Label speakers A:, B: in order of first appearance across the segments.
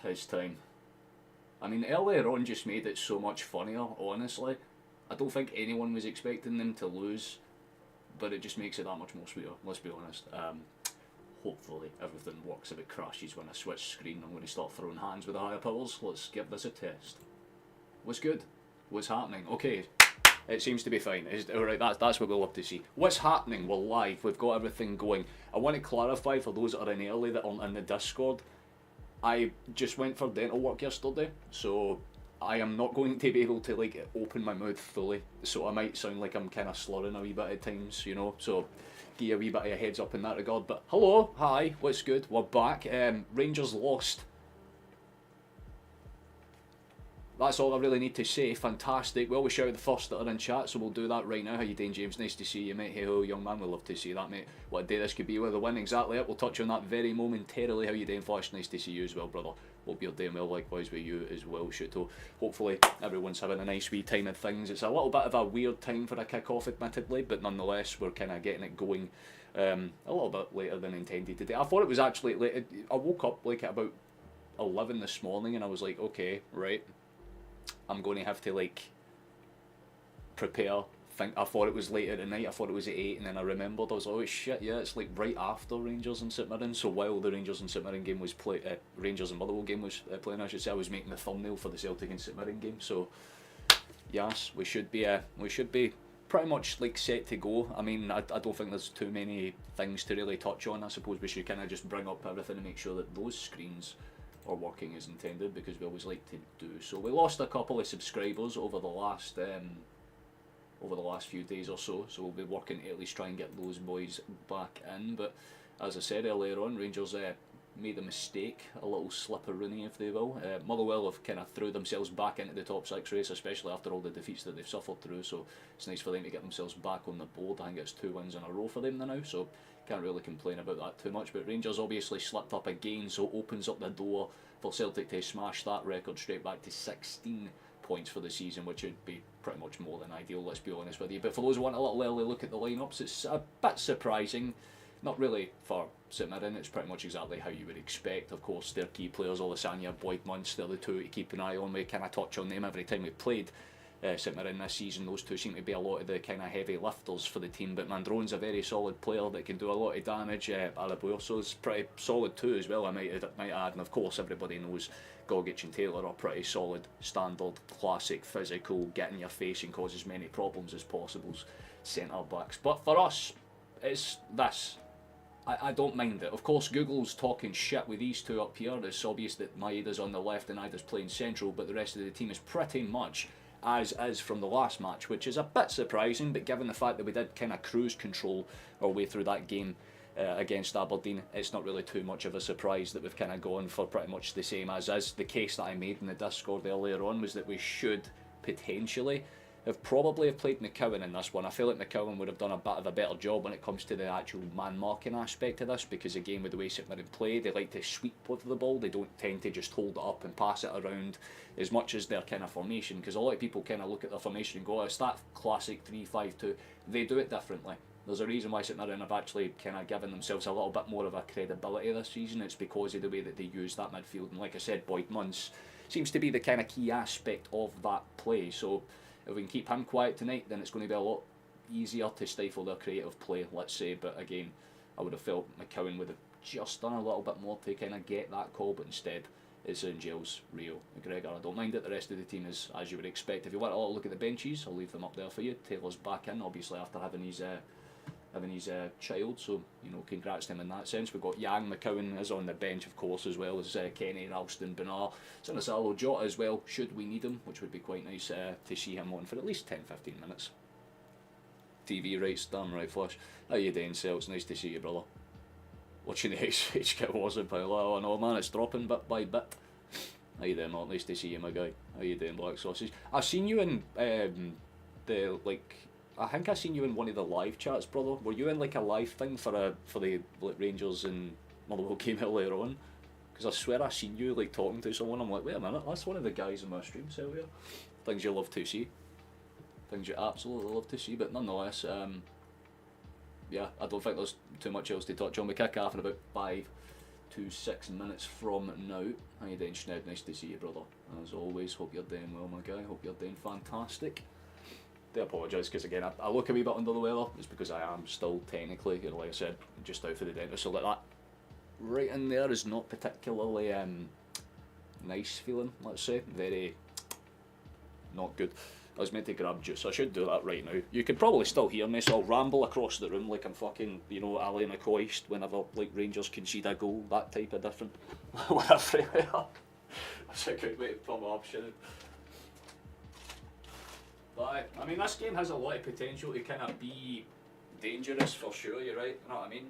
A: it's time. I mean, earlier on just made it so much funnier, honestly. I don't think anyone was expecting them to lose, but it just makes it that much more sweeter, let's be honest. Hopefully everything works. If it crashes when I switch screen, I'm going to start throwing hands with the higher powers. Let's give this a test. What's good? What's happening? Okay, it seems to be fine. Alright, that's what we love to see. What's happening? We're live. We've got everything going. I want to clarify for those that are in early that aren't in the Discord. I just went for dental work yesterday, so I am not going to be able to like open my mouth fully. So I might sound like I'm kind of slurring a wee bit at times, you know. So give you a wee bit of a heads up in that regard. But hello, hi, what's good? We're back. Rangers lost. That's all I really need to say. Fantastic. We always shout out the first that are in chat, so we'll do that right now. How you doing, James? Nice to see you, mate. Hey ho, young man. We'll love to see that, mate. What a day this could be with a win. Exactly it. We'll touch on that very momentarily. How you doing, Flash? Nice to see you as well, brother. Hope you're doing well. Likewise with you as well, Shuto. Hopefully everyone's having a nice wee time of things. It's a little bit of a weird time for a kick-off, admittedly, but nonetheless, we're kind of getting it going a little bit later than intended today. I thought it was actually late. I woke up like at about 11 this morning, and I was like, okay, right. I'm going to have to like prepare. I thought it was later at night. I thought it was at 8, and then I remembered. I was like, oh shit, yeah, it's like right after Rangers and St Mirren. So while the Rangers and St Mirren game was Rangers and Motherwell game was playing, I should say, I was making the thumbnail for the Celtic and St Mirren game. So yes, we should be pretty much like set to go. I mean, I don't think there's too many things to really touch on. I suppose we should kind of just bring up everything and make sure that those screens are working as intended, because we always like to do so. We lost a couple of subscribers over the last few days or so, so we'll be working to at least try and get those boys back in. But as I said earlier on, Rangers made a mistake, a little slipperoonie if they will. Motherwell have kind of threw themselves back into the top 6 race, especially after all the defeats that they've suffered through, so it's nice for them to get themselves back on the board. I think it's 2 wins in a row for them now, so can't really complain about that too much. But Rangers obviously slipped up again, so it opens up the door for Celtic to smash that record straight back to 16 points for the season, which would be pretty much more than ideal, let's be honest with you. But for those who want a little early look at the lineups, it's a bit surprising. Not really for St Mirren, it's pretty much exactly how you would expect. Of course, their key players, Olasanya, Boyd-Munce, they're the two to keep an eye on. We kind of touch on them every time we played St Mirren this season. Those two seem to be a lot of the kind of heavy lifters for the team, but Mandrone's a very solid player that can do a lot of damage. Alabuoso's pretty solid too as well, I might add, and of course everybody knows Gogic and Taylor are pretty solid, standard, classic, physical, get in your face and cause as many problems as possible centre backs. But for us, it's this. I don't mind it. Of course, Google's talking shit with these two up here. It's obvious that Maeda's on the left and Ida's playing central, but the rest of the team is pretty much as is from the last match, which is a bit surprising, but given the fact that we did kind of cruise control our way through that game against Aberdeen, it's not really too much of a surprise that we've kind of gone for pretty much the same as is. The case that I made in the Discord earlier on was that we should potentially have played McCowan in this one. I feel like McCowan would have done a bit of a better job when it comes to the actual man marking aspect of this, because again, with the way St Mirren play, they like to sweep with the ball. They don't tend to just hold it up and pass it around as much as their kind of formation, because a lot of people kind of look at their formation and go, oh, it's that classic 3-5-2. They do it differently. There's a reason why St Mirren have actually kind of given themselves a little bit more of a credibility this season. It's because of the way that they use that midfield, and like I said, Boyd-Munce seems to be the kind of key aspect of that play. So if we can keep him quiet tonight, then it's going to be a lot easier to stifle their creative play, let's say. But again, I would have felt McCowan would have just done a little bit more to kind of get that call, but instead it's in Gilles, Rio, McGregor. I don't mind it. The rest of the team is as you would expect. If you want to look at the benches, I'll leave them up there for you. Taylor's back in, obviously, after having his child, so you know, congrats to him in that sense. We've got Yang, McCowan is on the bench, of course, as well as Kenny, Ralston, Bernard, Sinisalo, Jota as well, should we need him, which would be quite nice to see him on for at least 10-15 minutes. TV rights, damn right, Flash. How you doing, Cel? It's nice to see you, brother. Watching the HK wasn't pile. Oh no, man, it's dropping bit by bit. How you doing, Mark? Nice to see you, my guy. How you doing, Black Sausage? I've seen you in I think I seen you in one of the live chats, brother. Were you in like a live thing for the like, Rangers and Motherwell game earlier on? Because I swear I seen you like talking to someone. I'm like, wait a minute, that's one of the guys in my stream cell here. Things you love to see. Things you absolutely love to see. But nonetheless, yeah, I don't think there's too much else to touch on. We kick off in about 5 to 6 minutes from now. How you doing, Schned? Nice to see you, brother. As always, hope you're doing well, my guy. Hope you're doing fantastic. I apologise because again I look a wee bit under the weather. It's because I am still technically, you know, like I said, just out for the dentist. So like that right in there is not particularly nice feeling. Let's say very not good. I was meant to grab juice. I should do that right now. You can probably still hear me, so I'll ramble across the room like I'm fucking, you know, Ali McCoist whenever like Rangers concede a goal. That type of different. Whatever. That's a good way to put my option. But I mean, this game has a lot of potential to kind of be dangerous for sure. You're right. You know what I mean?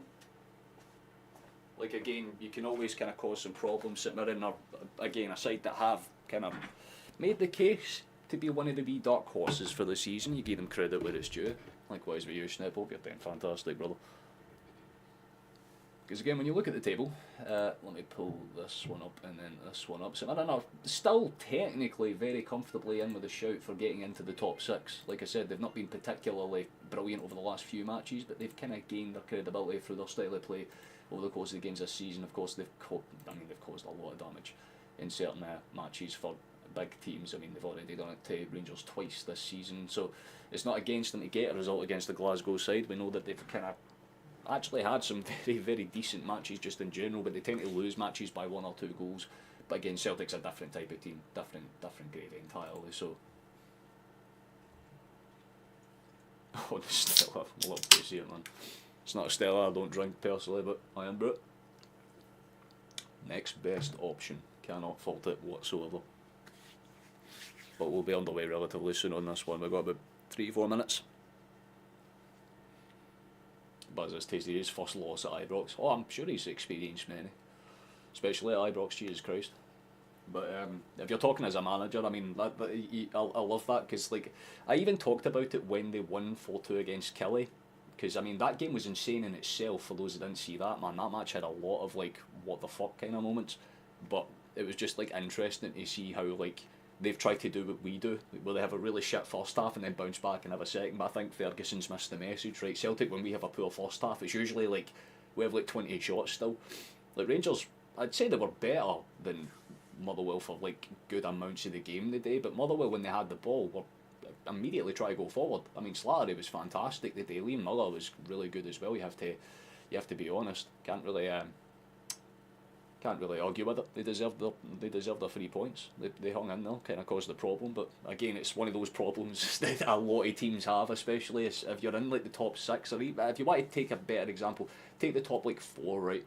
A: Like again, you can always kind of cause some problems. Mirren are again a side that have kind of made the case to be one of the wee dark horses for the season. You give them credit where it's due. Likewise with you, Snipple, you're doing fantastic, brother. Because again, when you look at the table, let me pull this one up and then this one up. So Mirren are still technically very comfortably in with a shout for getting into the top 6. Like I said, they've not been particularly brilliant over the last few matches, but they've kind of gained their credibility through their style of play over the course of the games this season. Of course, they've caused a lot of damage in certain matches for big teams. I mean, they've already done it to Rangers twice this season, so it's not against them to get a result against the Glasgow side. We know that they've kind of actually had some very, very decent matches just in general, but they tend to lose matches by 1 or 2 goals. But again, Celtic's a different type of team, different grade entirely. So, oh, the Stella, I love to see it, man. It's not a Stella I don't drink personally, but I am Brit. Next best option, cannot fault it whatsoever. But we'll be underway relatively soon on this one. We've got about 3-4 minutes. Buzz has tasted his first loss at Ibrox. Oh, I'm sure he's experienced many, especially at Ibrox. Jesus Christ! But if you're talking as a manager, I mean, I love that because like I even talked about it when they won 4-2 against Kelly. Because I mean that game was insane in itself. For those that didn't see that, man, that match had a lot of like what the fuck kind of moments. But it was just like interesting to see how like they've tried to do what we do, where they have a really shit first half and then bounce back and have a second. But I think Ferguson's missed the message, right? Celtic, when we have a poor first half, it's usually like we have like 20 shots still. Like Rangers, I'd say they were better than Motherwell for like good amounts of the game today, but Motherwell, when they had the ball, were immediately trying to go forward. I mean, Slattery was fantastic today. Liam Miller was really good as well. You have to be honest. Can't really argue with it. They deserved their 3 points. They hung in there, kind of caused the problem. But again, it's one of those problems that a lot of teams have, especially if you're in like the top 6, or even, if you want to take a better example, take the top like 4, right?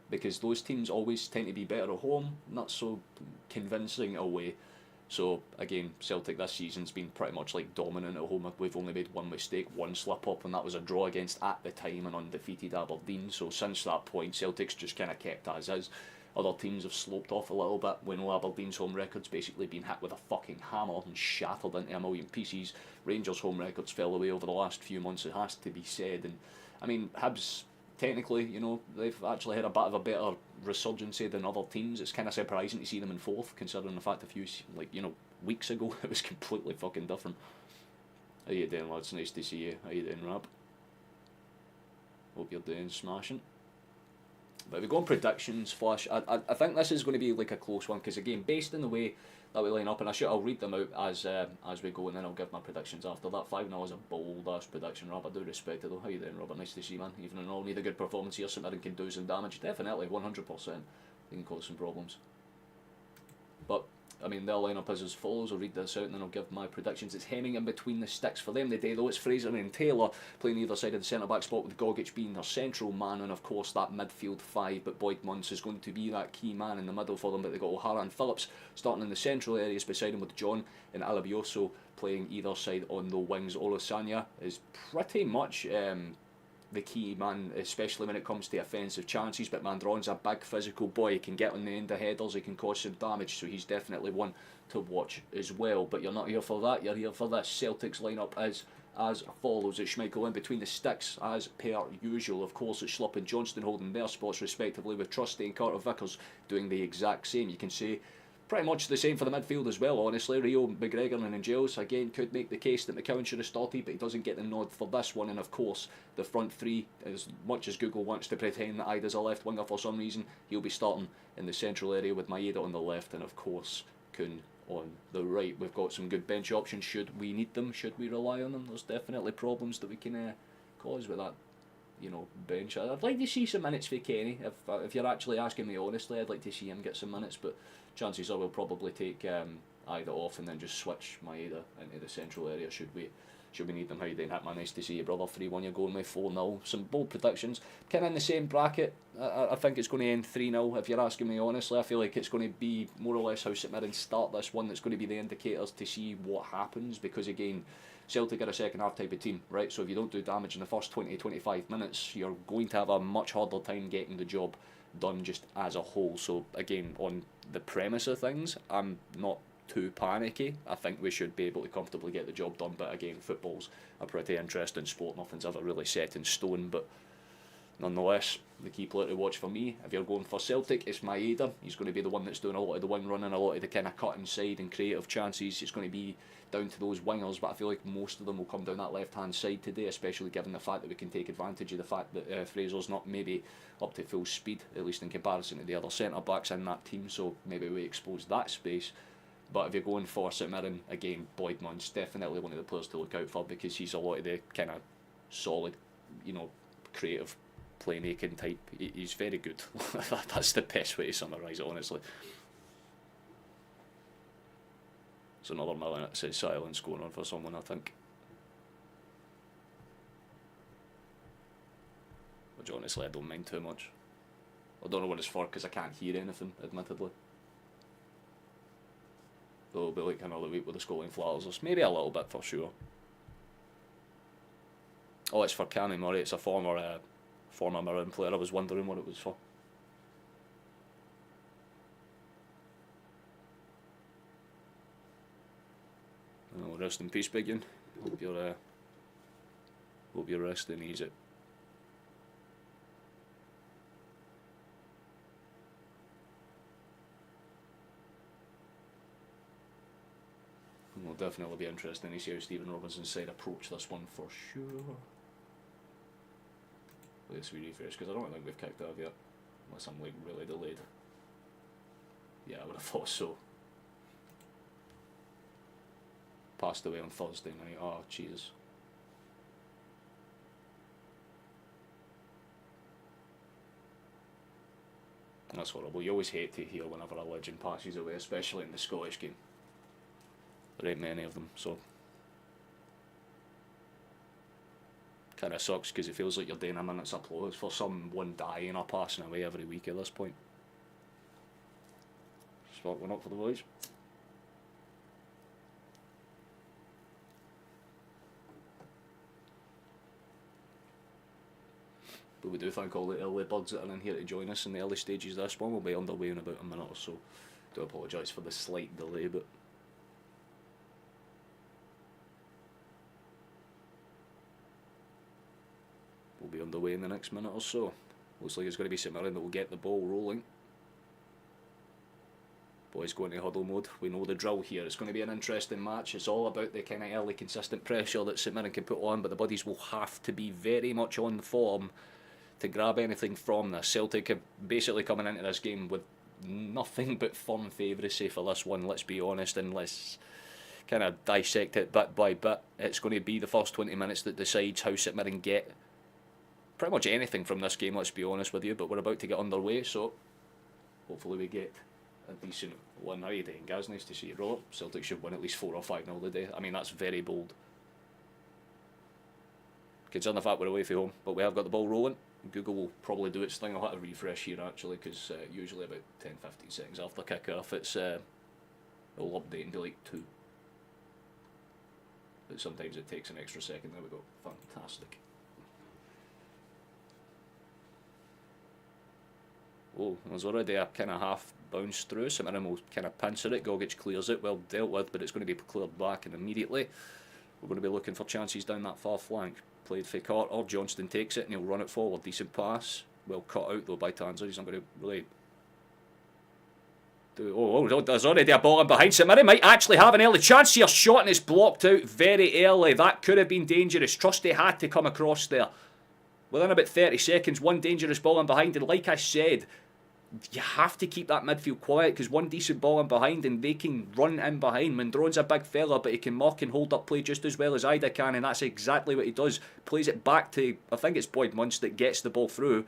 A: Because those teams always tend to be better at home, not so convincing away. So again, Celtic this season's been pretty much like dominant at home. We've only made one mistake, one slip up, and that was a draw against, at the time, an undefeated Aberdeen. So since that point, Celtic's just kind of kept as is. Other teams have sloped off a little bit. We know Aberdeen's home record's basically been hit with a fucking hammer and shattered into a million pieces. Rangers' home records fell away over the last few months, it has to be said. And I mean, Hibs, technically, you know, they've actually had a bit of a better resurgency than other teams. It's kind of surprising to see them in 4th, considering the fact a few, like, you know, weeks ago it was completely fucking different. How you doing, lads? Nice to see you. How you doing, Rab? Hope you're doing smashing. But if we go on predictions, Flash, I think this is going to be like a close one, because again, based on the way that we line up, and I'll read them out as we go, and then I'll give my predictions after that. 5-0 is a bold ass prediction, Rob. I do respect it though. How you doing, Robert? Nice to see you, man. Even in all, need a good performance here, so Mirren can do some damage. Definitely, 100%. They can cause some problems. But I mean, their lineup is as follows. I'll read this out and then I'll give my predictions. It's hemming in between the sticks for them today, though. It's Fraser and Taylor playing either side of the centre-back spot, with Gogic being their central man, and of course that midfield 5, but Boyd Munce is going to be that key man in the middle for them. But they've got O'Hara and Phillips starting in the central areas beside him, with John and Alabioso playing either side on the wings. Olusanya is pretty much the key man, especially when it comes to offensive chances, but Mandron's a big physical boy. He can get on the end of headers, he can cause some damage, so he's definitely one to watch as well. But you're not here for that, you're here for this. Celtic's lineup is as follows. It's Schmeichel in between the sticks as per usual. Of course, it's Schlupp and Johnston holding their spots respectively, with Trusty and Carter Vickers doing the exact same. You can say Pretty much the same for the midfield as well, honestly. Rio, McGregor and Giles, again, could make the case that McCowan should have started, but he doesn't get the nod for this one. And of course, the front three, as much as Google wants to pretend that Ida's a left winger for some reason, he'll be starting in the central area with Maeda on the left and of course Kuhn on the right. We've got some good bench options should we need them, should we rely on them. There's definitely problems that we can cause with that, you know, bench. I'd like to see some minutes for Kenny. If you're actually asking me honestly, I'd like to see him get some minutes, but chances are we'll probably take Ida off and then just switch Maeda into the central area should we need them. How you doing, Hitman? Nice to see you, brother. 3-1, you're going with 4-0. Some bold predictions. Kind of in the same bracket. I think it's going to end 3-0. If you're asking me honestly, I feel like it's going to be more or less how St Mirren start this one that's going to be the indicators to see what happens, because again, Celtic are a second half type of team, right? So if you don't do damage in the first 20-25 minutes, you're going to have a much harder time getting the job done just as a whole. So again, on the premise of things, I'm not too panicky. I think we should be able to comfortably get the job done, but again, football's a pretty interesting sport. Nothing's ever really set in stone, but nonetheless, the key player to watch for me, if you're going for Celtic, it's Maeda. He's going to be the one that's doing a lot of the wing running, a lot of the kind of cut inside and creative chances. It's going to be down to those wingers, but I feel like most of them will come down that left hand side today, especially given the fact that we can take advantage of the fact that Fraser's not maybe up to full speed, at least in comparison to the other centre backs in that team, so maybe we expose that space. But if you're going for St Mirren, again, Boydman's definitely one of the players to look out for, because he's a lot of the kind of solid, you know, creative playmaking type. He's very good. That's the best way to summarise it, honestly. It's another minute of silence going on for someone, I think. Which honestly I don't mind too much. I don't know what it's for because I can't hear anything, admittedly. It'll be like another week with the Scotland Flatters, maybe a little bit for sure. Oh, it's for Cammy Murray. It's a former Mirren player. I was wondering what it was for. Oh, rest in peace, Biggin. Hope you're resting easy. It'll definitely be interesting to see how Stephen Robinson's side approach this one for sure. Let's refresh, because I don't think we've kicked off yet, unless I'm like really delayed. Yeah, I would have thought so. Passed away on Thursday night. Oh, Jesus. That's horrible. You always hate to hear whenever a legend passes away, especially in the Scottish game. There ain't many of them, so kind of sucks because it feels like you're doing a minute's applause for someone dying or passing away every week at this point. Spot one up for the boys. But we do thank all the early birds that are in here to join us in the early stages of this one. We'll be underway in about a minute or so. Do apologise for the slight delay, but we'll be underway in the next minute or so. Looks like it's going to be St Mirren that will get the ball rolling. Boys going to huddle mode. We know the drill here. It's going to be an interesting match. It's all about the kind of early consistent pressure that St Mirren can put on, but the buddies will have to be very much on form to grab anything from this. Celtic are basically coming into this game with nothing but firm favouricy for this one, let's be honest, and let's kind of dissect it bit by bit. It's going to be the first 20 minutes that decides how St Mirren get pretty much anything from this game, let's be honest with you, but we're about to get underway, so hopefully we get a decent win. How are you doing, guys? Nice to see you, roll up. Celtic should win at least 4 or 5-0 today. I mean, that's very bold, considering the fact we're away from home, but we have got the ball rolling. Google will probably do its thing. I'll have to refresh here actually, because usually about 10-15 seconds after kick-off it'll update into like 2. But sometimes it takes an extra second. There we go. Fantastic. Oh, there's already a kind of half bounce through. St Mirren will kind of pincer it. Gogic clears it. Well dealt with, but it's going to be cleared back, and immediately we're going to be looking for chances down that far flank. Played for Carter. Johnston takes it and he'll run it forward. Decent pass. Well cut out though by Tanzer. He's not going to really There's already a ball in behind. St Mirren might actually have an early chance here. Shot and it's blocked out very early. That could have been dangerous. Trusty had to come across there. Within about 30 seconds, one dangerous ball in behind. And like I said, you have to keep that midfield quiet because one decent ball in behind and they can run in behind. Mandron's a big fella, but he can mark and hold up play just as well as Ida can, and that's exactly what he does. Plays it back to, I think it's Boyd Munce that gets the ball through.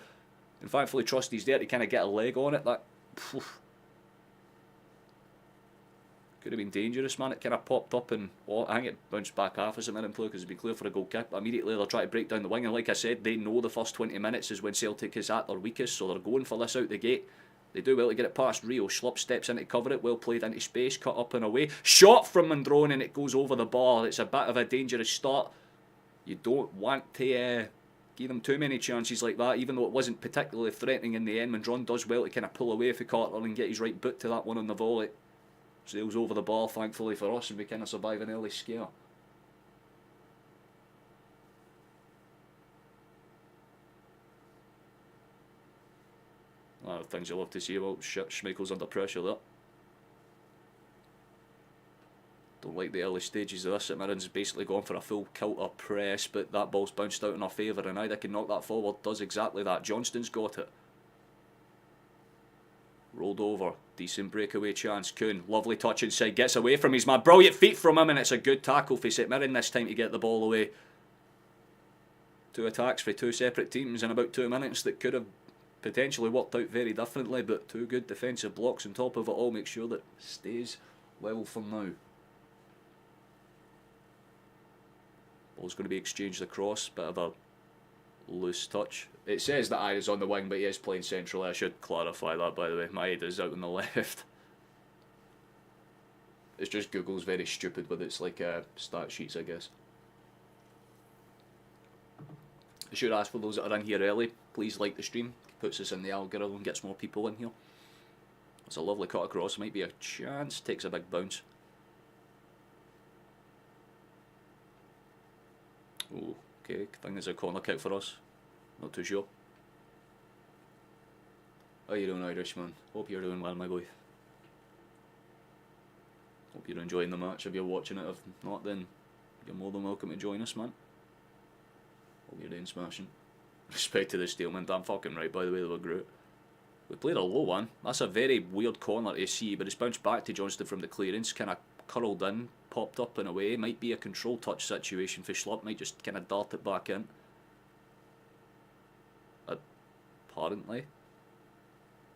A: And thankfully Trusty's there to kind of get a leg on it. That could have been dangerous, man. It kind of popped up and I think it bounced back half as a minute play because it'd been clear for a goal kick. But immediately they'll try to break down the wing, and like I said, they know the first 20 minutes is when Celtic is at their weakest, so they're going for this out the gate. They do well to get it past Rio. Schlupp steps in to cover it, well played into space, cut up and away. Shot from Mandron and it goes over the bar. It's a bit of a dangerous start. You don't want to give them too many chances like that, even though it wasn't particularly threatening in the end. Mandron does well to kind of pull away for Carter and get his right boot to that one on the volley. Sails over the bar, thankfully for us, and we kind of survive an early scare. Things you love to see about Schmeichel's under pressure there. Don't like the early stages of this. St Mirren's basically gone for a full counter press, but that ball's bounced out in our favour, and Ida can knock that forward. Does exactly that. Johnston's got it. Rolled over. Decent breakaway chance. Kuhn, lovely touch inside. Gets away from his man. Brilliant feet from him, and it's a good tackle for St Mirren this time to get the ball away. 2 attacks for 2 separate teams in about 2 minutes that could have potentially worked out very differently, but 2 good defensive blocks on top of it all make sure that it stays level for now. Ball's going to be exchanged across. Bit of a loose touch. It says that Ida's on the wing, but he is playing centrally. I should clarify that, by the way. My Ida's out on the left. It's just Google's very stupid with its stat sheets, I guess. I should ask for those that are in here early, please like the stream. It puts us in the algorithm, gets more people in here. It's a lovely cut across, might be a chance, takes a big bounce. Oh, okay, I think there's a corner kick for us. Not too sure. How you doing, Irishman? Hope you're doing well, my boy. Hope you're enjoying the match if you're watching it. If not, then you're more than welcome to join us, man. Hope you're doing smashing. Respect to the Steelman, damn fucking right, by the way, they were great. We played a low one. That's a very weird corner to see, but it's bounced back to Johnston from the clearance, kind of curled in, popped up and away. Might be a control touch situation for Schlupp, might just kind of dart it back in. Apparently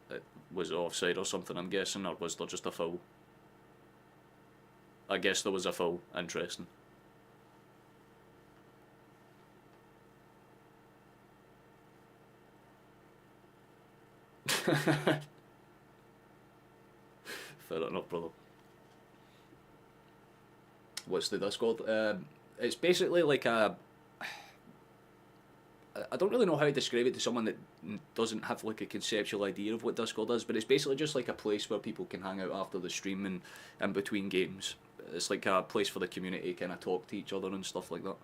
A: it was offside or something, I'm guessing, or was there just a foul? I guess there was a foul. Interesting. Fair enough, brother. What's the Discord? It's basically like a... I don't really know how to describe it to someone that doesn't have like a conceptual idea of what Discord is, but it's basically just like a place where people can hang out after the stream and in between games. It's like a place for the community to kind of talk to each other and stuff like that.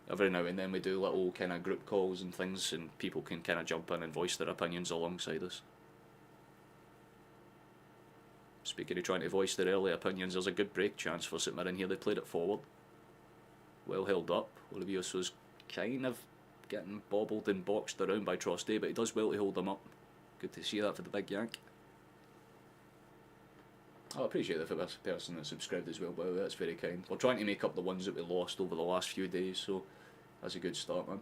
A: Every now and then we do little kind of group calls and things, and people can kind of jump in and voice their opinions alongside us. Speaking of trying to voice their early opinions, there's a good break chance for St Mirren here. They played it forward. Well held up. Olivius was kind of getting bobbled and boxed around by Trusty, but he does well to hold them up. Good to see that for the big yank. I appreciate that for this person that subscribed as well, by the way, that's very kind. We're trying to make up the ones that we lost over the last few days, so that's a good start, man.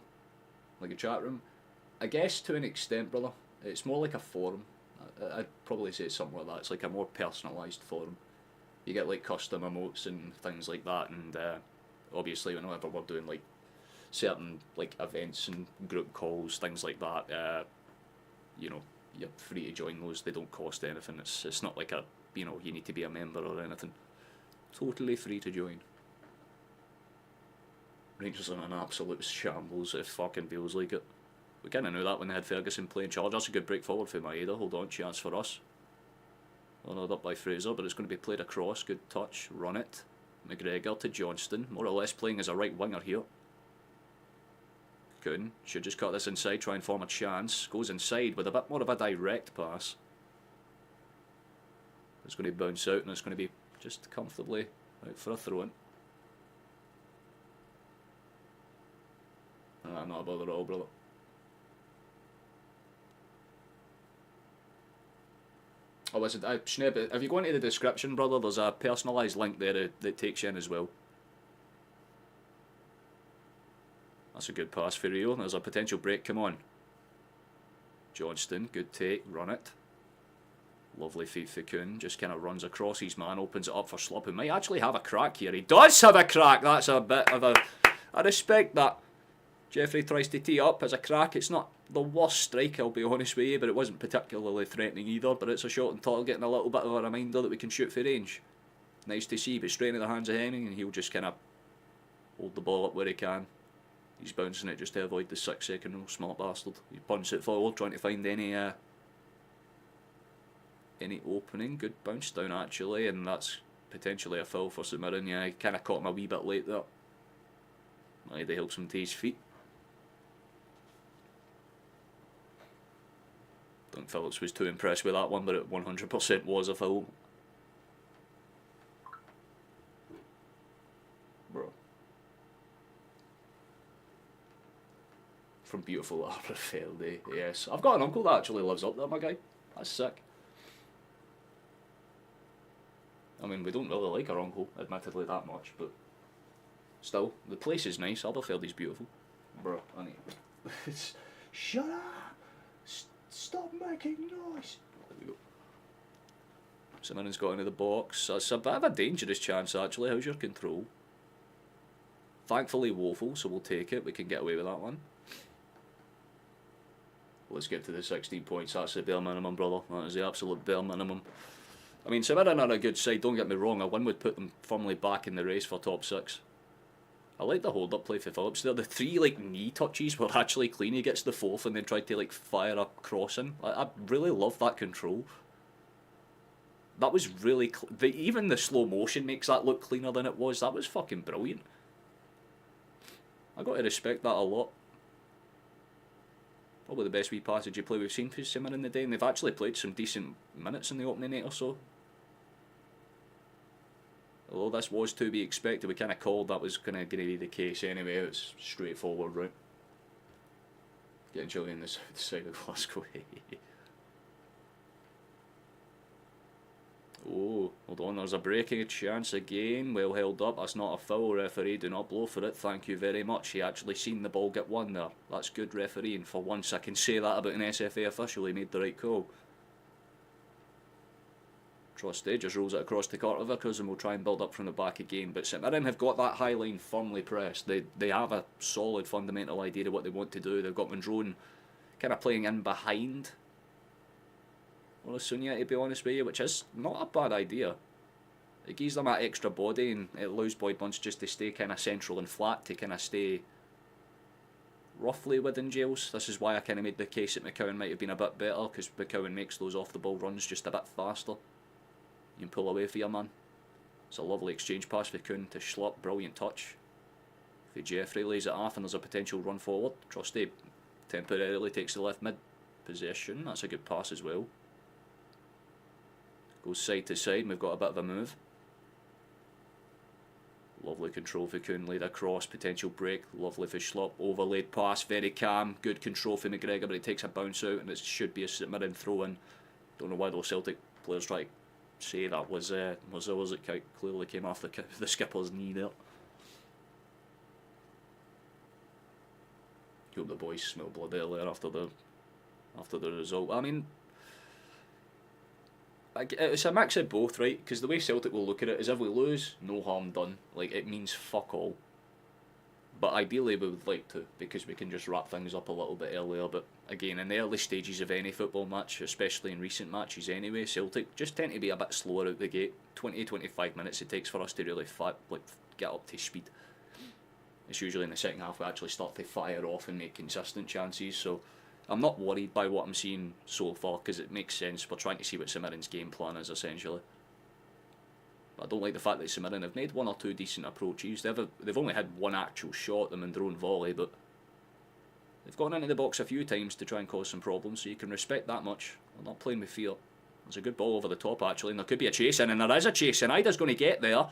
A: Like a chat room? I guess to an extent, brother. It's more like a forum. I'd probably say it's something like that. It's like a more personalised forum. You get like custom emotes and things like that, and obviously whenever we're doing like certain like events and group calls, things like that, you know, you're free to join those. They don't cost anything. It's not like a, you know, you need to be a member or anything. Totally free to join. Rangers are in an absolute shambles. It fucking feels like it. We kind of knew that when they had Ferguson playing charge. That's a good break forward for Maeda. Hold on, chance for us. Honored up by Fraser, but it's going to be played across. Good touch. Run it. McGregor to Johnston. More or less playing as a right winger here. Should just cut this inside, try and form a chance. Goes inside with a bit more of a direct pass. It's going to bounce out and it's going to be just comfortably out for a throw-in. I'm not bothered at all, brother. Oh, listen, Schneb, if you go into the description, brother, there's a personalised link there that takes you in as well. That's a good pass for Rio. There's a potential break, come on. Johnston, good take, run it. Lovely feet for Kuhn, just kind of runs across his man, opens it up for Slop, who might actually have a crack here. He does have a crack, that's a bit of a... I respect that. Jeffrey tries to tee up as a crack. It's not the worst strike, I'll be honest with you, but it wasn't particularly threatening either. But it's a shot on target and a little bit of a reminder that we can shoot for range. Nice to see, but straight into the hands of Hemming, and he'll just kind of hold the ball up where he can. He's bouncing it just to avoid the 6-second rule, smart bastard. He punts it forward, trying to find any opening. Good bounce down actually, and that's potentially a foul for St Mirren. Yeah, he kind of caught him a wee bit late there. They helps him to his feet. Don't think Phillips was too impressed with that one, but it 100% was a foul. Bro. From beautiful Arbroath, yes. I've got an uncle that actually lives up there, my guy. That's sick. I mean, we don't really like our uncle, admittedly, that much, but still, the place is nice. Arbroath is beautiful. Bro, I need... Shut up! Stop making noise! There we go. St Mirren's got into the box. That's a bit of a dangerous chance, actually. How's your control? Thankfully woeful, so we'll take it. We can get away with that one. Let's get to the 16 points. That's the bare minimum, brother. That is the absolute bare minimum. I mean, St Mirren are a good side, don't get me wrong. A win would put them firmly back in the race for top 6. I like the hold-up play for Phillips there. The 3 knee touches were actually clean. He gets the 4th and then tried to fire a crossing. I really love that control. That was really... even the slow motion makes that look cleaner than it was. That was fucking brilliant. I got to respect that a lot. Probably the best wee passage you play we've seen for St Mirren in the day, and they've actually played some decent minutes in the opening 8 or so. Although this was to be expected, we kind of called that was going to be the case anyway. It was straightforward route. Getting Chile on the south side of Glasgow. Oh, hold on, there's a breaking chance again. Well held up. That's not a foul, referee. Do not blow for it. Thank you very much. He actually seen the ball get won there. That's good refereeing. For once I can say that about an SFA official. He made the right call. Trusty just rolls it across to Carter Vickers and we'll try and build up from the back again. But St Mirren have got that high line firmly pressed. They have a solid fundamental idea of what they want to do. They've got Mondraone kind of playing in behind Sunya, to be honest with you, which is not a bad idea. It gives them that extra body and it allows Boyd Bunce just to stay kind of central and flat, to kind of stay roughly within jails. This is why I kind of made the case that McCowan might have been a bit better, because McCowan makes those off the ball runs just a bit faster. You can pull away for your man. It's a lovely exchange pass for Kuhn to Schlupp, brilliant touch. For Jeffrey lays it off and there's a potential run forward. Trusty temporarily takes the left mid position. That's a good pass as well. Goes side to side and we've got a bit of a move. Lovely control for Kuhn, laid across, potential break. Lovely for Schlupp, overlaid pass, very calm. Good control for McGregor, but he takes a bounce out and it should be a St Mirren throw in. Don't know why those Celtic players try to say that was it clearly came off the skipper's knee there. Hope the boys smell blood earlier after the result. I mean, it's a mix of both, right? Because the way Celtic will look at it is if we lose, no harm done. It means fuck all. But ideally we would like to, because we can just wrap things up a little bit earlier. But again, in the early stages of any football match, especially in recent matches anyway, Celtic just tend to be a bit slower out the gate. 20-25 minutes it takes for us to really get up to speed. It's usually in the second half we actually start to fire off and make consistent chances. So I'm not worried by what I'm seeing so far, because it makes sense. We're trying to see what St Mirren's game plan is, essentially. But I don't like the fact that St Mirren have made 1 or 2 decent approaches. They've only had 1 actual shot, the Mondraone volley, but they've gone into the box a few times to try and cause some problems, so you can respect that much. They're not playing with fear. There's a good ball over the top, actually, and there could be a chase in, and there is a chase in. Ida's going to get there.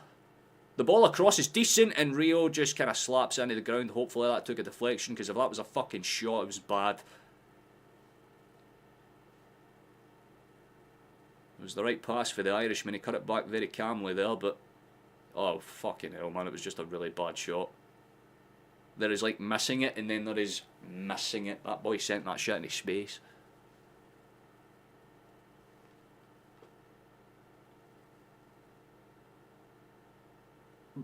A: The ball across is decent, and Rio just kind of slaps into the ground. Hopefully that took a deflection, because if that was a fucking shot, it was bad. It was the right pass for the Irishman. He cut it back very calmly there, but... oh, fucking hell, man. It was just a really bad shot. There is, like, missing it, and then there is missing it. That boy sent that shit into space.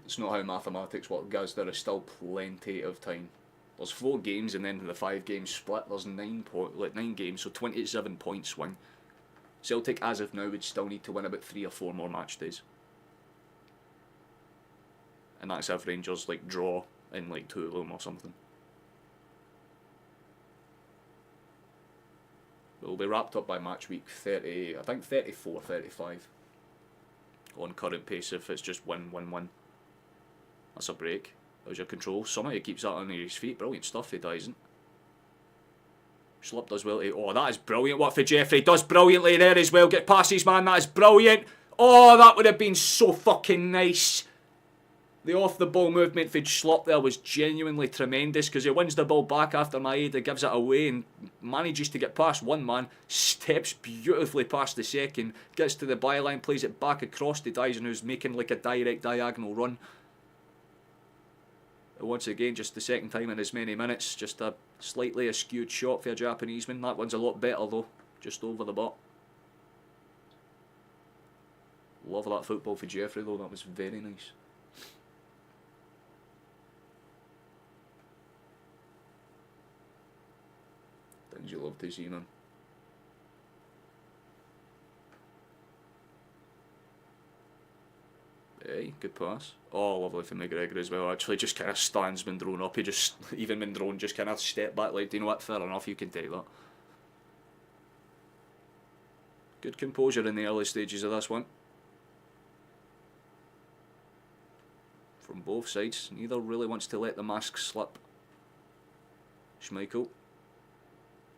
A: It's not how mathematics work, guys. There is still plenty of time. There's 4 games, and then the 5 games split. There's 9 games, so 27 point swing. Celtic, as of now, would still need to win about 3 or 4 more match days. And that's if Rangers, like, draw in, like, 2 of them or something. It'll be wrapped up by match week 30, I think 34, 35. On current pace if it's just win, win, win. That's a break. How's your control? Somebody keeps that under his feet. Brilliant stuff, he doesn't. Schlupp does well. Oh, that is brilliant. What for Jeffrey? Does brilliantly there as well. Get past his man. That is brilliant. Oh, that would have been so fucking nice. The off-the-ball movement for Schlupp there was genuinely tremendous, because he wins the ball back after Maeda gives it away and manages to get past one man, steps beautifully past the second, gets to the byline, plays it back across to Dyson, who's making like a direct diagonal run. Once again, just the second time in as many minutes, just a slightly askewed shot for a Japanese man. That one's a lot better though, just over the butt. Love that football for Jeffrey though, that was very nice. Things you love to see, man. Hey, good pass. Oh, lovely for McGregor as well. Actually, just kind of stands when thrown up. He just, even when thrown, just kind of step back like, do you know what, fair enough, you can take that. Good composure in the early stages of this one. From both sides. Neither really wants to let the mask slip. Schmeichel.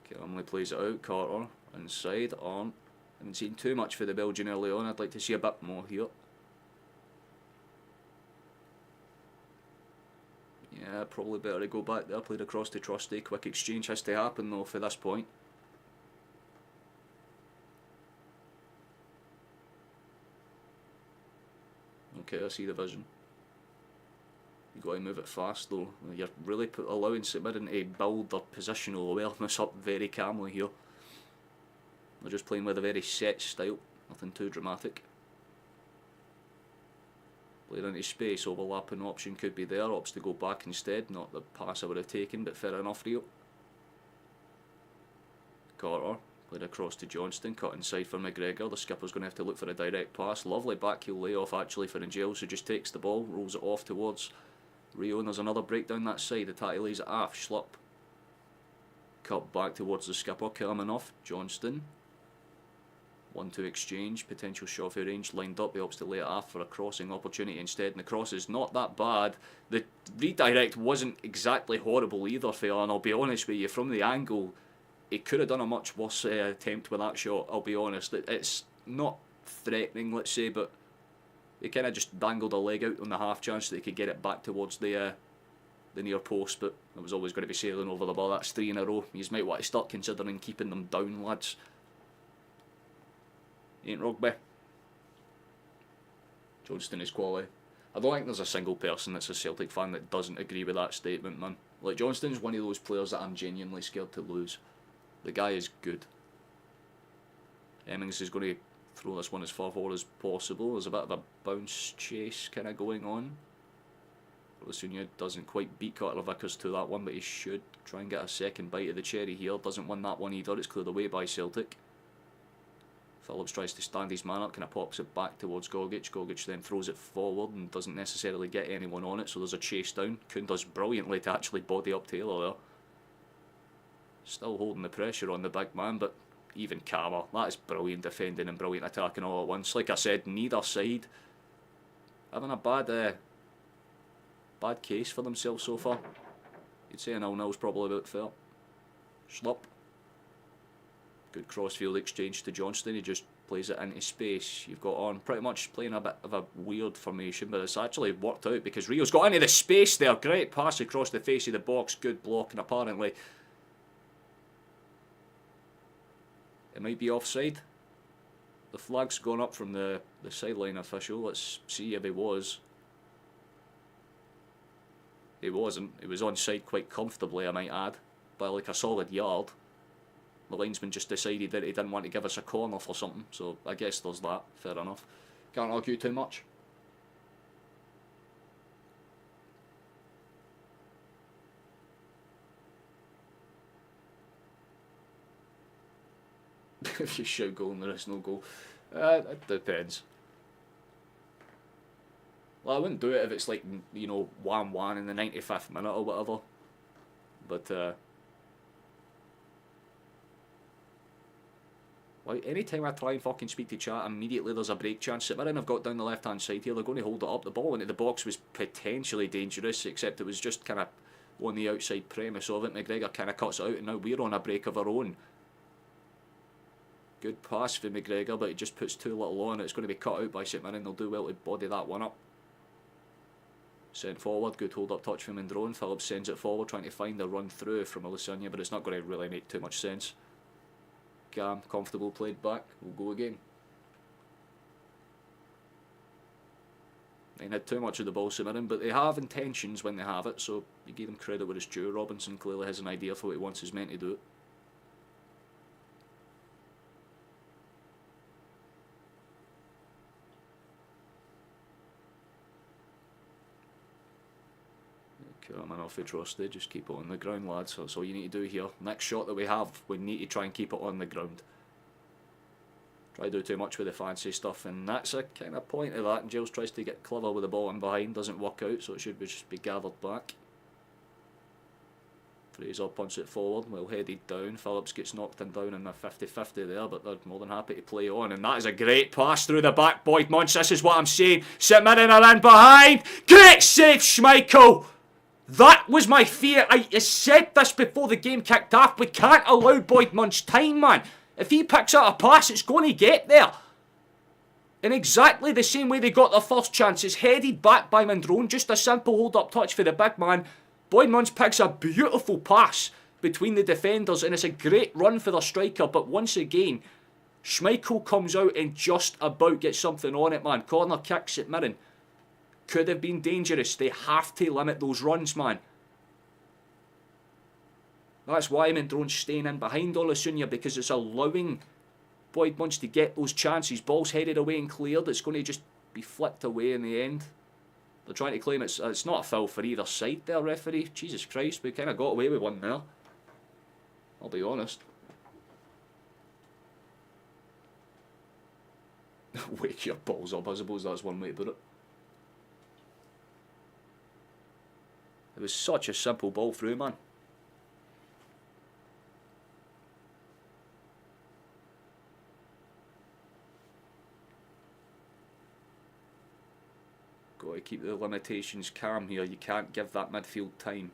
A: Calmly plays it out. Carter inside. On. Haven't seen too much for the Belgian early on. I'd like to see a bit more here. Yeah, probably better to go back there. Played across to Trusty. Quick exchange has to happen though for this point. Okay, I see the vision. You've got to move it fast though. You're really allowing St Mirren to build their positional awareness up very calmly here. They're just playing with a very set style, nothing too dramatic. Played into space, overlapping option could be there, opts to go back instead, not the pass I would have taken, but fair enough Rio. Carter, played across to Johnston, cut inside for McGregor, the skipper's going to have to look for a direct pass, lovely backheel layoff actually for Angels, who just takes the ball, rolls it off towards Rio, and there's another break down that side, Atati lays it off, Schlupp. Cut back towards the skipper, Kilmanoff, Johnston. 1-2 exchange, potential shot for range lined up, he opts to lay it off for a crossing opportunity instead, and the cross is not that bad. The redirect wasn't exactly horrible either, Phil, and I'll be honest with you, from the angle, he could have done a much worse attempt with that shot, I'll be honest. It's not threatening, let's say, but he kind of just dangled a leg out on the half chance that he could get it back towards the near post, but it was always going to be sailing over the ball. That's 3 in a row. You might want to start considering keeping them down, lads. Ain't rugby. Johnston is quality. I don't think there's a single person that's a Celtic fan that doesn't agree with that statement, man. Like, Johnston's one of those players that I'm genuinely scared to lose. The guy is good. Hemmings is going to throw this one as far forward as possible. There's a bit of a bounce chase kind of going on. Lasunia doesn't quite beat Carter Vickers to that one, but he should try and get a second bite of the cherry here. Doesn't win that one either. It's cleared away by Celtic. Phillips tries to stand his man up, kind of pops it back towards Gogic. Gogic then throws it forward and doesn't necessarily get anyone on it, so there's a chase down. Kuhn does brilliantly to actually body up Taylor there. Still holding the pressure on the big man, but even calmer. That is brilliant defending and brilliant attacking all at once. Like I said, neither side having a bad case for themselves so far. You'd say a 0-0 is probably about fair. Schlupp. Good crossfield exchange to Johnston. He just plays it into space. You've got on pretty much playing a bit of a weird formation, but it's actually worked out because Rio's got into the space there. Great pass across the face of the box, good block, and apparently it might be offside. The flag's gone up from the sideline official. Let's see if he was. He wasn't. He was onside quite comfortably, I might add, by like a solid yard. The linesman just decided that he didn't want to give us a corner for something, so I guess there's that. Fair enough. Can't argue too much. If you shout goal and there is no goal. It depends. Well, I wouldn't do it if it's like, you know, 1-1 in the 95th minute or whatever. But, like, anytime I try and fucking speak to chat, immediately there's a break chance. St Mirren have got down the left-hand side here. They're going to hold it up. The ball into the box was potentially dangerous, except it was just kind of on the outside premise of it. McGregor kind of cuts it out, and now we're on a break of our own. Good pass for McGregor, but he just puts too little on. It's going to be cut out by St Mirren. They'll do well to body that one up. Sent forward, good hold-up touch from Mirren. Phillips sends it forward, trying to find a run through from Alisanya, but it's not going to really make too much sense. Cam, comfortable, played back. We'll go again. They ain't had too much of the ball, St Mirren, but they have intentions when they have it, so you give them credit where it's due. Robinson clearly has an idea for what he wants his men to do. I'm an awfully trusted, just keep it on the ground, lads. That's all you need to do here. Next shot that we have, we need to try and keep it on the ground. Try to do too much with the fancy stuff, and that's a kind of point of that. And Giles tries to get clever with the ball in behind, doesn't work out, so it should just be gathered back. Fraser punts it forward, well headed down. Phillips gets knocked down in the 50-50 there, but they're more than happy to play on. And that is a great pass through the back, Boyd Munch. This is what I'm saying. St Mirren are in behind. Great save, Schmeichel. That was my fear. I said this before the game kicked off. We can't allow Boyd Munch time, man. If he picks out a pass, it's going to get there. In exactly the same way they got their first chance. It's headed back by Mirren. Just a simple hold-up touch for the big man. Boyd Munch picks a beautiful pass between the defenders, and it's a great run for the striker. But once again, Schmeichel comes out and just about gets something on it, man. Corner kicks at Mirren. Could have been dangerous. They have to limit those runs, man. That's why Mirren's staying in behind Alisanya, because it's allowing Boyd Munch to get those chances. Ball's headed away and cleared. It's going to just be flicked away in the end. They're trying to claim it's not a foul for either side there, referee. Jesus Christ, we kind of got away with one there. I'll be honest. Wake your balls up, I suppose that's one way to put it. It was such a simple ball through, man. Got to keep the limitations calm here. You can't give that midfield time.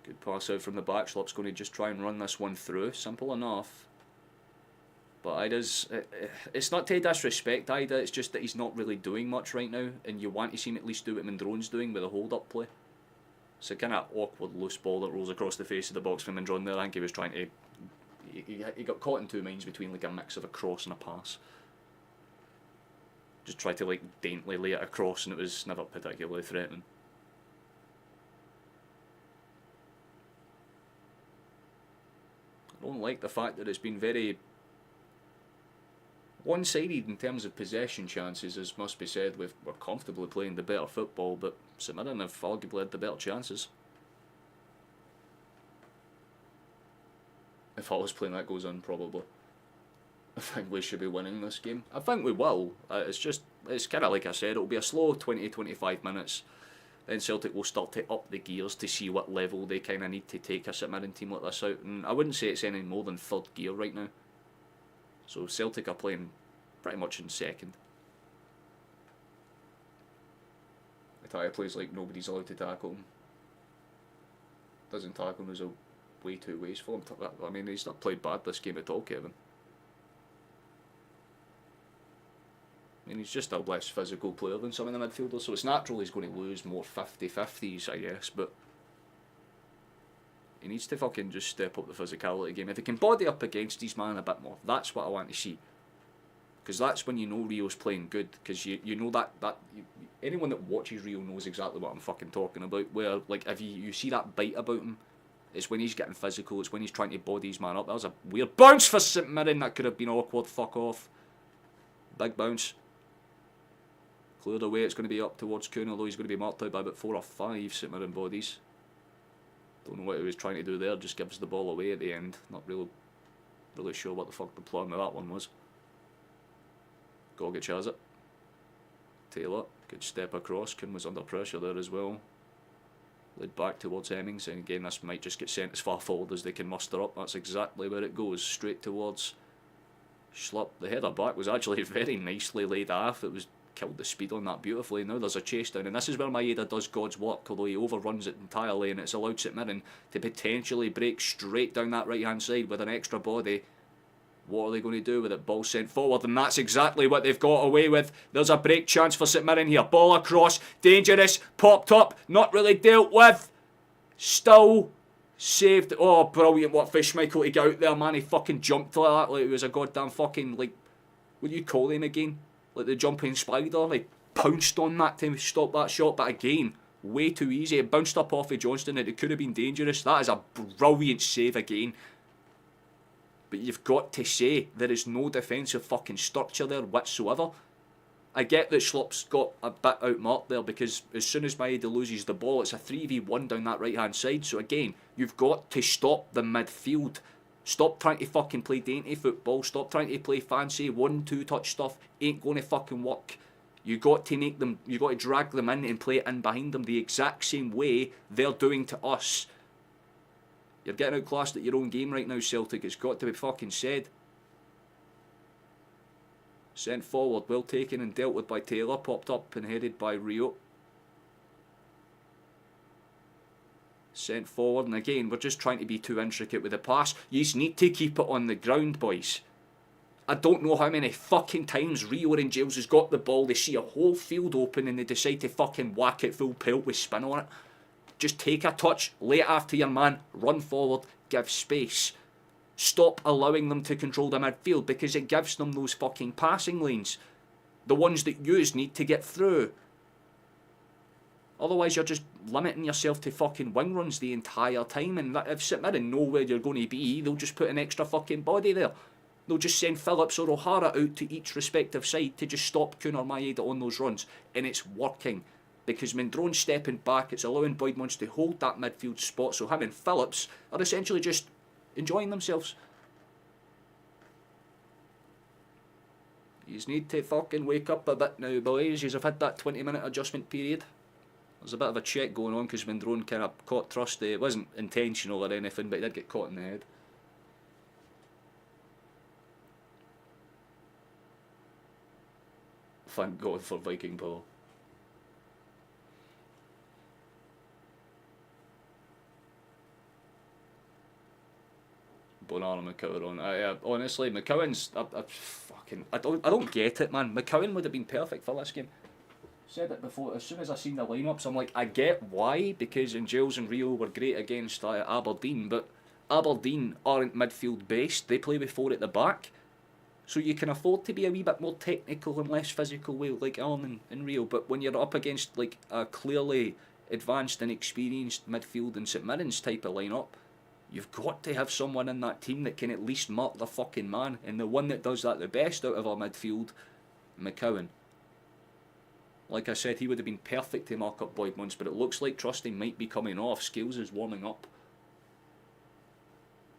A: Good pass out from the back. Schlopp's going to just try and run this one through. Simple enough. But it's not to disrespect Ida, it's just that he's not really doing much right now, and you want to see him at least do what Mirren's doing with a hold-up play. It's a kind of awkward loose ball that rolls across the face of the box from Mirren there. I think he was trying to... He got caught in two minds between like a mix of a cross and a pass. Just tried to like daintily lay it across, and it was never particularly threatening. I don't like the fact that it's been very one-sided in terms of possession chances, as must be said. We're comfortably playing the better football, but St Mirren have arguably had the better chances. If I was playing that goes on, probably. I think we should be winning this game. I think we will. It's kind of like I said, it'll be a slow 20-25 minutes. Then Celtic will start to up the gears to see what level they kind of need to take a St Mirren team like this out. And I wouldn't say it's any more than third gear right now. So Celtic are playing pretty much in second. Italia plays like nobody's allowed to tackle him. Doesn't tackle him as a way too wasteful. I mean, he's not played bad this game at all, Kevin. I mean, he's just a less physical player than some of the midfielders, so it's natural he's going to lose more 50-50s, I guess, but he needs to fucking just step up the physicality game. If he can body up against his man a bit more, that's what I want to see. Because that's when you know Rio's playing good, because you know that anyone that watches Rio knows exactly what I'm fucking talking about, where, like, if you see that bite about him, it's when he's getting physical, it's when he's trying to body his man up. That was a weird bounce for St Mirren, that could have been awkward, fuck off. Big bounce. Cleared away, it's going to be up towards Kuhn, although he's going to be marked out by about 4 or 5 St Mirren bodies. Don't know what he was trying to do there, just gives the ball away at the end. Not really sure what the fuck the plan of that one was. Gogic has it. Taylor, good step across. Kuhn was under pressure there as well. Led back towards Hemmings, and again this might just get sent as far forward as they can muster up. That's exactly where it goes, straight towards Schlupp. The header back was actually very nicely laid off. It was killed the speed on that beautifully. Now there's a chase down, and this is where Maeda does God's work, although he overruns it entirely, and it's allowed St Mirren to potentially break straight down that right hand side with an extra body. What are they going to do with it? Ball sent forward, and that's exactly what they've got away with. There's a break chance for St Mirren here. Ball across, dangerous, popped up, not really dealt with. Still saved. Oh, brilliant, what fish Michael to get out there, man. He fucking jumped like that, like he was a goddamn fucking, like, what do you call him again? Like the jumping spider, like, pounced on that to stop that shot, but again, way too easy. It bounced up off of Johnston, and it could have been dangerous. That is a brilliant save again. But you've got to say, there is no defensive fucking structure there whatsoever. I get that Schlupp's got a bit outmarked there, because as soon as Maeda loses the ball, it's a 3v1 down that right hand side. So again, you've got to stop the midfield. Stop trying to fucking play dainty football. Stop trying to play fancy 1-2 touch stuff. Ain't going to fucking work. You got to make them, you got to drag them in and play it in behind them the exact same way they're doing to us. You're getting outclassed at your own game right now, Celtic. It's got to be fucking said. Sent forward, well taken and dealt with by Taylor. Popped up and headed by Rio. Sent forward, and again, we're just trying to be too intricate with the pass. You need to keep it on the ground, boys. I don't know how many fucking times Rio and Giles has got the ball. They see a whole field open and they decide to fucking whack it full pelt with spin on it. Just take a touch, lay it after your man, run forward, give space. Stop allowing them to control the midfield, because it gives them those fucking passing lanes. The ones that yous need to get through. Otherwise you're just limiting yourself to fucking wing runs the entire time, and if St Mirren know where you're going to be, they'll just put an extra fucking body there. They'll just send Phillips or O'Hara out to each respective side to just stop Kuhn or Maeda on those runs, and it's working. Because Mendron's stepping back, it's allowing Boydmans to hold that midfield spot, so him and Phillips are essentially just enjoying themselves. You need to fucking wake up a bit now, boys. You've had that 20-minute adjustment period. There's a bit of a check going on because Mendron kind of caught Trusty. It wasn't intentional or anything, but he did get caught in the head. Thank God for Viking power. Bonara McCowan. Honestly, McCowan's I don't get it, man. McCowan would have been perfect for this game. Said it before. As soon as I seen the lineups, I'm like, I get why, because Giles and Rio were great against Aberdeen, but Aberdeen aren't midfield based. They play with 4 at the back, so you can afford to be a wee bit more technical and less physical way, like Allen and Rio. But when you're up against like a clearly advanced and experienced midfield and St Mirren's type of lineup, you've got to have someone in that team that can at least mark the fucking man. And the one that does that the best out of our midfield, McCowan. Like I said, he would have been perfect to mark up Boydmans, but it looks like Trusty might be coming off. Scales is warming up.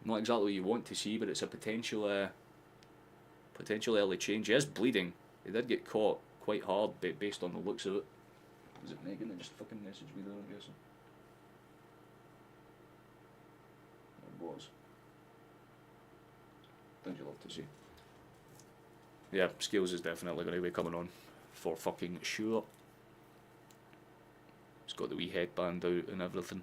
A: Not exactly what you want to see, but it's a potential early change. He is bleeding. He did get caught quite hard based on the looks of it. Was it Megan that just fucking messaged me there, I'm guessing? It was. Don't you love to see? Yeah, Scales is definitely going to be coming on for fucking sure. He's got the wee headband out and everything.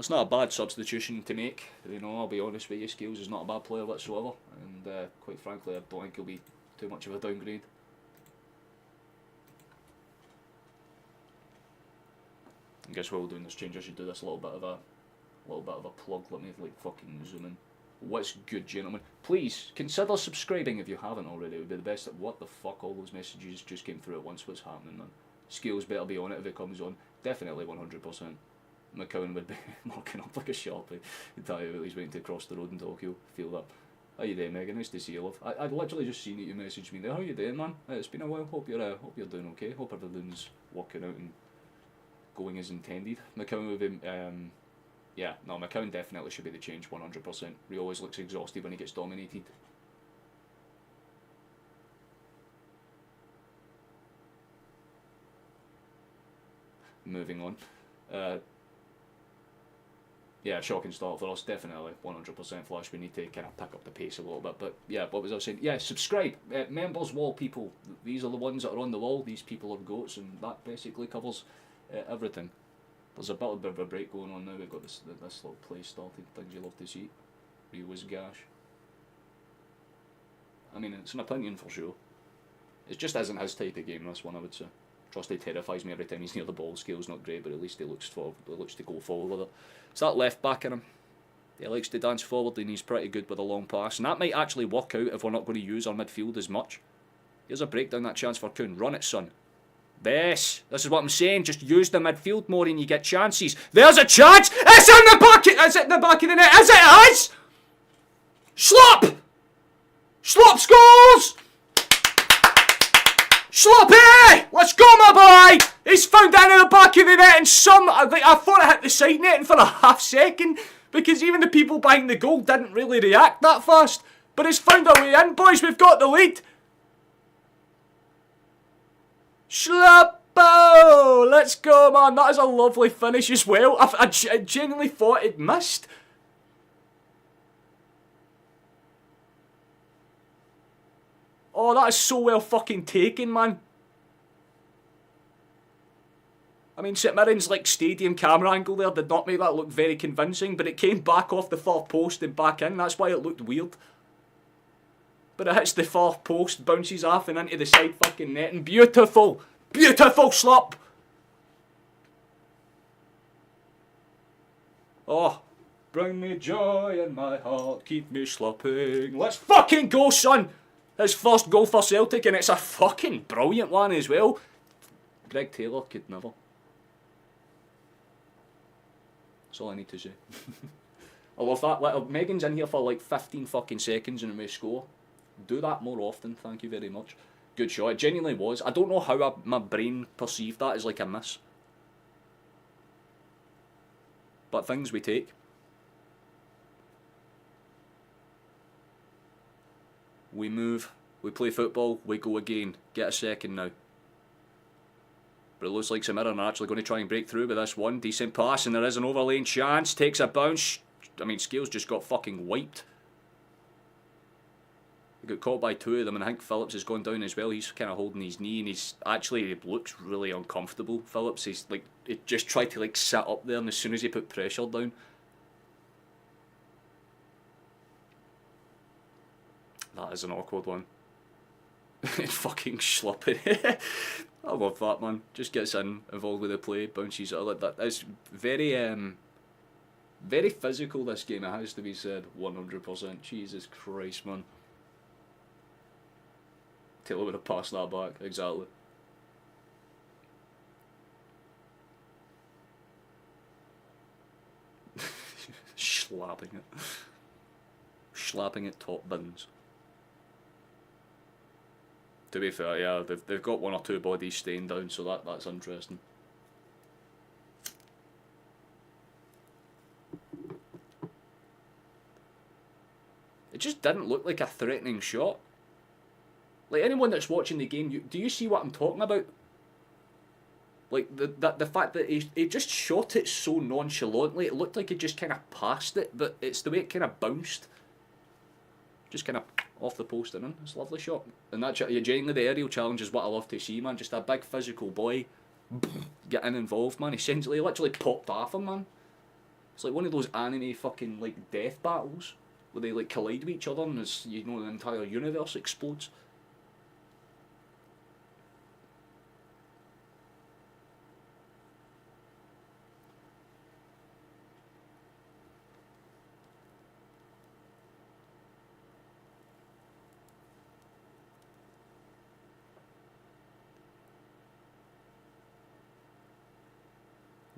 A: It's not a bad substitution to make. You know, I'll be honest with you, Scales is not a bad player whatsoever, and quite frankly, I don't think he'll be too much of a downgrade. I guess while we're doing this change, I should do this little bit of a plug. Let me like fucking zoom in. What's good, gentlemen? Please consider subscribing if you haven't already. It would be the best. What the fuck? All those messages just came through at once. What's happening, man? Scales better be on it if it comes on. Definitely 100%. McCowan would be marking up like a sharpie. He'd tell you he's waiting to cross the road in Tokyo. Feel that. How you doing, Megan? Nice to see you, love. I'd literally just seen that you messaged me there. How you doing, man? It's been a while. Hope you're doing okay. Hope everything's working out and going as intended. McCowan would be, yeah, no, McCowan definitely should be the change, 100%. He always looks exhausted when he gets dominated. Moving on. Yeah, shocking start for us, definitely, 100% Flash. We need to kind of pick up the pace a little bit, but yeah, what was I saying? Yeah, subscribe, members wall people, these are the ones that are on the wall, these people are goats, and that basically covers everything. There's a bit of a break going on now, we've got this little play started, things you love to see. Rio was gash. I mean, it's an opinion for sure. It just isn't his type of game, this one, I would say. Trusty terrifies me every time he's near the ball. Scale's not great, but at least he looks to go forward with it. It's that left back in him. He likes to dance forward and he's pretty good with a long pass. And that might actually work out if we're not going to use our midfield as much. Here's a breakdown, that chance for Kuhn. Run it, son. This is what I'm saying. Just use the midfield more and you get chances. There's a chance! It's in the back! Is it in the back of the net? Is it? Is! Slop! Slop scores! Sloppy! Let's go, my boy! He's found down in the back of the net and I thought I hit the side netting for a half second because even the people behind the goal didn't really react that fast. But it's found a way in, boys. We've got the lead. Slappo! Let's go, man. That is a lovely finish as well. I genuinely thought it missed. Oh, that is so well fucking taken, man. I mean, St Mirren's like stadium camera angle there did not make that look very convincing, but it came back off the far post and back in. That's why it looked weird. But it hits the far post, bounces off and into the side fucking net, and beautiful, beautiful slap. Oh, bring me joy in my heart, keep me slapping. Let's fucking go, son. His first goal for Celtic, and it's a fucking brilliant one as well. Greg Taylor could never. That's all I need to say. I love that. Megan's in here for like 15 fucking seconds and we score. Do that more often, thank you very much. Good shot, it genuinely was. I don't know how my brain perceived that as like a miss. But things we take. We move, we play football, we go again. Get a second now. But it looks like St Mirren are actually going to try and break through with this one. Decent pass and there is an overlaying chance. Takes a bounce. I mean, Scales just got fucking wiped. He got caught by two of them and I think Phillips has gone down as well. He's kind of holding his knee and he looks really uncomfortable. Phillips, he just tried to like sit up there and as soon as he put pressure down. That is an awkward one. Fucking sloppy. I love that, man. Just gets involved with the play, bounces out like that. It's very very physical, this game, it has to be said. 100%. Jesus Christ, man. Taylor would have passed that back, exactly. Slapping it. Slapping it top bins. To be fair, yeah, they've got one or two bodies staying down, so that's interesting. It just didn't look like a threatening shot. Like, anyone that's watching the game, do you see what I'm talking about? Like, the fact that he just shot it so nonchalantly, it looked like he just kind of passed it, but it's the way it kind of bounced. Just kind of off the post and in. It's a lovely shot. And that genuinely, the aerial challenge is what I love to see, man. Just a big physical boy getting involved, man. Essentially, he literally popped off him, man. It's like one of those anime fucking like death battles where they like collide with each other and it's, you know, the entire universe explodes.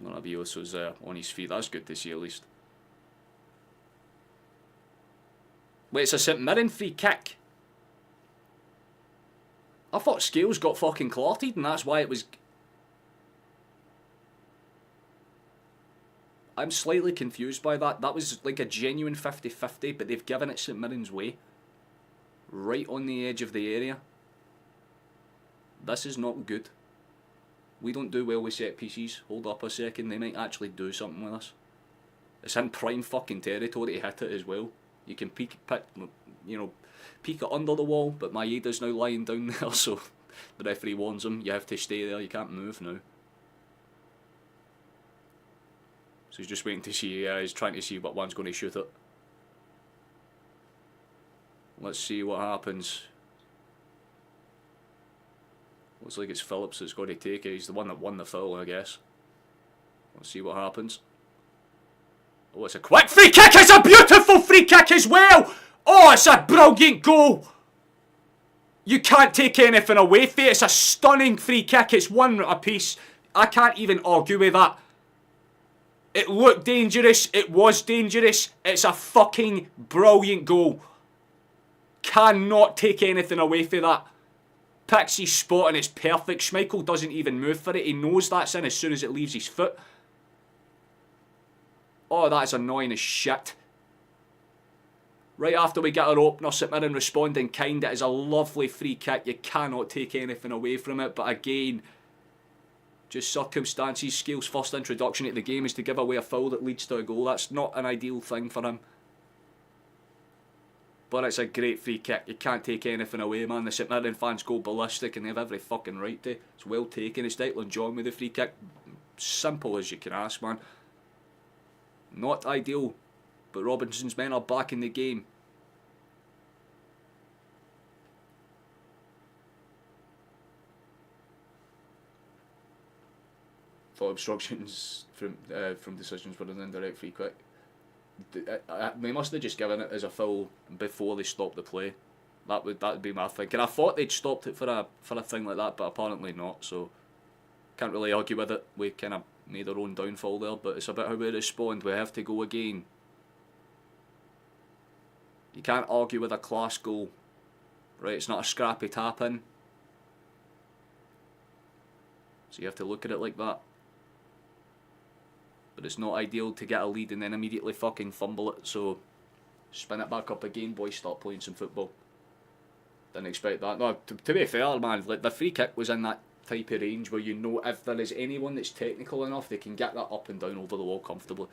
A: Rabios was on his feet. That's good to see at least. Wait, it's a St Mirren free kick. I thought Scales got fucking clotted and that's why it was... I'm slightly confused by that. That was like a genuine 50-50, but they've given it St Mirren's way. Right on the edge of the area. This is not good. We don't do well with set pieces. Hold up a second, they might actually do something with us. It's in prime fucking territory to hit it as well. You can peek it under the wall, but Maeda's now lying down there, so the referee warns him, you have to stay there, you can't move now. So he's just waiting to see, he's trying to see what one's going to shoot it. Let's see what happens. Looks like it's Phillips that's got to take it. He's the one that won the foul, I guess. Let's see what happens. Oh, it's a quick free kick! It's a beautiful free kick as well! Oh, it's a brilliant goal! You can't take anything away from it. It's a stunning free kick. It's one apiece. I can't even argue with that. It looked dangerous. It was dangerous. It's a fucking brilliant goal. Cannot take anything away from that. Picks his spot and it's perfect. Schmeichel doesn't even move for it. He knows that's in as soon as it leaves his foot. Oh, that is annoying as shit. Right after we get our opener, St Mirren respond in kind. It is a lovely free kick. You cannot take anything away from it. But again, just circumstances. Scales' first introduction to the game is to give away a foul that leads to a goal. That's not an ideal thing for him. But it's a great free kick. You can't take anything away, man. The St Mirren fans go ballistic and they have every fucking right to. It's well taken. It's Declan John with the free kick. Simple as you can ask, man. Not ideal, but Robinson's men are back in the game. Thought obstructions from decisions were an indirect free kick. They must have just given it as a foul before they stopped the play. That would be my thinking. I thought they'd stopped it for a thing like that, but apparently not. So can't really argue with it. We kind of made our own downfall there, but it's about how we respond. We have to go again. You can't argue with a class goal, right? It's not a scrappy tap in. So you have to look at it like that. But it's not ideal to get a lead and then immediately fucking fumble it, so spin it back up again, boys, start playing some football. Didn't expect that. No, to be fair, man, like the free kick was in that type of range where you know if there is anyone that's technical enough, they can get that up and down over the wall comfortably.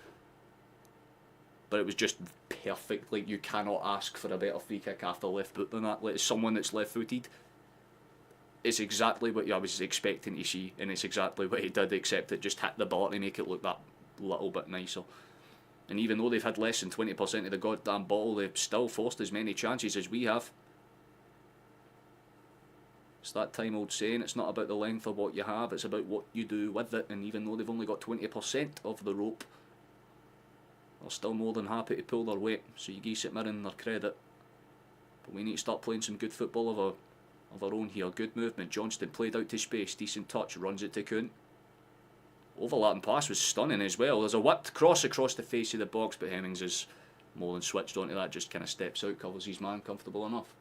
A: But it was just perfect. Like, you cannot ask for a better free kick after left foot than that. Like, as someone that's left footed, it's exactly what I was expecting to see, and it's exactly what he did, except it just hit the bar to make it look that little bit nicer. And even though they've had less than 20% of the goddamn ball, they've still forced as many chances as we have. It's that time old saying, it's not about the length of what you have, it's about what you do with it. And even though they've only got 20% of the rope, they're still more than happy to pull their weight. So you give St Mirren their credit. But we need to start playing some good football of our own here. Good movement. Johnston played out to space, decent touch, runs it to Kuhn. Overlapping pass was stunning as well. There's a whipped cross across the face of the box, but Hemmings is more than switched onto that, just kind of steps out, covers his man comfortable enough.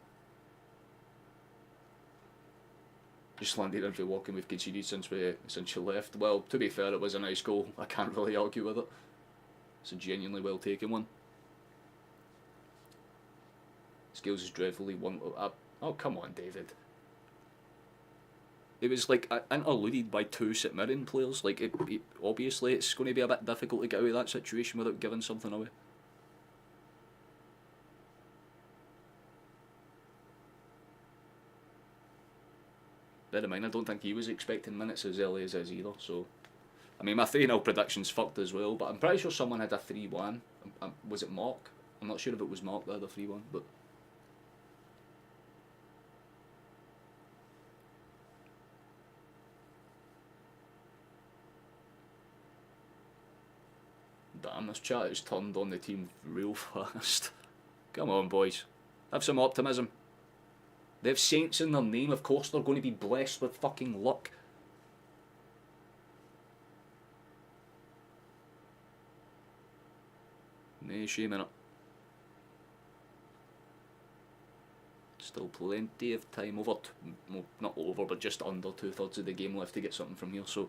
A: Just landed into walking we've conceded since you left. Well, to be fair, it was a nice goal. I can't really argue with it. It's a genuinely well taken one. Scales is dreadfully one. Oh, come on, David. It was like interluded by two St Mirren players. Like, obviously, it's going to be a bit difficult to get out of that situation without giving something away. Bear in mind, I don't think he was expecting minutes as early as is either, so I mean, my 3-0 prediction's fucked as well, but I'm pretty sure someone had a 3-1. Was it Mark? I'm not sure if it was Mark that had a 3-1, but... Damn, this chat has turned on the team real fast. Come on, boys. Have some optimism. They have saints in their name, of course they're going to be blessed with fucking luck. No shame in it. Still plenty of time, well, not over, but just under 2/3 of the game left to get something from here, so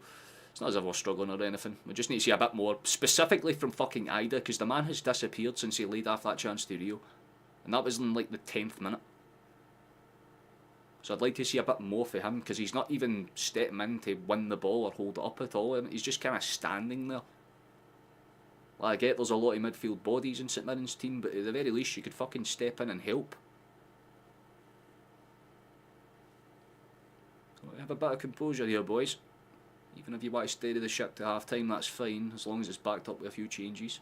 A: it's not as if we're struggling or anything. We just need to see a bit more, specifically from fucking Ida, because the man has disappeared since he laid off that chance to Rio, and that was in like the 10th minute. So I'd like to see a bit more for him, because he's not even stepping in to win the ball or hold it up at all. He's just kind of standing there. Like, I get there's a lot of midfield bodies in St Mirren's team, but at the very least you could fucking step in and help. So have a bit of composure here, boys. Even if you want to steady the ship to half time, that's fine, as long as it's backed up with a few changes.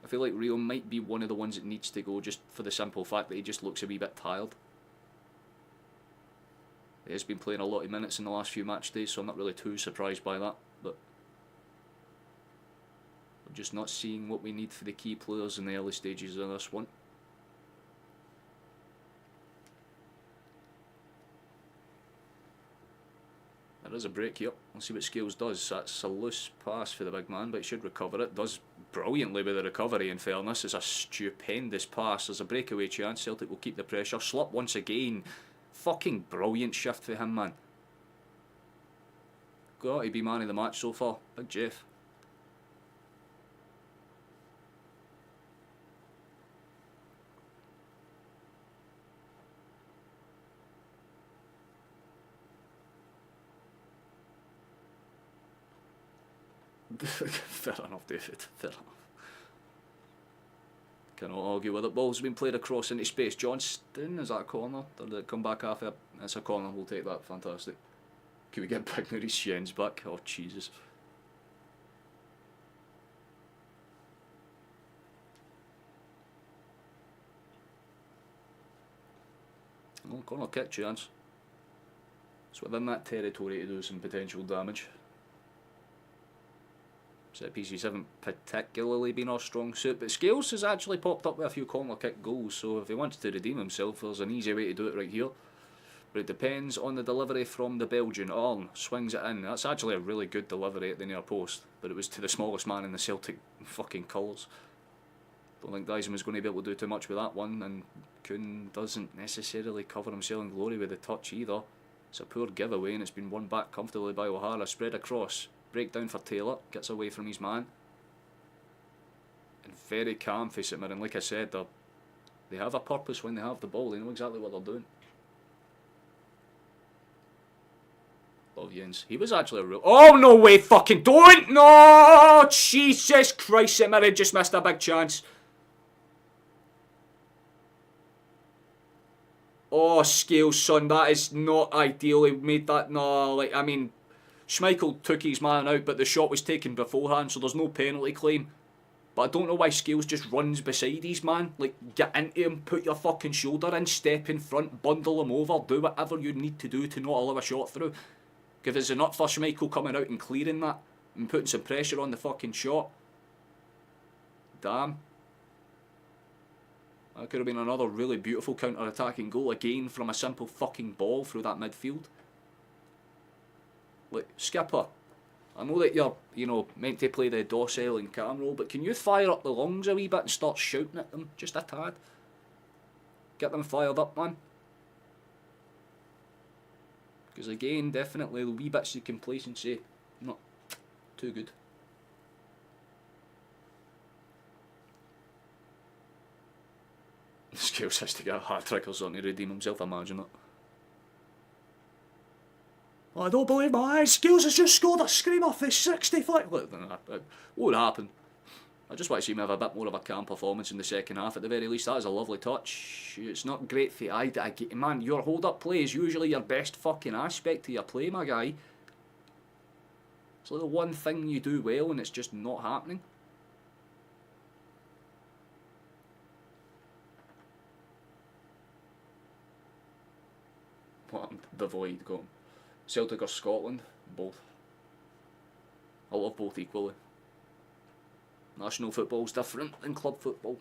A: I feel like Rio might be one of the ones that needs to go, just for the simple fact that he just looks a wee bit tired. He has been playing a lot of minutes in the last few match days, so I'm not really too surprised by that. But we're just not seeing what we need for the key players in the early stages of this one. There is a break here. We'll see what Scales does. That's a loose pass for the big man, but he should recover it. Does brilliantly with the recovery, in fairness. It's a stupendous pass. There's a breakaway chance. Celtic will keep the pressure. Slot once again. Fucking brilliant shift for him, man. Got to be man of the match so far. Big Jeff. Fair enough, David. Fair enough. Cannot argue with it. Ball's been played across into space. Johnston, is that a corner? Or did it come back after? That's a corner, we'll take that. Fantastic. Can we get Big Maurice Jens back? Oh, Jesus. Oh, corner kick chance. It's within that territory to do some potential damage. Set pieces haven't particularly been our strong suit, but Scales has actually popped up with a few corner kick goals, so if he wants to redeem himself, there's an easy way to do it right here. But it depends on the delivery from the Belgian. Arn swings it in. That's actually a really good delivery at the near post, but it was to the smallest man in the Celtic fucking colours. Don't think Dyson was going to be able to do too much with that one, and Kuhn doesn't necessarily cover himself in glory with the touch either. It's a poor giveaway, and it's been won back comfortably by O'Hara. Spread across. Breakdown for Taylor, gets away from his man. And very calm for St Mirren. Like I said, they have a purpose when they have the ball. They know exactly what they're doing. Love Jens. He was actually a real... Oh, no way, fucking don't! No! Jesus Christ, St Mirren just missed a big chance. Oh, Scales, son, that is not ideal. He made that... No, like, I mean... Schmeichel took his man out, but the shot was taken beforehand, so there's no penalty claim. But I don't know why Scales just runs beside his man. Like, get into him, put your fucking shoulder in, step in front, bundle him over, do whatever you need to do to not allow a shot through. If it's enough for Schmeichel coming out and clearing that, and putting some pressure on the fucking shot. Damn. That could have been another really beautiful counter-attacking goal, again from a simple fucking ball through that midfield. Like, skipper, I know that you're, you know, meant to play the docile and calm role, but can you fire up the lungs a wee bit and start shouting at them, just a tad? Get them fired up, man. Because again, definitely the wee bits of complacency, not too good. Scales has to get a hat-trick or something to redeem himself, imagine it. I don't believe my eyes. Scales has just scored a screamer for 65. Look, what would happen? I just want to see him have a bit more of a calm performance in the second half at the very least. That is a lovely touch. It's not great for Ida. Man, your hold-up play is usually your best fucking aspect to your play, my guy. It's like the one thing you do well and it's just not happening. What? The Void got him. Celtic or Scotland? Both. I love both equally. National football's different than club football.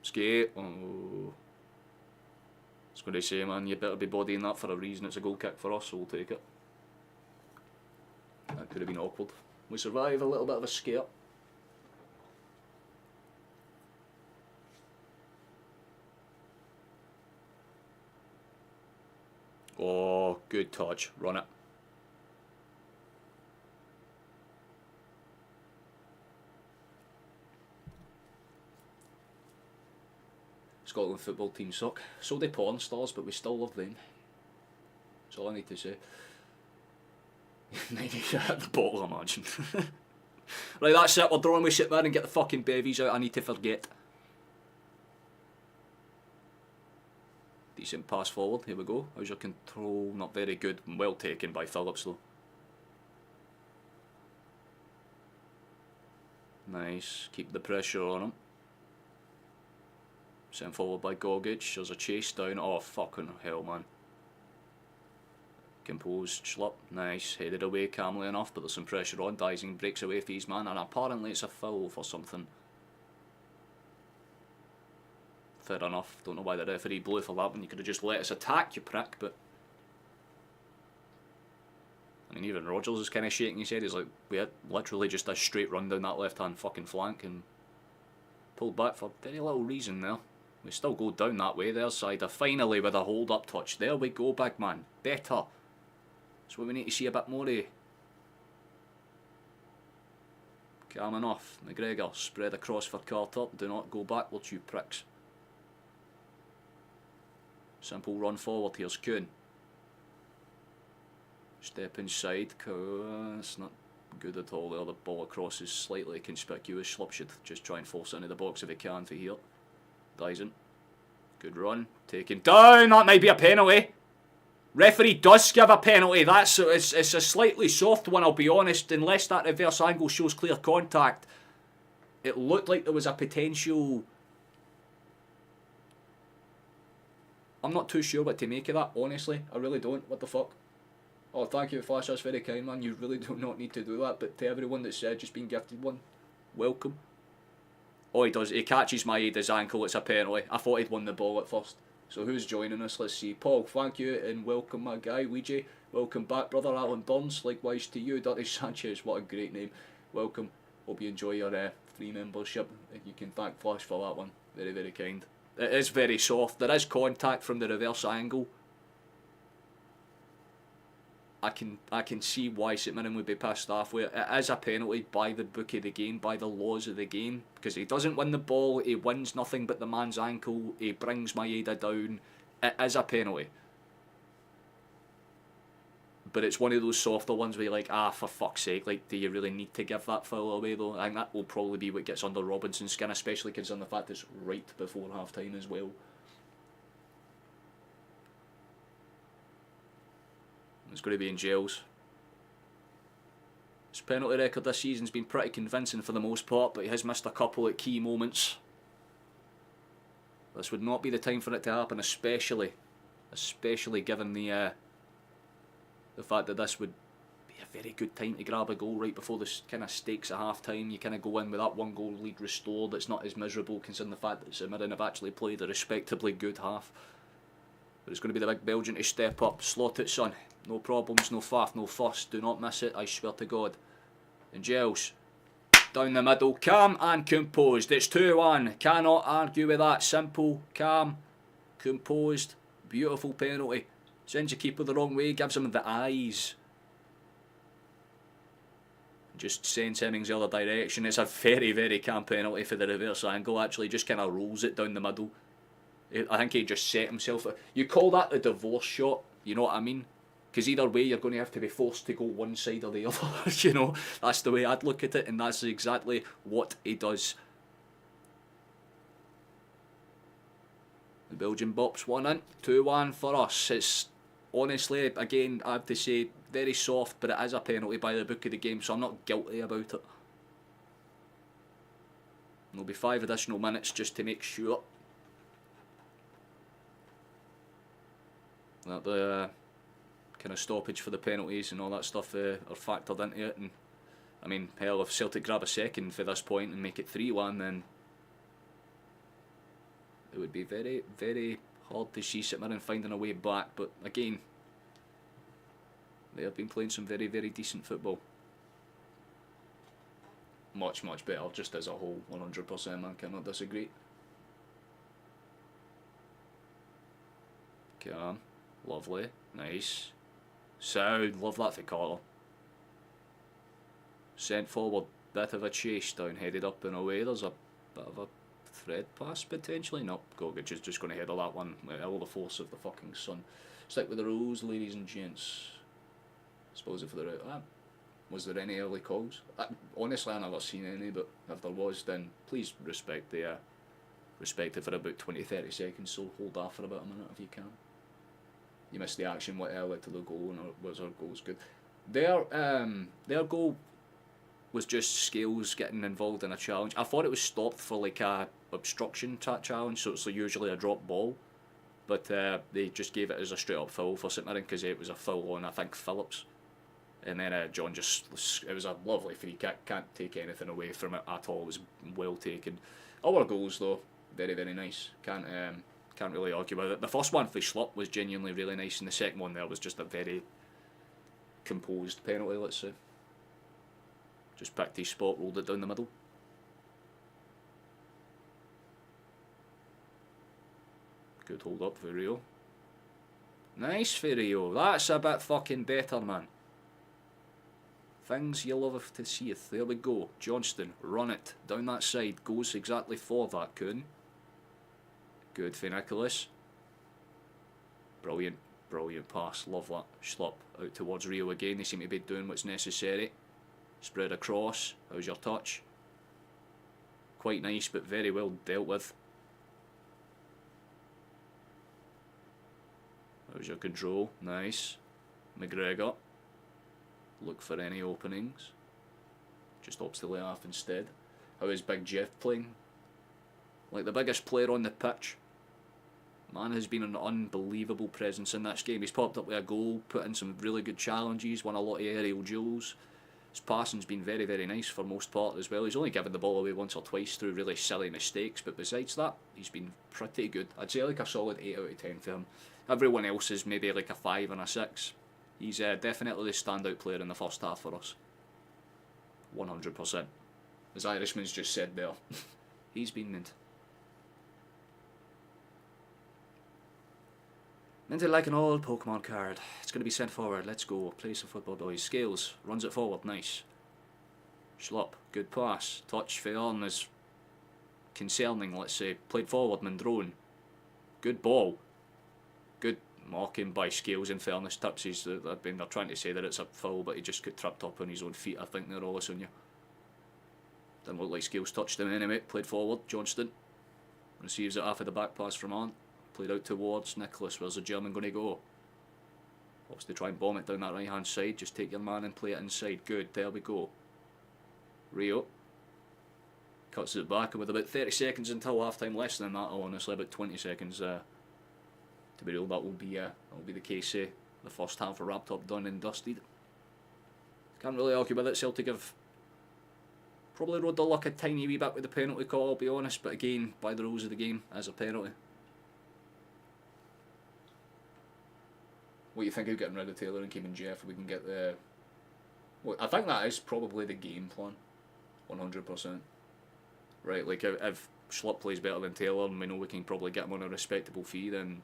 A: Skate. Oh. I was going to say, man, you better be bodying that for a reason. It's a goal kick for us, so we'll take it. That could have been awkward. We survive a little bit of a scare. Oh, good touch. Run it. Scotland football team suck. So do porn stars, but we still love them. That's all I need to say. 90 at the bottle, imagine. Right, that's it. We're drawing with shit, man, and get the fucking bevies out. I need to forget. Decent pass forward. Here we go. How's your control? Not very good. Well taken by Phillips, though. Nice. Keep the pressure on him. Sent forward by Gogic. There's a chase down. Oh, fucking hell, man. Composed, schlup. Nice. Headed away calmly enough, but there's some pressure on. Dysing breaks away for his man, and apparently it's a foul for something. Fair enough. Don't know why the referee blew for that when you could have just let us attack, you prick, but... I mean, even Rogers is kind of shaking his head. He's like, we had literally just a straight run down that left-hand fucking flank and pulled back for very little reason there. We still go down that way, their side. Finally with a hold-up touch. There we go, big man. Better. That's what we need to see a bit more of. Calm enough. McGregor, spread across for Carter. Do not go backwards, you pricks. Simple run forward. Here's Kuhn. Step inside. It's not good at all there. The ball across is slightly conspicuous. Schlupp should just try and force it into the box if he can for here. Dyson. Good run. Taken down. That might be a penalty. Referee does give a penalty. It's a slightly soft one, I'll be honest. Unless that reverse angle shows clear contact. It looked like there was a potential... I'm not too sure what to make of that, honestly. I really don't. What the fuck? Oh, thank you, Flash. That's very kind, man. You really do not need to do that. But to everyone that said just been gifted one, welcome. Oh, he does. He catches Maeda's ankle. It's a penalty. I thought he'd won the ball at first. So who's joining us? Let's see. Paul, thank you and welcome, my guy. Ouija, welcome back, brother. Alan Burns, likewise to you. Dirty Sanchez, what a great name. Welcome. Hope you enjoy your free membership. You can thank Flash for that one. Very, very kind. It is very soft. There is contact from the reverse angle. I can see why St Mirren would be pissed off with it. It is a penalty by the book of the game, by the laws of the game, because he doesn't win the ball, he wins nothing but the man's ankle, he brings Maeda down. It is a penalty. But it's one of those softer ones where you're like, for fuck's sake, like, do you really need to give that foul away though? I think that will probably be what gets under Robinson's skin, especially considering the fact it's right before half time as well. It's going to be in jails. His penalty record this season's been pretty convincing for the most part, but he has missed a couple at key moments. This would not be the time for it to happen, especially given the fact that this would be a very good time to grab a goal right before the kind of stakes at half time. You kind of go in with that 1-goal lead restored. It's not as miserable considering the fact that St Mirren have actually played a respectably good half. But it's going to be the big Belgian to step up. Slot it, son. No problems, no faff, no fuss. Do not miss it, I swear to God. And Gels. Down the middle. Calm and composed. It's 2-1. Cannot argue with that. Simple, calm, composed. Beautiful penalty. Sends the keeper the wrong way. Gives him the eyes. Just sends Hemmings the other direction. It's a very, very calm penalty for the reverse angle. Actually, just kind of rolls it down the middle. I think he just set himself. You call that the divorce shot, you know what I mean? Because either way, you're going to have to be forced to go one side or the other. You know, that's the way I'd look at it, and that's exactly what he does. The Belgian bops 1 in, 2-1 for us. It's honestly, again, I have to say, very soft, but it is a penalty by the book of the game, so I'm not guilty about it. There'll be 5 additional minutes just to make sure that the kind of stoppage for the penalties and all that stuff are factored into it. And I mean, hell, if Celtic grab a second for this point and make it 3-1, then it would be very, very hard to see St Mirren finding a way back. But again, they have been playing some very, very decent football. Much, much better, just as a whole, 100%, man, cannot disagree. Okay, lovely, nice. Sound, love that for Carter. Sent forward, bit of a chase down, headed up and away. There's a bit of a thread pass potentially. No, Gogic is just going to header that one with all the force of the fucking sun. Stick with the rules, ladies and gents. Suppose if there was there any early calls? Honestly, I've never seen any, but if there was, then please respect it for about 20-30 seconds, so hold off for about a minute if you can. You missed the action, what led to the goal, and was our goals good? Their goal was just Scales getting involved in a challenge. I thought it was stopped for like a obstruction type challenge, so it's usually a drop ball, but they just gave it as a straight up foul for St Mirren because it was a foul on, I think, Phillips. And then John just, it was a lovely free kick, can't take anything away from it at all, it was well taken. Our goals though, very, very nice, can't really argue with it. The first one for Schlupp was genuinely really nice, and the second one there was just a very composed penalty, let's say. Just picked his spot, rolled it down the middle. Good hold up for Rio. Nice for Rio, that's a bit fucking better, man. Things you love to see it. There we go. Johnston, run it down that side. Goes exactly for that Kuhn. Good for Nicholas. Brilliant, brilliant pass. Love that. Schlupp out towards Rio again. They seem to be doing what's necessary. Spread across. How's your touch? Quite nice, but very well dealt with. How's your control? Nice. McGregor. Look for any openings. Just opts to lay off instead. How is Big Jeff playing? Like the biggest player on the pitch. Man has been an unbelievable presence in this game. He's popped up with a goal, put in some really good challenges, won a lot of aerial duels. His passing's been very, very nice for most part as well. He's only given the ball away once or twice through really silly mistakes, but besides that, he's been pretty good. I'd say like a solid 8 out of 10 for him. Everyone else is maybe like a 5 and a 6. He's definitely the standout player in the first half for us. 100%. As Irishman's just said there. He's been mint. Minted like an old Pokemon card. It's going to be sent forward. Let's go. Play some football, boys. Scales runs it forward. Nice. Schlupp. Good pass. Touch for Arn is concerning, let's say. Played forward. Mandrone. Good ball. Good marking by Scales, in fairness. Tipsies, they're trying to say that it's a foul, but he just got tripped up on his own feet. I think they're all on you. Didn't look like Scales touched him anyway. Played forward. Johnston receives it after the back pass from Arn. Played out towards Nicholas. Where's the German going to go? Wants to try and bomb it down that right hand side. Just take your man and play it inside. Good, there we go. Rio cuts it back, and with about 30 seconds until half time, less than that, honestly, about 20 seconds to be real, that will be the case. The first half are wrapped up, done and dusted. Can't really argue with it. Celtic have probably rode the luck a tiny wee bit with the penalty call, I'll be honest, but again, by the rules of the game, as a penalty. What do you think of getting rid of Taylor and keeping Jeff if we can get the... Well, I think that is probably the game plan. 100%. Right, like if Schlupp plays better than Taylor and we know we can probably get him on a respectable fee, then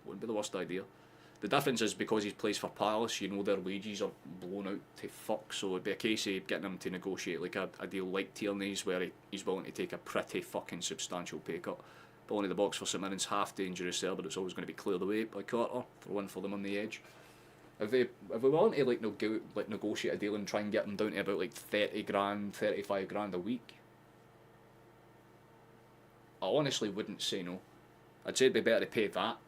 A: wouldn't be the worst idea. The difference is because he plays for Palace, you know their wages are blown out to fuck, so it'd be a case of getting him to negotiate like a deal like Tierney's where he's willing to take a pretty fucking substantial pay cut. Ball into the box for St Mirren's half dangerous there, but it's always going to be cleared away by Carter for one for them on the edge. If we want to like negotiate a deal and try and get them down to about like 30 grand, 35 grand a week, I honestly wouldn't say no. I'd say it'd be better to pay that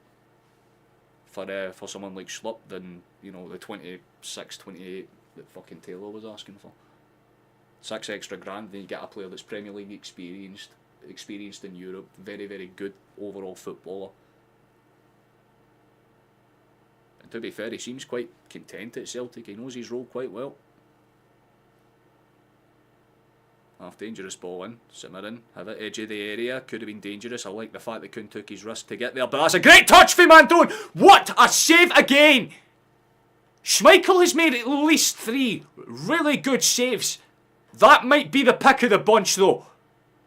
A: for someone like Schlupp than, you know, the 26, 28 that fucking Taylor was asking for. 6 extra grand, then you get a player that's Premier League experienced in Europe, very, very good overall footballer. And to be fair, he seems quite content at Celtic. He knows his role quite well. Half dangerous ball in, Mirren, have it, edge of the area, could have been dangerous. I like the fact that Kuhn took his risk to get there, but that's a great touch for Mandone. What a save again! Schmeichel has made at least 3 really good saves. That might be the pick of the bunch though,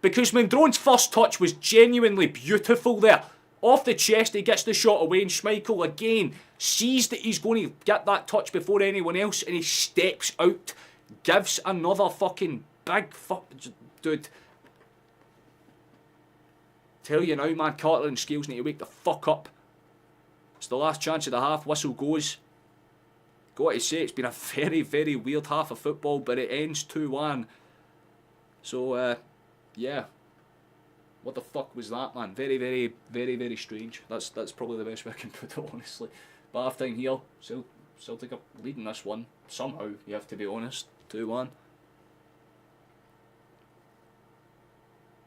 A: because Mandrone's first touch was genuinely beautiful there. Off the chest, he gets the shot away, and Schmeichel again sees that he's going to get that touch before anyone else, and he steps out, gives another fucking big dude. Tell you now, man, Carter and Scales need to wake the fuck up. It's the last chance of the half, whistle goes. Got to say, it's been a very, very weird half of football, but it ends 2-1. So, yeah. What the fuck was that, man? Very, very, very, very strange. That's probably the best way I can put it, honestly. But half time here, Celtic are leading this one. Somehow, you have to be honest. 2-1.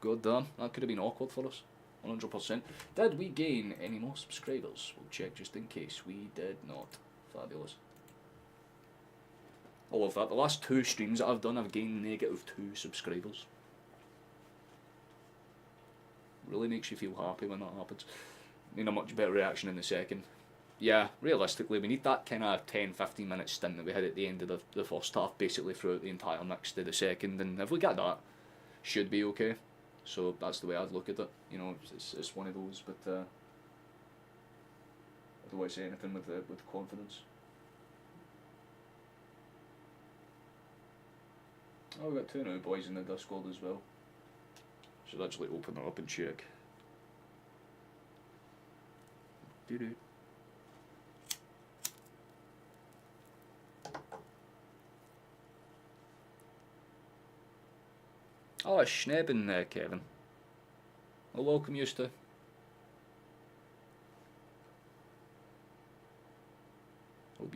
A: God damn, that could have been awkward for us. 100%. Did we gain any more subscribers? We'll check just in case. We did not. Fabulous. I love that. The last 2 streams that I've done, I've gained -2 subscribers. Really makes you feel happy when that happens. I mean, a much better reaction in the second. Yeah, realistically, we need that kind of 10-15 minute stint that we had at the end of the first half, basically throughout the entire mix to the second, and if we get that, should be okay. So that's the way I'd look at it. You know, it's one of those, but I don't want to say anything with confidence. Oh, we've got 2 new boys in the Discord as well. Should actually open that up and check. Doo-doo. Oh, it's Schnebbin there, Kevin. Well, welcome, used to. Hope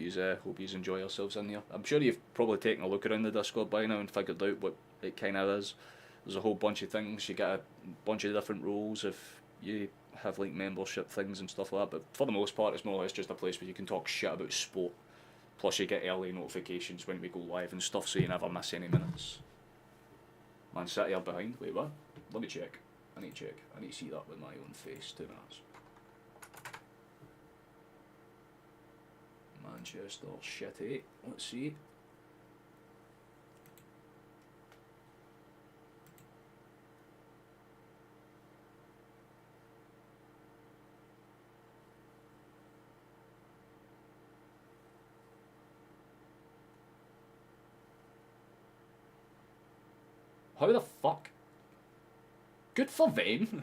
A: yous enjoy yourselves in here. I'm sure you've probably taken a look around the Discord by now and figured out what it kind of is. There's a whole bunch of things. You get a bunch of different roles if you have like membership things and stuff like that. But for the most part, it's more or less just a place where you can talk shit about sport. Plus, you get early notifications when we go live and stuff, so you never miss any minutes. Man City are behind. Wait, what? Let me check. I need to check. I need to see that with my own face. 2 minutes. Manchester shitty. Let's see. How the fuck? Good for them.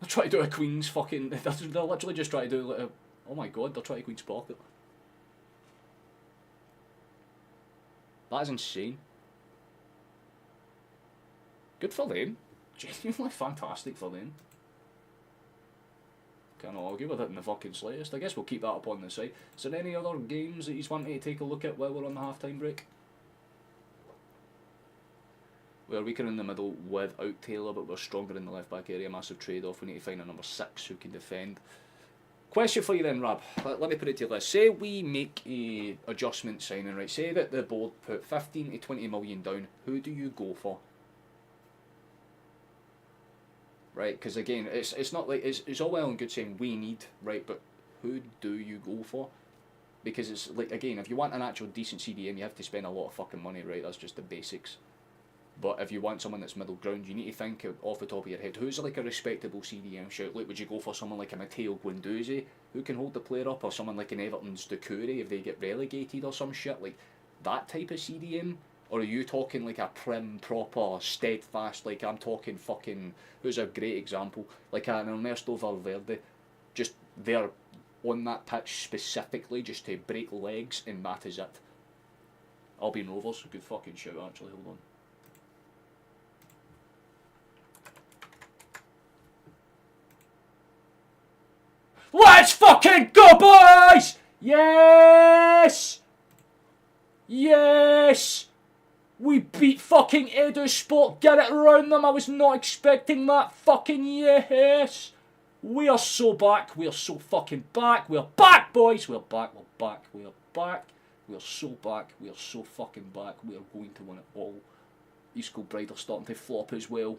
A: They're trying to do a Queen's fucking... They're literally just trying to do like a... Oh my god, they're trying to Queen's Pocket. That is insane. Good for them. Genuinely fantastic for them. Can't argue with it in the fucking slightest. I guess we'll keep that up on the site. Is there any other games that you want me to take a look at while we're on the half-time break? We're weaker in the middle without Taylor, but we're stronger in the left-back area. Massive trade-off. We need to find a number 6 who can defend. Question for you then, Rab. Let me put it to you this. Say we make a adjustment signing, right? Say that the board put 15 to 20 million down. Who do you go for? Right, because again, it's not like it's all well and good saying we need, right? But who do you go for? Because it's like, again, if you want an actual decent CDM, you have to spend a lot of fucking money, right? That's just the basics. But if you want someone that's middle ground, you need to think off the top of your head, who's like a respectable CDM shout? Like, would you go for someone like a Matteo Guendouzi, who can hold the player up, or someone like an Everton's Doucouré if they get relegated or some shit? Like, that type of CDM? Or are you talking like a prim, proper, steadfast, like I'm talking fucking, who's a great example, like an Ernesto Valverde, just there on that pitch specifically just to break legs, and that is it. Albion Rovers, good fucking shout actually, hold on. Let's fucking go, boys! Yes! Yes! We beat fucking Edo Sport, get it around them, I was not expecting that, fucking yes! We are so back, we are so fucking back, we are back, boys! We are back, we are back, we are back, we are so back, we are so fucking back, we are going to win it all. East Kilbride are starting to flop as well.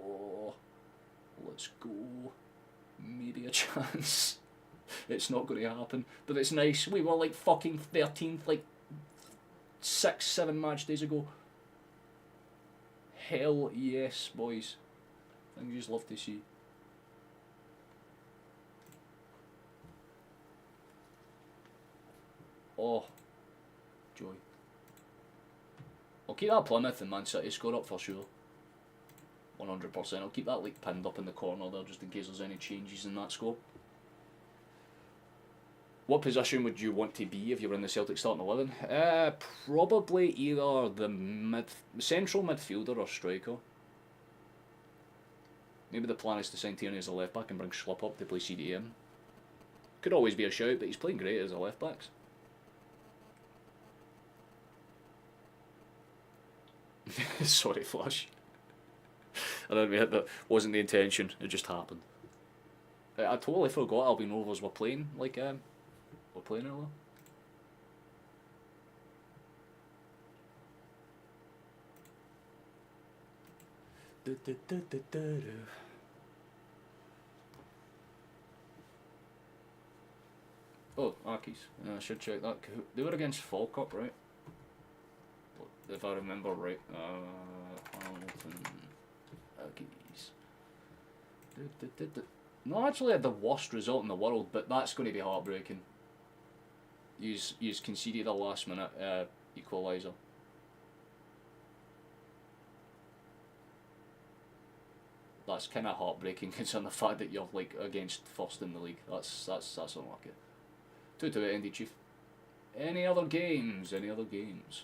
A: Oh, let's go. Maybe a chance. It's not going to happen, but it's nice. We were like fucking 13th, like 6-7 match days ago. Hell yes, boys. I just love to see. Oh, joy. I'll keep that Plymouth and Man City score up for sure. 100%. I'll keep that like pinned up in the corner there just in case there's any changes in that score. What position would you want to be if you were in the Celtic starting 11? Probably either the central midfielder or striker. Maybe the plan is to sign Tierney as a left back and bring Schlupp up to play CDM. Could always be a shout, but he's playing great as a left back. Sorry, Flash. I don't mean that wasn't the intention. It just happened. I totally forgot Albion Rovers were playing like we're playing earlier. Oh, Akis. I should check that. They were against Falkirk, right? If I remember right. Hamilton. Akis. Not actually had the worst result in the world, but that's going to be heartbreaking. You've conceded a last minute equaliser. That's kind of heartbreaking considering the fact that you're like against first in the league. That's unlucky. 2-2 ended, Chief. Any other games? Any other games?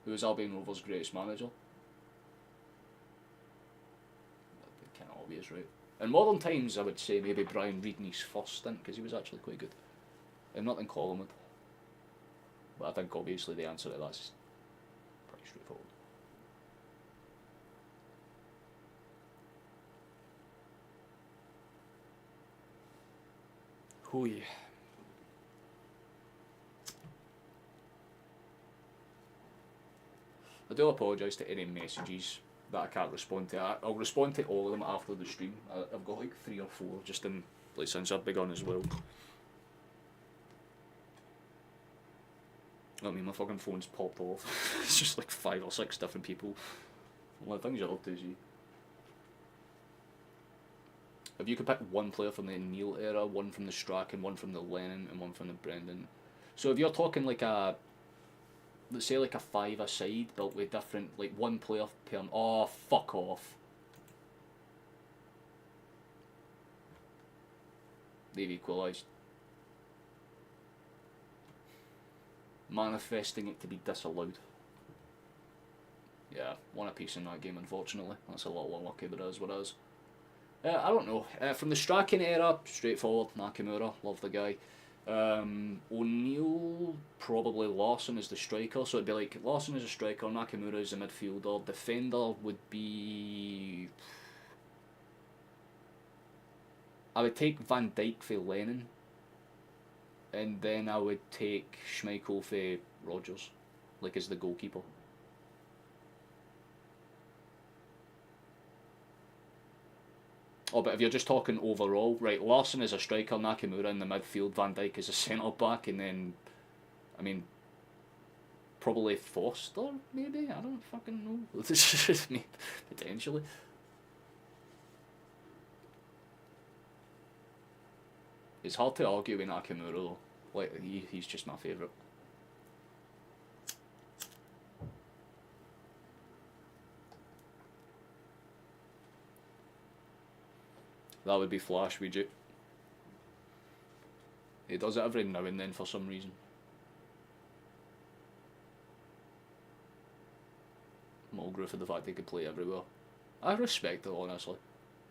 A: Who is Albion Rovers' greatest manager? That'd be kind of obvious, right? In modern times, I would say maybe Brian Reid in his first stint because he was actually quite good. And not in Collingwood. But I think obviously the answer to that's pretty straightforward. Hooey. I do apologise to any messages that I can't respond to. I'll respond to all of them after the stream. I've got like 3 or 4 just in like since I've begun as well. I mean, my fucking phone's popped off. It's just like 5 or 6 different people. One of the things I love to see. If you could pick one player from the Neil era, one from the Strachan, one from the Lennon, and one from the Brendan. So if you're talking like a, let's say like a 5-a-side built with different, like one player per. Oh, fuck off. They've equalised. Manifesting it to be disallowed. Yeah, one apiece in that game, unfortunately. That's a little unlucky, but it is what it is. I don't know. From the Strachan era, straightforward. Nakamura, love the guy. O'Neill, probably Lawson is the striker. So it'd be like Lawson is a striker, Nakamura is a midfielder. Defender would be. I would take Van Dijk for Lennon. And then I would take Schmeichel for Rodgers, like as the goalkeeper. Oh, but if you're just talking overall, right, Larson is a striker, Nakamura in the midfield, Van Dijk is a centre-back, and then, I mean, probably Foster, maybe? I don't fucking know. Potentially. It's hard to argue with Nakamura, though. Like, he's just my favourite. That would be Flash, would you? He does it every now and then for some reason. I'm all grew for the fact he could play everywhere. I respect it, honestly.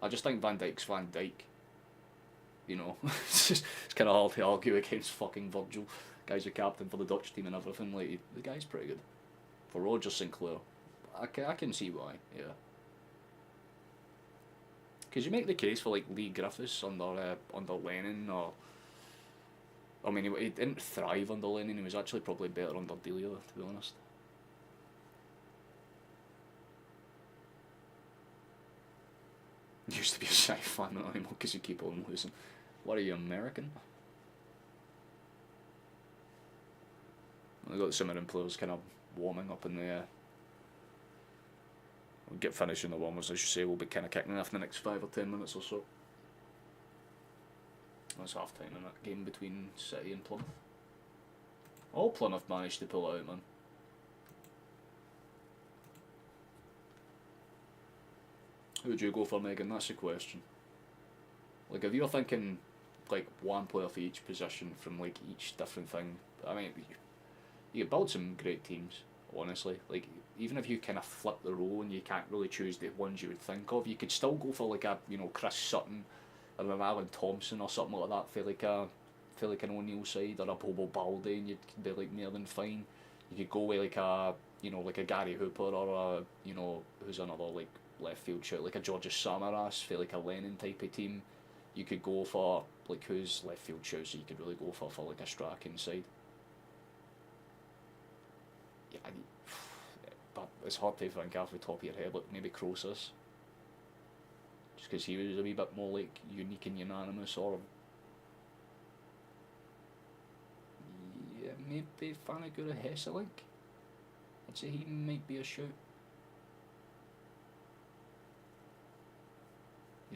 A: I just think Van Dijk's Van Dijk. You know, it's kind of hard to argue against fucking Virgil. Guy's a captain for the Dutch team and everything. Like, the guy's pretty good. For Roger Sinclair, I can see why, yeah. Because you make the case for like Lee Griffiths under Lennon, or I mean, he didn't thrive under Lennon. He was actually probably better under Delia, to be honest. Used to be a sci fan, not anymore because you keep on losing. What are you, American? I got the Mirren players kind of warming up in the. We'll get finishing the warmers, as you say. We'll be kind of kicking off in the next 5 or 10 minutes or so. That's half time in that game between City and Plymouth. All Plymouth managed to pull it out, man. Who would you go for, Megan? That's the question. Like, if you're thinking like one player for each position from like each different thing, I mean, you build some great teams, honestly. Like, even if you kind of flip the role and you can't really choose the ones you would think of, you could still go for like a, you know, Chris Sutton or an Alan Thompson or something like that for like an O'Neill side, or a Bobo Balde, and you'd be like more than fine. You could go with like a, you know, like a Gary Hooper, or a, you know, who's another like left field shout, like a Georges Samaras for like a Lennon type of team. You could go for like who's left field shout, so you could really go for like a Strachan side. Yeah, but it's hard to think off the top of your head. Like maybe Croesus, just because he was a wee bit more like unique and unanimous, or yeah, maybe Fanagura Hesselink. I'd say he might be a shout.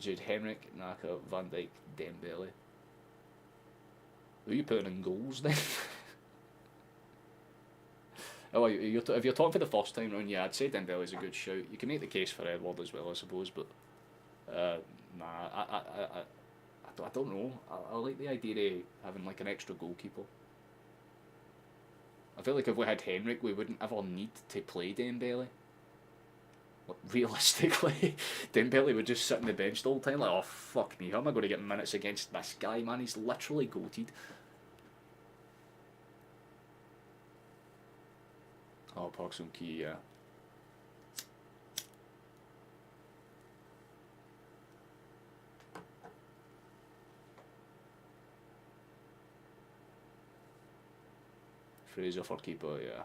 A: You had Henrik, Naka, Van Dijk, Dembele. Who are you putting in goals then? Oh, if you're talking for the first time round, yeah, I'd say Dembele's a good shout. You can make the case for Edward as well, I suppose, but nah, I don't know. I like the idea of having like an extra goalkeeper. I feel like if we had Henrik, we wouldn't ever need to play Dembele. Like, realistically, Dembele would just sit on the bench the whole time like, oh fuck me, how am I going to get minutes against this guy, man? He's literally goated. Oh, Park Seung-ki, yeah. Fraser for keeper, yeah.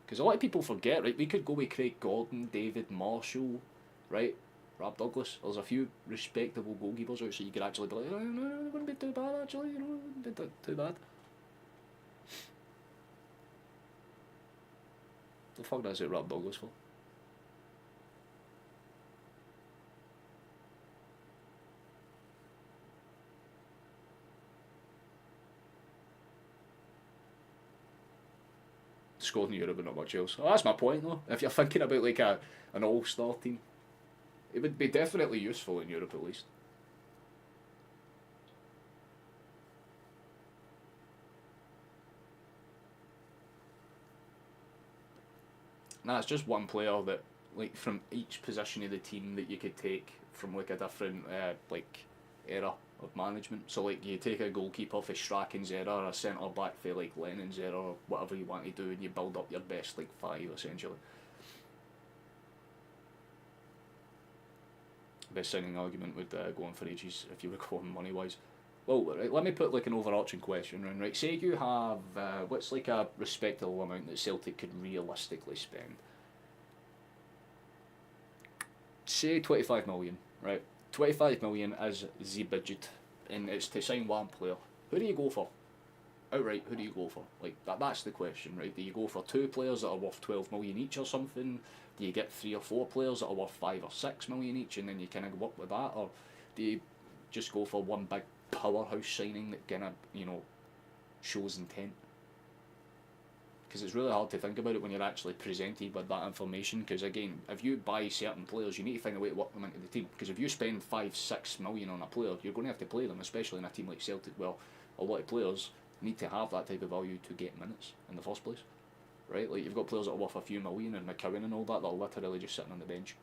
A: Because a lot of people forget, right? We could go with Craig Gordon, David Marshall, right? Rob Douglas. There's a few respectable goalkeepers out, so you could actually be like, oh, no, it wouldn't be too bad, actually, you know, it wouldn't be too bad. The fuck does it Rob Douglas for? Scored in Europe but not much else. Oh, that's my point though. If you're thinking about like an all-star team, it would be definitely useful in Europe at least. Nah, it's just one player that, like, from each position of the team that you could take from like a different like era of management. So like you take a goalkeeper for Strachan's era, or a centre back for like Lennon's era, or whatever you want to do, and you build up your best like 5 essentially. Best signing argument would go on for ages if you were going money wise. Well, right, let me put like an overarching question round. Right, say you have what's like a respectable amount that Celtic could realistically spend. Say 25 million, right? 25 million is the budget, and it's to sign one player. Who do you go for? Outright, who do you go for? Like that's the question, right? Do you go for 2 players that are worth 12 million each or something? Do you get 3 or 4 players that are worth 5 or 6 million each, and then you kind of go up with that, or do you just go for one big powerhouse signing that kind of, you know, shows intent? Because it's really hard to think about it when you're actually presented with that information. Because again, if you buy certain players, you need to find a way to work them into the team. Because if you spend 5-6 million on a player, you're going to have to play them, especially in a team like Celtic. Well, a lot of players need to have that type of value to get minutes in the first place, right? Like, you've got players that are worth a few million, and McCowan and all that are literally just sitting on the bench.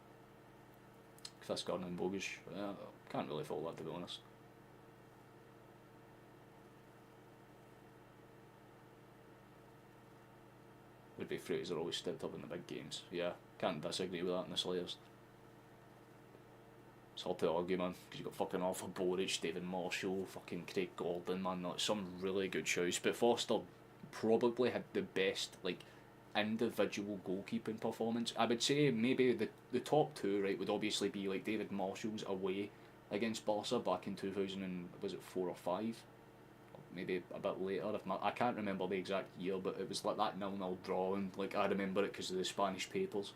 A: Fiskard and Bogus, can't really fault that, to be honest. Would be Fraser always stepped up in the big games. Yeah, can't disagree with that in the slightest. It's hard to argue, man, because you've got fucking Arthur Boric, David Marshall, fucking Craig Gordon, man. That's some really good shows. But Foster probably had the best, like, individual goalkeeping performance. I would say maybe the top two, right, would obviously be like David Marshall's away against Barca back in 2004 or 5, maybe a bit later. I can't remember the exact year, but it was like that 0-0 draw, and like I remember it because of the Spanish papers.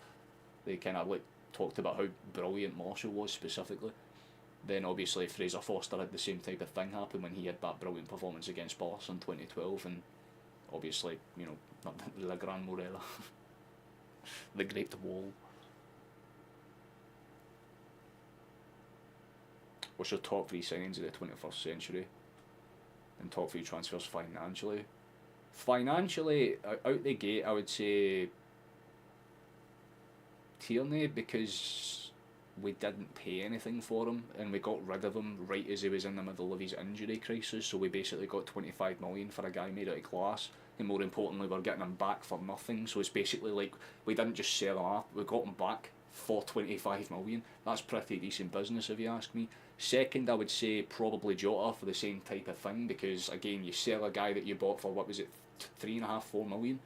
A: They kind of like talked about how brilliant Marshall was specifically. Then obviously Fraser Forster had the same type of thing happen when he had that brilliant performance against Barca in 2012, and obviously, you know, not the Gran Morella, the Great Wall. What's your top 3 signings of the 21st century? And top 3 transfers financially? Financially, out the gate, I would say Tierney, because we didn't pay anything for him, and we got rid of him right as he was in the middle of his injury crisis, so we basically got 25 million for a guy made out of glass, and more importantly, we're getting him back for nothing. So it's basically like, we didn't just sell him off, we got him back for 25 million. That's pretty decent business, if you ask me. Second, I would say probably Jota for the same type of thing, because again, you sell a guy that you bought for, what was it, 3.5, 4 million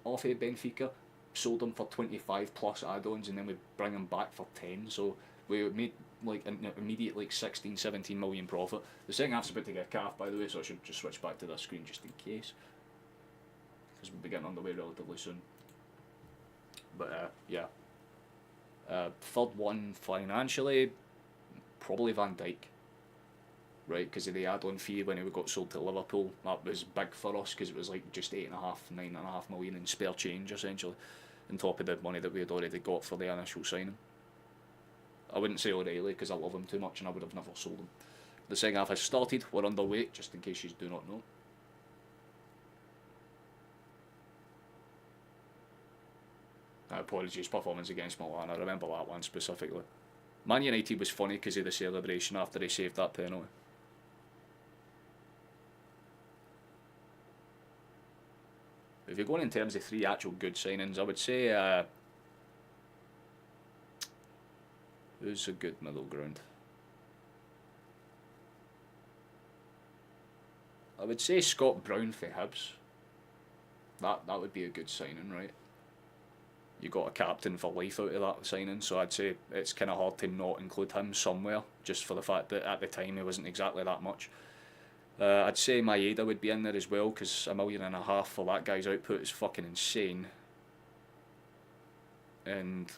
A: off of Benfica, sold him for 25 plus add-ons, and then we bring him back for 10, so we made like an immediate like 16, 17 million profit. The second half's about to get a calf, by the way, so I should just switch back to this screen just in case, because we'll be getting underway relatively soon. But yeah, third one financially, probably Van Dijk, right, because of the add-on fee when he got sold to Liverpool. That was big for us, because it was like just 8.5, 9.5 million in spare change essentially, on top of the money that we had already got for the initial signing. I wouldn't say O'Reilly, because I love him too much and I would have never sold him. The second half has started, we're underweight, just in case you do not know. Apologies, performance against Milan, I remember that one specifically. Man United was funny because of the celebration after he saved that penalty. If you're going in terms of 3 actual good signings, I would say who's a good middle ground? I would say Scott Brown for Hibs. That would be a good signing, right? You got a captain for life out of that signing, so I'd say it's kind of hard to not include him somewhere, just for the fact that at the time he wasn't exactly that much. I'd say Maeda would be in there as well, because $1.5 million for that guy's output is fucking insane. And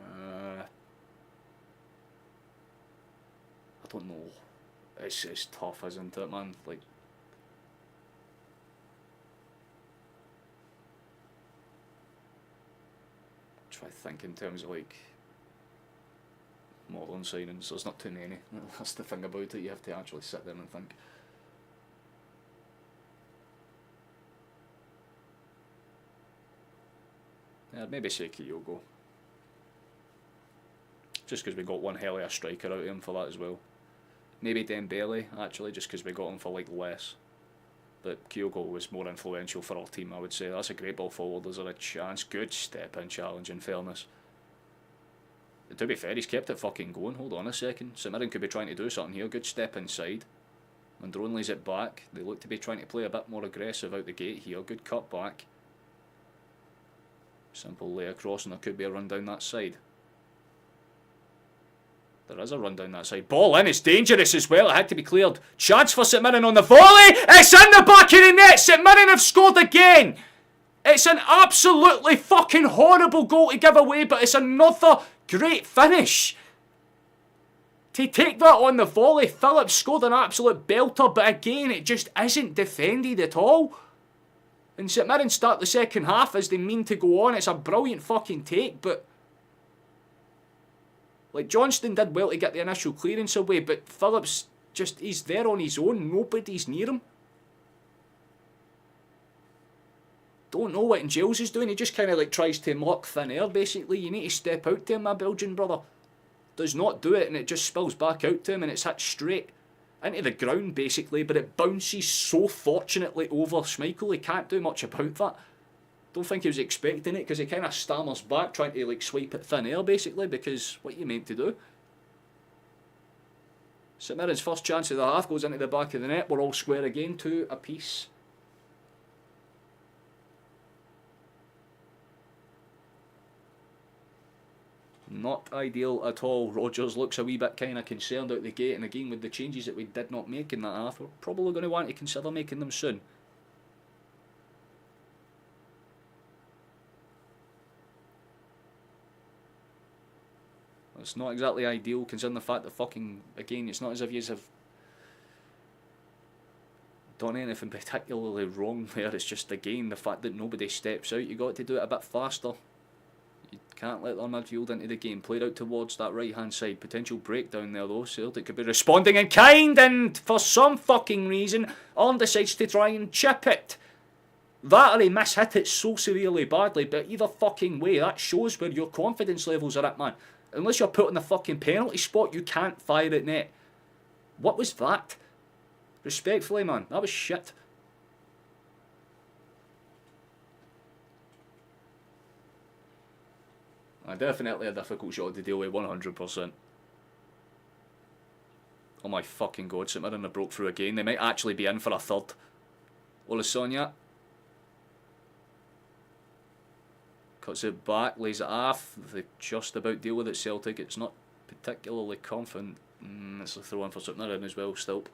A: I don't know. It's tough, isn't it, man? Like, try to think in terms of like modern signings. There's not too many. That's the thing about it. You have to actually sit there and think. Yeah, I'd maybe say Kyogo. Just because we got one hell of a striker out of him for that as well. Maybe Dembele, actually, just because we got him for like less. But Kyogo was more influential for our team, I would say. That's a great ball forward. Is there a chance? Good step in challenge, in fairness. But to be fair, he's kept it fucking going. Hold on a second. St Mirren could be trying to do something here. Good step inside. Mandron lays it back. They look to be trying to play a bit more aggressive out the gate here. Good cut back. Simple lay across, and there could be a run down that side. There is a run down that side. Ball in, it's dangerous as well. It had to be cleared. Chance for St Mirren on the volley. It's in the back of the net. St Mirren have scored again. It's an absolutely fucking horrible goal to give away, but it's another great finish. To take that on the volley, Phillips scored an absolute belter, but again, it just isn't defended at all. And St Mirren start the second half as they mean to go on. It's a brilliant fucking take, but like, Johnston did well to get the initial clearance away, but Phillips just, he's there on his own, nobody's near him. Don't know what Giles is doing, he just kind of like tries to mock thin air basically. You need to step out to him, my Belgian brother. Does not do it, and it just spills back out to him, and it's hit straight into the ground basically, but it bounces so fortunately over Schmeichel, he can't do much about that. Don't think he was expecting it, because he kind of stammers back trying to like swipe at thin air basically, because what you meant to do. St Mirren's first chance of the half goes into the back of the net. We're all square again, 2 apiece. Not ideal at all. Rodgers looks a wee bit kind of concerned out the gate, and again with the changes that we did not make in that half, we're probably going to want to consider making them soon. It's not exactly ideal considering the fact that fucking, again, it's not as if you have done anything particularly wrong there. It's just, again, the fact that nobody steps out. You got to do it a bit faster. You can't let their midfield into the game. Played out towards that right hand side. Potential breakdown there though. Celtic could be responding in kind, and for some fucking reason Arn decides to try and chip it. That or he mishit it so severely badly, but either fucking way, that shows where your confidence levels are at, man. Unless you're put in the fucking penalty spot, you can't fire at net. What was that? Respectfully, man, that was shit. Definitely a difficult shot to deal with, 100%. Oh my fucking god, St Mirren have broke through again. They might actually be in for a third. Olasonia cuts it back, lays it off. They just about deal with it, Celtic. It's not particularly confident. It's a throw in for St Mirren as well, still.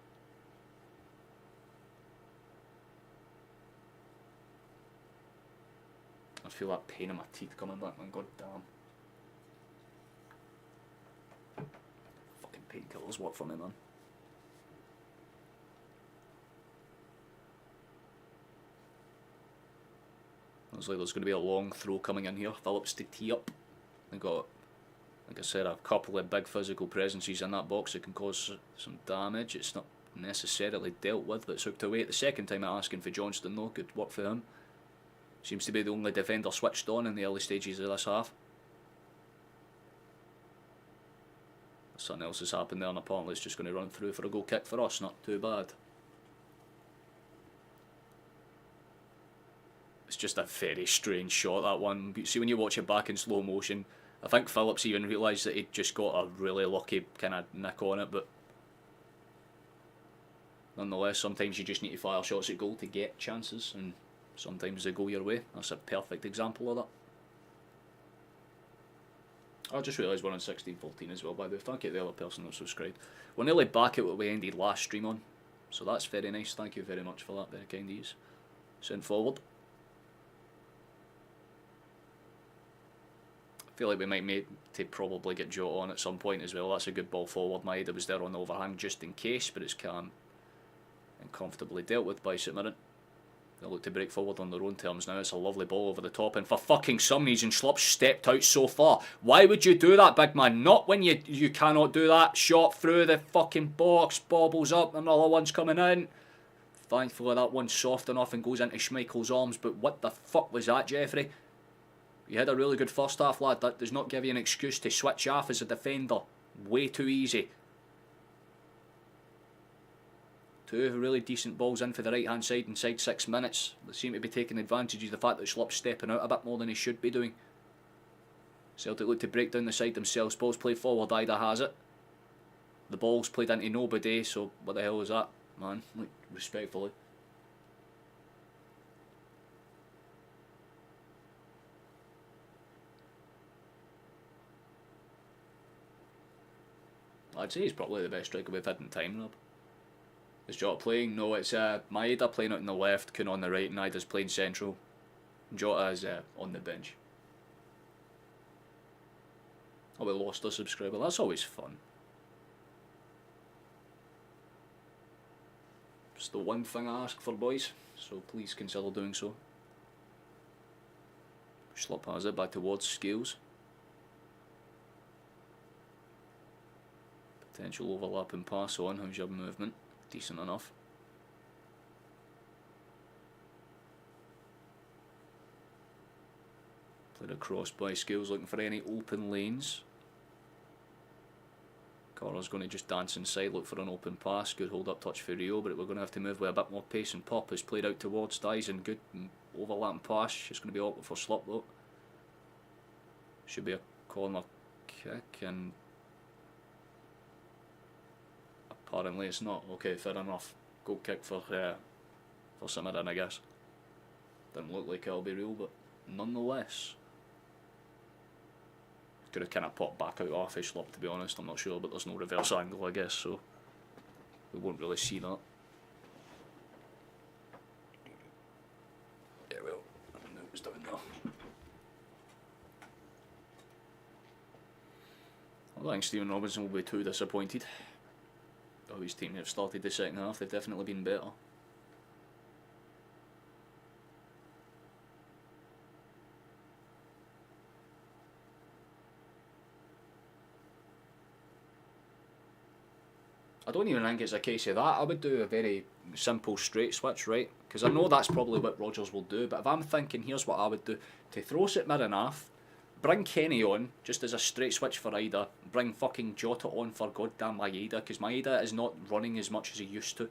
A: I feel that pain in my teeth coming back, man. God damn. Fucking painkillers work for me, man. Looks like there's going to be a long throw coming in here. Phillips to tee up. They got, like I said, a couple of big physical presences in that box that can cause some damage. It's not necessarily dealt with, but it's hooked away. The second time asking for Johnston though, good work for him. Seems to be the only defender switched on in the early stages of this half. Something else has happened there, and apparently it's just going to run through for a goal kick for us. Not too bad. It's just a very strange shot, that one. See, when you watch it back in slow motion, I think Phillips even realised that he'd just got a really lucky kind of nick on it, but nonetheless, sometimes you just need to fire shots at goal to get chances, and sometimes they go your way. That's a perfect example of that. I just realised we're on 16:14 as well, by the way. Thank you to the other person that subscribed. We're nearly back at what we ended last stream on, so that's very nice. Thank you very much for that. Very kind of you. Send forward. I feel like we might make to probably get Jota on at some point as well. That's a good ball forward. My header was there on the overhang just in case, but it's calm and comfortably dealt with by St Mirren. They look to break forward on their own terms now. It's a lovely ball over the top, and for fucking some reason Schlupp stepped out so far. Why would you do that, big man? Not when you cannot do that. Shot through the fucking box, bobbles up, another one's coming in. Thankfully that one's soft enough and goes into Schmeichel's arms, but what the fuck was that, Jeffrey? You had a really good first half, lad. That does not give you an excuse to switch off as a defender. Way too easy. 2 really decent balls in for the right hand side inside 6 minutes. They seem to be taking advantage of the fact that Schlupp's stepping out a bit more than he should be doing. Celtic look to break down the side themselves. Ball's played forward, Ida has it. The ball's played into nobody, so what the hell is that, man? Like, respectfully. I'd say he's probably the best striker we've had in time, Rob. Is Jota playing? No, it's Maeda playing out on the left, Kun on the right, and Ida's playing central. Jota is on the bench. Oh, we lost a subscriber. That's always fun. It's the one thing I ask for, boys, so please consider doing so. Schlupp has it back towards Scales. Potential overlap and pass on. How's your movement? Decent enough. Played across by Scales, looking for any open lanes. Carter's going to just dance inside, look for an open pass. Good hold up touch for Rio, but we're going to have to move with a bit more pace. And Pop has played out towards Dyson. Good overlapping pass. It's going to be awkward for Slop though. Should be a corner kick, and apparently it's not. Okay, fair enough. Goal kick for St Mirren, I guess. Didn't look like it'll be real, but nonetheless. Could have kind of popped back out off his Slop, to be honest. I'm not sure, but there's no reverse angle, I guess, so we won't really see that. Yeah, well, I know it was down there. I think Stephen Robinson will be too disappointed. Oh, his team have started the second half. They've definitely been better. I don't even think it's a case of that. I would do a very simple straight switch, right? Because I know that's probably what Rodgers will do, but if I'm thinking, here's what I would do. To throw St Mirren off, bring Kenny on, just as a straight switch for Ida, bring fucking Jota on for goddamn Maeda, because Maeda is not running as much as he used to.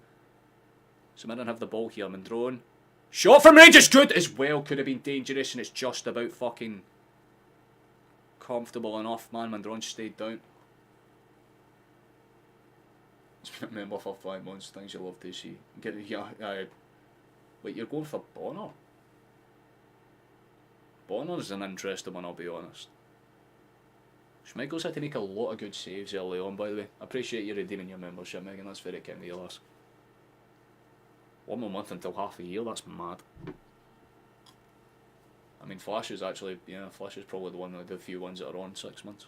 A: St Mirren have the ball here, Mandron. Shot from range is good as well, could have been dangerous, and it's just about fucking comfortable enough, man. Mandron stayed down. It's been a member for 5 months, things you love to see. Wait, you're going for Bonner? Bonner's an interesting one, I'll be honest. Schmeichel's had to make a lot of good saves early on, by the way. I appreciate you redeeming your membership, Megan, that's very kind of you, lass. 1 more month until half a year, that's mad. I mean, Flash is actually, yeah, Flash is probably the one of the few ones that are on 6 months.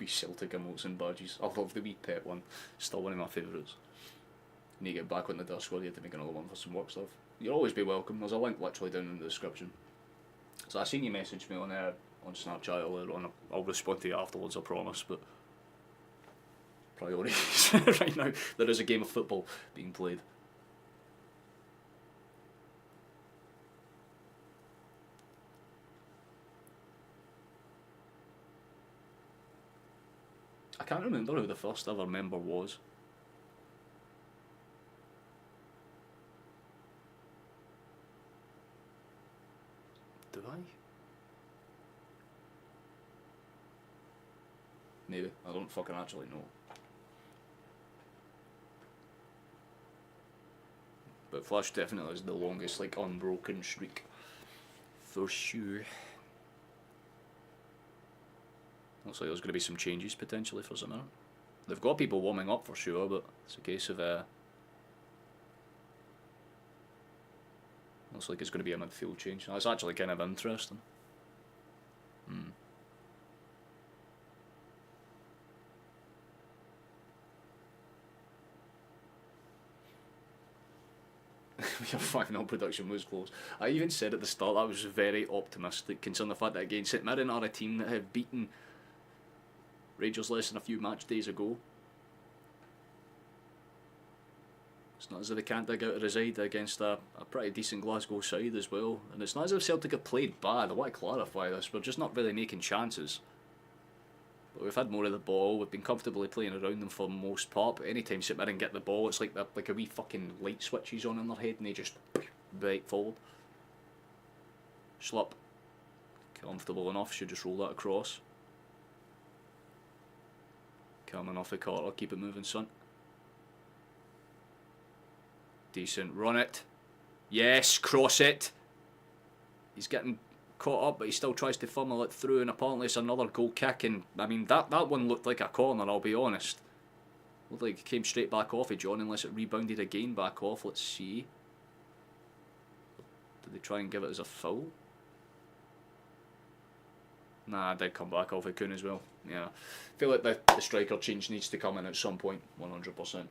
A: Wee Celtic emotes and badges. I love the wee pet one. Still one of my favourites. You need to get back on the Discord, you have to make another one for some work stuff. You'll always be welcome. There's a link literally down in the description. So I seen you message me on Snapchat earlier on. I'll respond to you afterwards, I promise, but priorities. Right now, there is a game of football being played. I can't remember who the first ever member was. Do I? Maybe. I don't fucking actually know. But Flash definitely is the longest, like, unbroken streak. For sure. Looks like there's going to be some changes potentially for St Mirren. They've got people warming up for sure, but it's a case of looks like it's going to be a midfield change. That's actually kind of interesting. Your 5-0 production was close. I even said at the start I was very optimistic, considering the fact that again St Mirren are a team that have beaten Rangers less than a few match days ago. It's not as if they can't dig out a result against a pretty decent Glasgow side as well. And it's not as if Celtic have played bad. I want to clarify this. We're just not really making chances. But we've had more of the ball. We've been comfortably playing around them for the most part. But anytime St Mirren get the ball, it's like a wee fucking light switches on in their head and they just bite forward. Slip. Comfortable enough. Should just roll that across. Coming off the Carter, keep it moving, son. Decent, run it. Yes, cross it. He's getting caught up, but he still tries to funnel it through, and apparently it's another goal kick. And I mean, that one looked like a corner, I'll be honest. Looked like it came straight back off of John, unless it rebounded again back off. Let's see. Did they try and give it as a foul? Nah, it did come back off of Kuhn as well. Yeah, I feel like the striker change needs to come in at some point, 100%.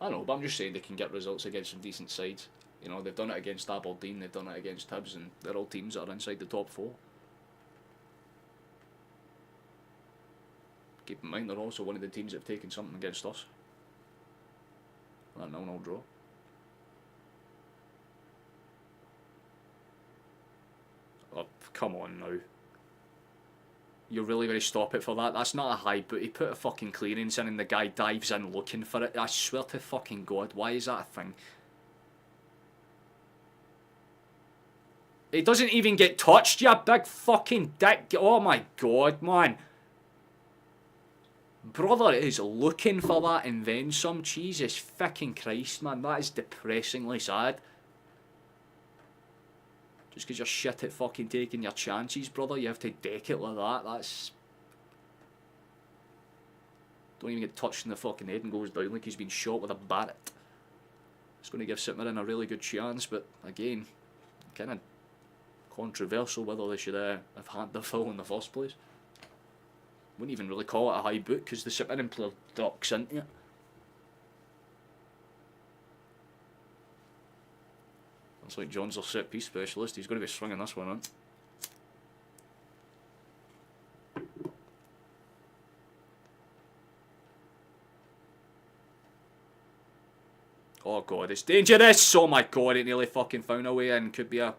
A: I know, but I'm just saying they can get results against some decent sides. You know, they've done it against Aberdeen, they've done it against Hibs, and they're all teams that are inside the top 4. Keep in mind, they're also one of the teams that have taken something against us. That 0-0 draw. Oh, come on now. You're really going to stop it for that? That's not a high boot. He put a fucking clearance in and the guy dives in looking for it. I swear to fucking God, why is that a thing? He doesn't even get touched, you big fucking dick. Oh my God, man. Brother is looking for that and then some. Jesus fucking Christ, man. That is depressingly sad. Just because you're shit at fucking taking your chances, brother, you have to deck it like that. That's... Don't even get touched in the fucking head and goes down like he's been shot with a Barrett. It's going to give St Mirren a really good chance, but again, kind of controversial whether they should have had the foul in the first place. Wouldn't even really call it a high boot because the St Mirren player ducks into it. It's like John's our set piece specialist. He's going to be swinging this one on. Oh God, it's dangerous! Oh my God, it nearly fucking found a way in. Could be a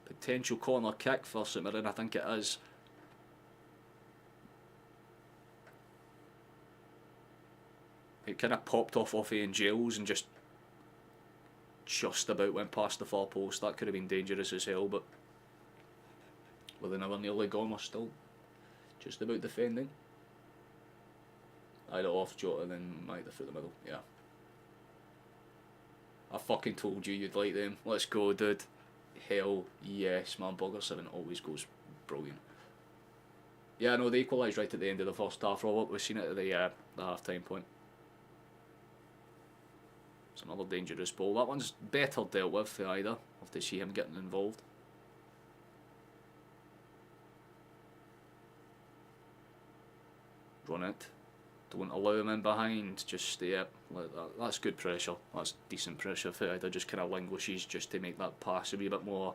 A: potential corner kick for St Mirren, I think it is. It kind of popped off Ian Giles and just about went past the far post. That could have been dangerous as hell, but with another nearly gone, we're still just about defending. Either off Jota and then either through the middle. Yeah. I fucking told you you'd like them. Let's go, dude. Hell yes, man. Bugger 7 always goes brilliant. Yeah, no, they equalised right at the end of the first half, Robert. We've seen it at the half-time point. It's another dangerous ball. That one's better dealt with for either. Love to see him getting involved. Run it. Don't allow him in behind. Just stay up. Like that. That's good pressure. That's decent pressure for either. Just kind of languishes just to make that pass a wee bit more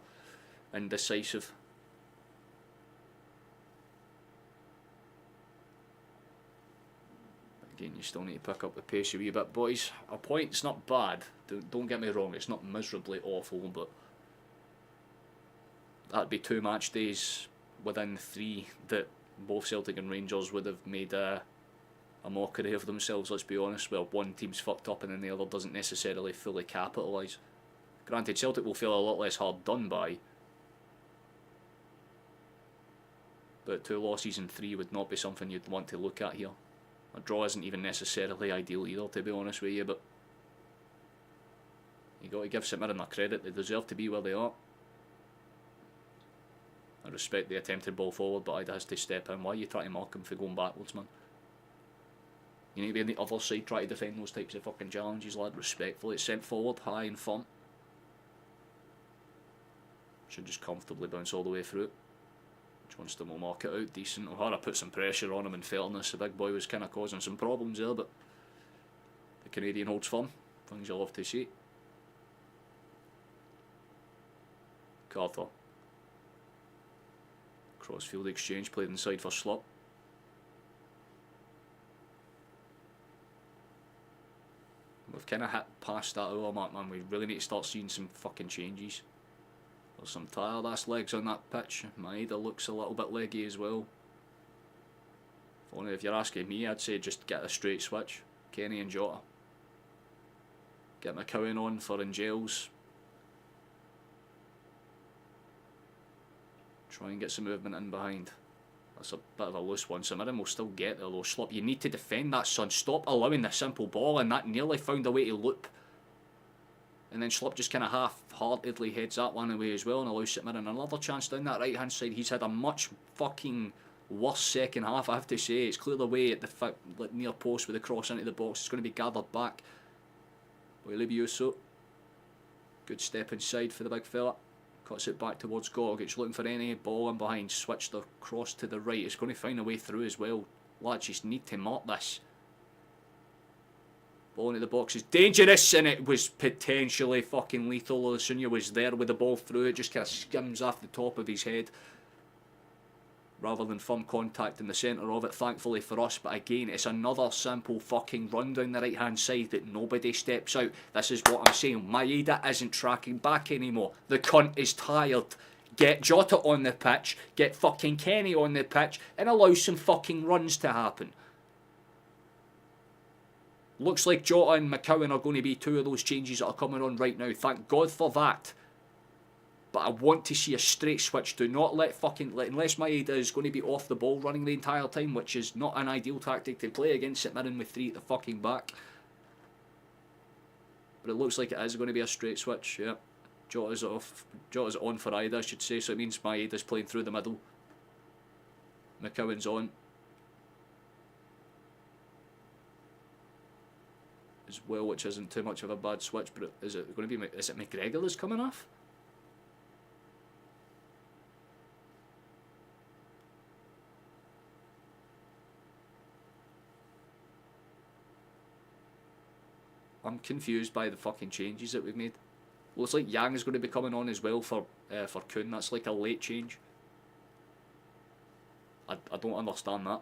A: indecisive. Again, you still need to pick up the pace a wee bit, boys. A point's not bad. Don't get me wrong, it's not miserably awful, but that'd be 2 match days within 3 that both Celtic and Rangers would have made a mockery of themselves, let's be honest, where one team's fucked up and then the other doesn't necessarily fully capitalise. Granted, Celtic will feel a lot less hard done by, but 2 losses in 3 would not be something you'd want to look at here. A draw isn't even necessarily ideal either, to be honest with you, but you got to give St Mirren their credit. They deserve to be where they are. I respect the attempted ball forward, but Ida has to step in. Why are you trying to mark him for going backwards, man? You need to be on the other side trying to defend those types of fucking challenges, lad. Respectfully, it's sent forward, high and firm. Should just comfortably bounce all the way through it. Johnston will mark it out decent. O'Hara put some pressure on him, in fairness. The big boy was kind of causing some problems there, but the Canadian holds firm. Things you'll love to see. Carter. Crossfield exchange played inside for Slop. We've kind of hit past that hour mark, man. We really need to start seeing some fucking changes. There's some tired ass legs on that pitch. Maeda looks a little bit leggy as well. Only if you're asking me, I'd say just get a straight switch. Kenny and Jota. Get McCowan on for Giles. Try and get some movement in behind. That's a bit of a loose one. St Mirren will still get there though. Slop, you need to defend that, son. Stop allowing the simple ball, and that nearly found a way to loop. And then Slop just kind of half-heartedly heads that one away as well and allows St Mirren another chance down that right-hand side. He's had a much fucking worse second half, I have to say. It's cleared away at the near post with the cross into the box. It's going to be gathered back by Libioso. Good step inside for the big fella. Cuts it back towards Gorgic, looking for any ball in behind, switched across to the right. It's going to find a way through as well. Lads just need to mark this. Ball into the box is dangerous, and it was potentially fucking lethal. Olusunya was there with the ball through it, just kind of skims off the top of his head rather than firm contact in the centre of it, thankfully for us. But again, it's another simple fucking run down the right hand side that nobody steps out. This is what I'm saying. Maeda isn't tracking back anymore. The cunt is tired. Get Jota on the pitch, get fucking Kenny on the pitch, and allow some fucking runs to happen. Looks like Jota and McCowan are going to be two of those changes that are coming on right now. Thank God for that. But I want to see a straight switch. Do not let unless Maeda is going to be off the ball running the entire time, which is not an ideal tactic to play against St Mirren with 3 at the fucking back. But it looks like it is going to be a straight switch, yeah. Jota's off. Jota's on for Ida, I should say, so it means Maeda's playing through the middle. McCowan's on as well, which isn't too much of a bad switch, but is it going to be, is it McGregor that's coming off? I'm confused by the fucking changes that we've made. Looks like Yang is going to be coming on as well for Kuhn. That's like a late change. I don't understand that.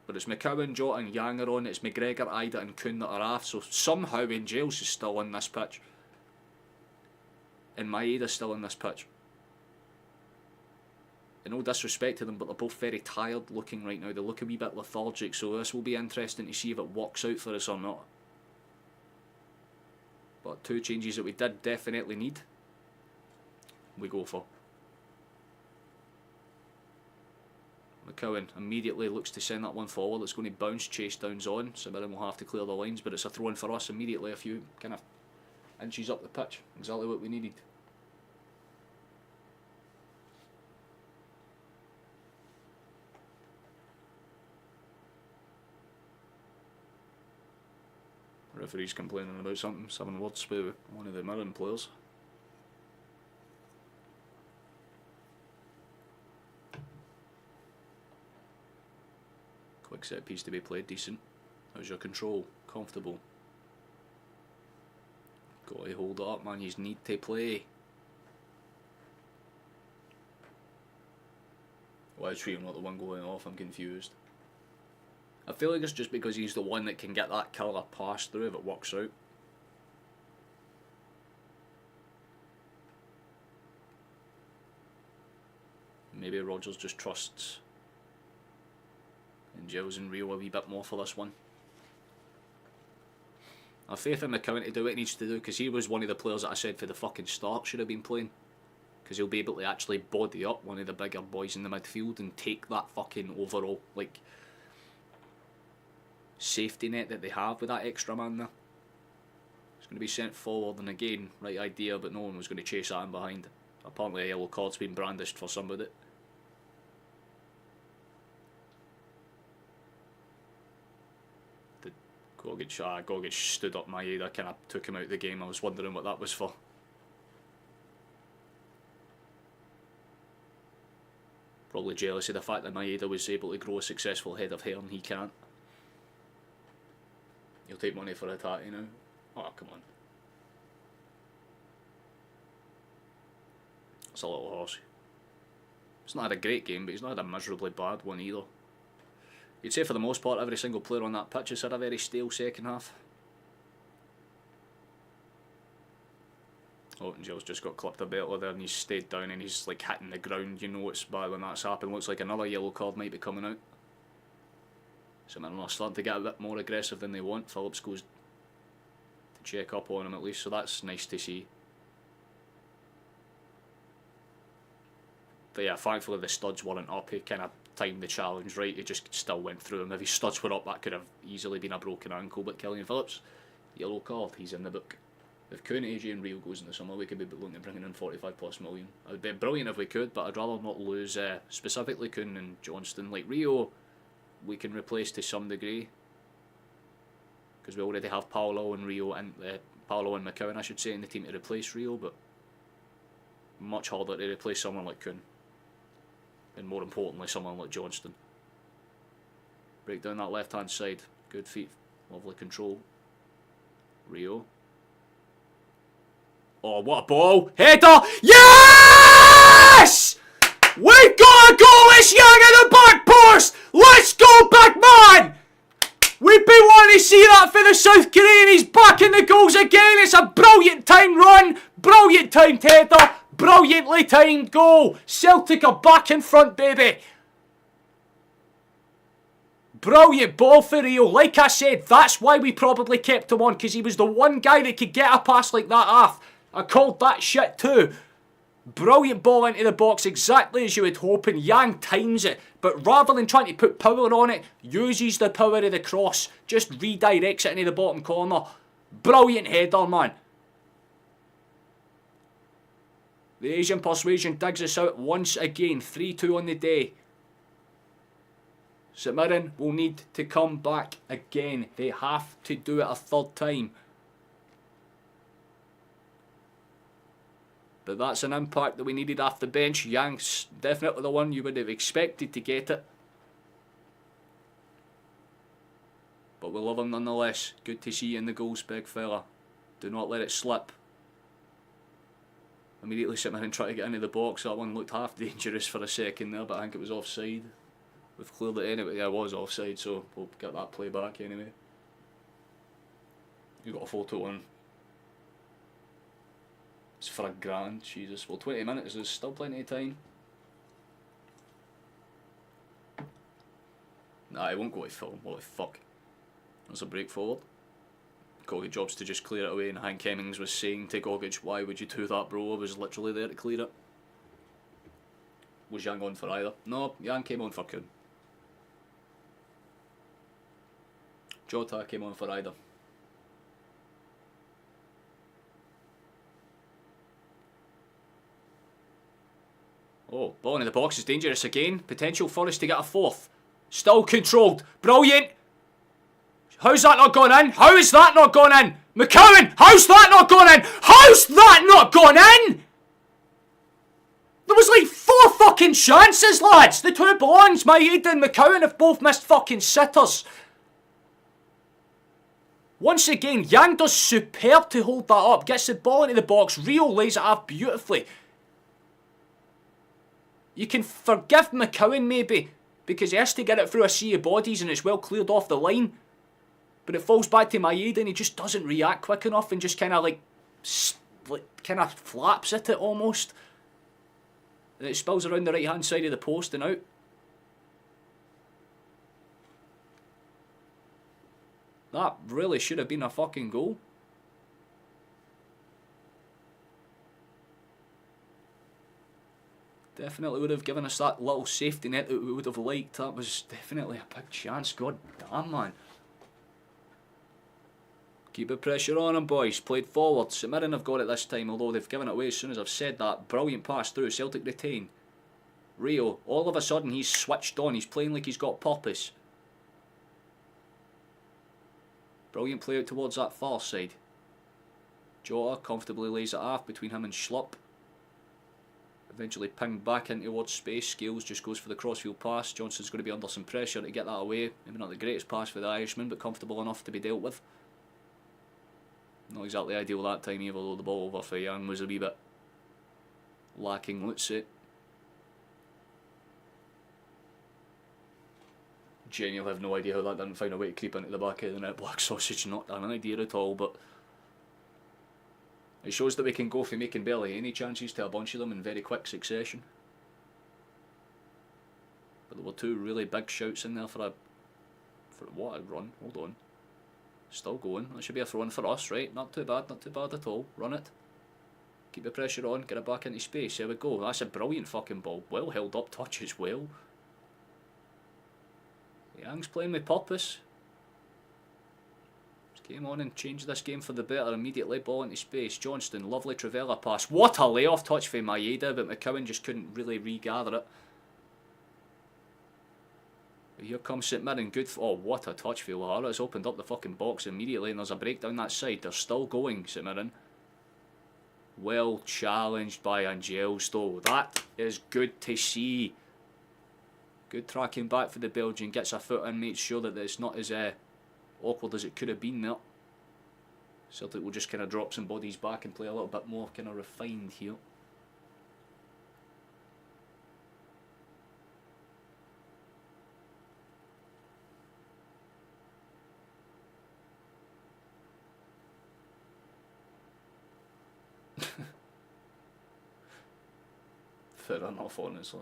A: But it's McCowan, Jota and Yang are on. It's McGregor, Ida and Kuhn that are off. So somehow Angels is still on this pitch. And Maeda's still on this pitch. And no disrespect to them, but they're both very tired looking right now. They look a wee bit lethargic, so this will be interesting to see if it works out for us or not. But 2 changes that we did definitely need, we go for. McCowan immediately looks to send that one forward. It's going to bounce, chase downs on. So Mirren will have to clear the lines, but it's a throw in for us immediately, a few kind of inches up the pitch. Exactly what we needed. The referee's complaining about something, 7 words with one of the Mirren players. Quick set piece to be played, decent. How's your control? Comfortable. Got to hold it up, man. You need to play. Why is Treating not the one going off? I'm confused. I feel like it's just because he's the one that can get that killer pass through if it works out. Maybe Rodgers just trusts Angels and Rio a wee bit more for this one. I have faith in McCowan to do what he needs to do, because he was one of the players that I said for the fucking start should have been playing. Because he'll be able to actually body up one of the bigger boys in the midfield and take that fucking overall, like, safety net that they have with that extra man there. It's going to be sent forward, and again, right idea, but no one was going to chase that in behind. Apparently a yellow card's been brandished for somebody. Gorgic stood up Maeda, kind of took him out of the game. I was wondering what that was for. Probably jealous of the fact that Maeda was able to grow a successful head of hair and he can't. You'll take money for a tattoo now? Oh, come on. It's a little horsey. He's not had a great game, but he's not had a miserably bad one either. You'd say for the most part every single player on that pitch has had a very stale second half. Oh, Angels just got clipped a bit there and he's stayed down and he's like hitting the ground. You know it's bad when that's happened. Looks like another yellow card might be coming out. So Mirren are starting to get a bit more aggressive than they want. Phillips goes to check up on him at least, so that's nice to see. But yeah, thankfully the studs weren't up. He kind of timed the challenge right. He just still went through him. If his studs were up, that could have easily been a broken ankle. But Killian Phillips, yellow card, he's in the book. If Kuhn, AJ and Rio goes in the summer, we could be looking at bringing in 45+ million. It would be brilliant if we could, but I'd rather not lose specifically Kuhn and Johnston. Like Rio, we can replace to some degree, because we already have Paolo and Rio and Paolo and McCowan, I should say, in the team to replace Rio. But Much harder to replace someone like Kuhn. And more importantly, someone like Johnston. Break down that left hand side. Good feet. Lovely control. Rio. Oh, what a ball. Header. Yes! We got a goal. It's Young in the back post. Let's go, big man. We've been wanting to see that for the South Korean. He's back in the goals again. It's a brilliant timed run. Brilliant timed header. Brilliantly timed goal. Celtic are back in front, baby. Brilliant ball for Rio. Like I said, that's why we probably kept him on, because he was the one guy that could get a pass like that off. I called that shit too. Brilliant ball into the box, exactly as you would hope, and Yang times it. But rather than trying to put power on it, uses the power of the cross. Just redirects it into the bottom corner. Brilliant header, man. The Asian Persuasion digs us out once again. 3-2 on the day. St Mirren will need to come back again. They have to do it a third time. But that's an impact that we needed off the bench. Yang's definitely the one you would have expected to get it. But we love him nonetheless. Good to see you in the goals, big fella. Do not let it slip. Immediately St Mirren trying to get into the box. That one looked half dangerous for a second there, but I think it was offside. We've cleared it anyway. Yeah, it was offside, so we'll get that play back anyway. You got a photo on. It's for £1,000, Jesus. Well, 20 minutes, there's still plenty of time. Nah, it won't go to film. What the fuck? There's a break forward. Gogic jobs to just clear it away, and Hank Hemmings was saying to Gogic, why would you do that, bro? I was literally there to clear it. Was Yang on for either? No, Yang came on for Kuhn. Jota came on for either. Oh, ball into the box is dangerous again. Potential for us to get a fourth. Still controlled. Brilliant. How's that not gone in? How is that not gone in? McCowan, how's that not gone in? How's that not gone in? There was like 4 fucking chances, lads. The two belongs. Maeda and McCowan have both missed fucking sitters. Once again, Yang does superb to hold that up. Gets the ball into the box. Rio lays it off beautifully. You can forgive McCowan maybe, because he has to get it through a sea of bodies and it's well cleared off the line. But it falls back to Maeda and he just doesn't react quick enough and just kind of like kind of flaps at it almost. And it spills around the right hand side of the post and out. That really should have been a fucking goal. Definitely would have given us that little safety net that we would have liked. That was definitely a big chance. God damn, man. Keep the pressure on them, boys. Played forward. St Mirren have got it this time, although they've given it away as soon as I've said that. Brilliant pass through. Celtic retain. Rio, all of a sudden he's switched on. He's playing like he's got purpose. Brilliant play out towards that far side. Jota comfortably lays it off between him and Schlupp. Eventually pinged back in towards space. Scales just goes for the crossfield pass. Johnson's going to be under some pressure to get that away. Maybe not the greatest pass for the Irishman, but comfortable enough to be dealt with. Not exactly ideal that time either, though the ball over for Young was a wee bit lacking, let's say. Genuinely have no idea how that didn't find a way to creep into the back of the net. Black Sausage, not an idea at all, but it shows that we can go for making barely any chances to a bunch of them in very quick succession. But there were 2 really big shouts in there for what a run. Hold on. Still going. That should be a throw in for us, right? Not too bad at all. Run it. Keep the pressure on, get it back into space. There we go. That's a brilliant fucking ball. Well held up touch as well. Yang's playing with purpose. Came on and changed this game for the better immediately. Ball into space. Johnston, lovely Trivela pass. What a layoff touch for Maeda, but McCowan just couldn't really regather it. But here comes St Mirren. Good. Oh, what a touch for Lahara. It's opened up the fucking box immediately, and there's a break down that side. They're still going, St Mirren. Well challenged by Angels though. That is good to see. Good tracking back for the Belgian. Gets a foot in, makes sure that it's not as awkward as it could have been there. Celtic will just kind of drop some bodies back and play a little bit more kind of refined here. Fair enough, honestly.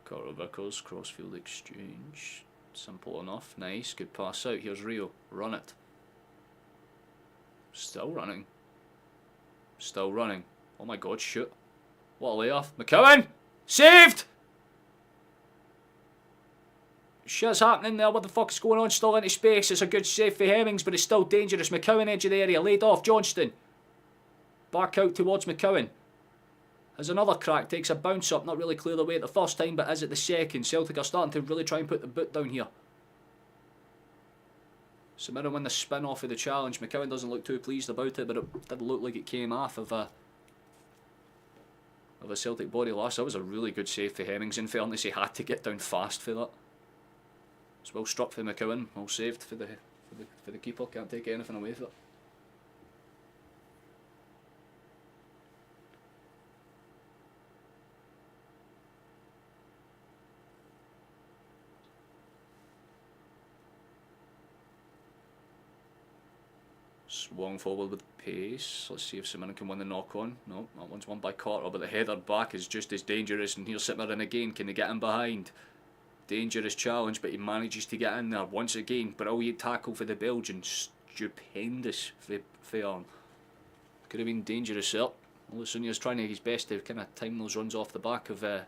A: Carter Vickers, crossfield exchange. Simple enough. Nice. Good pass out. Here's Rio. Run it. Still running. Still running. Oh my god, shoot. What a layoff. McCowan! Saved! Shit's happening there. What the fuck is going on? Still into space. It's a good save for Hemmings, but it's still dangerous. McCowan edge of the area. Laid off. Johnston. Back out towards McCowan. Has another crack. Takes a bounce up. Not really clear the way at the first time, but is it the second? Celtic are starting to really try and put the boot down here. So Mirren win the spin off of the challenge. McCowan doesn't look too pleased about it, but it did look like it came off of a Celtic body loss. That was a really good save for Hemmings. In fairness, he had to get down fast for that. It's well struck for McCowan. Well saved for the keeper. Can't take anything away from it. Swung forward with pace. Let's see if St Mirren can win the knock on. No, that one's won by Carter, but the header back is just as dangerous. And here's St Mirren again. Can they get him behind? Dangerous challenge, but he manages to get in there once again. Brilliant tackle for the Belgian. Stupendous for Arm. Could have been dangerous there. Olusunya's trying his best to kind of time those runs off the back of. I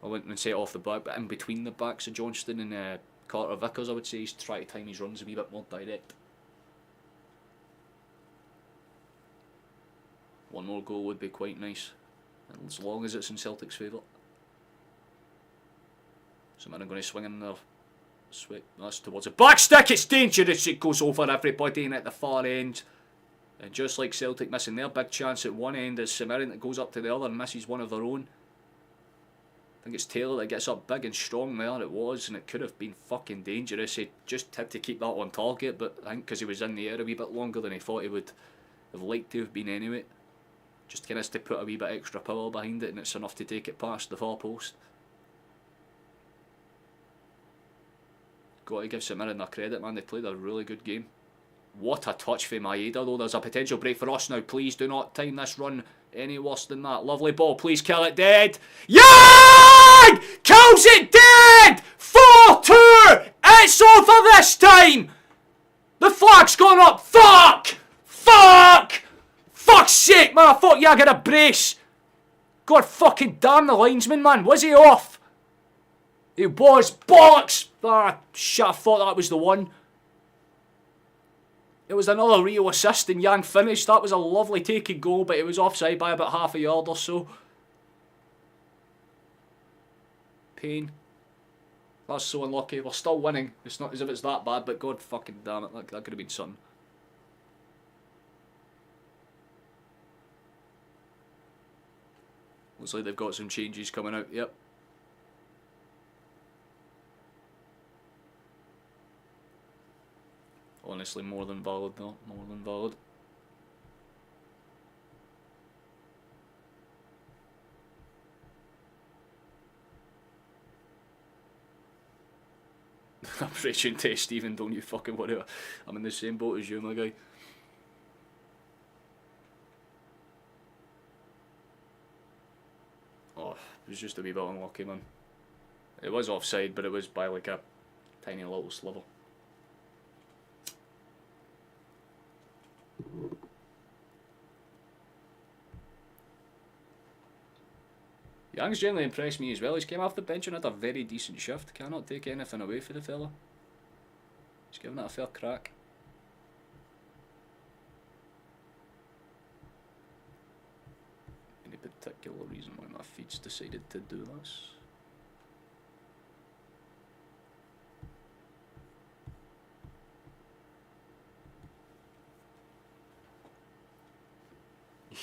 A: wouldn't say off the back, but in between the backs of Johnston and Carter Vickers, I would say he's trying to time his runs a wee bit more direct. One more goal would be quite nice, as long as it's in Celtic's favour. So I'm going to swing in there. That's towards the back stick. It's dangerous. It goes over everybody and at the far end. And just like Celtic missing their big chance at one end, it's St Mirren that goes up to the other and misses one of their own. I think it's Taylor that gets up big and strong there. It was, and it could have been fucking dangerous. He just had to keep that on target, but I think because he was in the air a wee bit longer than he thought he would have liked to have been anyway. Just kind of has to put a wee bit extra power behind it, and it's enough to take it past the far post. Got to give St Mirren their credit, man. They played a really good game. What a touch for Maeda, though. There's a potential break for us now. Please do not time this run any worse than that. Lovely ball. Please kill it dead. Yang! Kills it dead! 4-2! It's over this time! The flag's gone up. Fuck! Fuck! Fuck's sake, man. I thought Yang had a brace. God fucking damn the linesman, man. Was he off? He was. Bollocks! Ah, shit, I thought that was the one. It was another Rio assist and Yang finished. That was a lovely taken goal, but it was offside by about half a yard or so. Pain. That's so unlucky. We're still winning. It's not as if it's that bad, but god fucking damn it. That could have been something. Looks like they've got some changes coming out. Yep. Honestly, more than valid though. More than valid. I'm preaching to Stephen, don't you fucking worry. I'm in the same boat as you, my guy. Oh, it was just a wee bit unlucky, man. It was offside, but it was by like a tiny little sliver. Young's generally impressed me as well. He's came off the bench and had a very decent shift. Cannot take anything away for the fella. He's given it a fair crack. Any particular reason why my feed's decided to do this.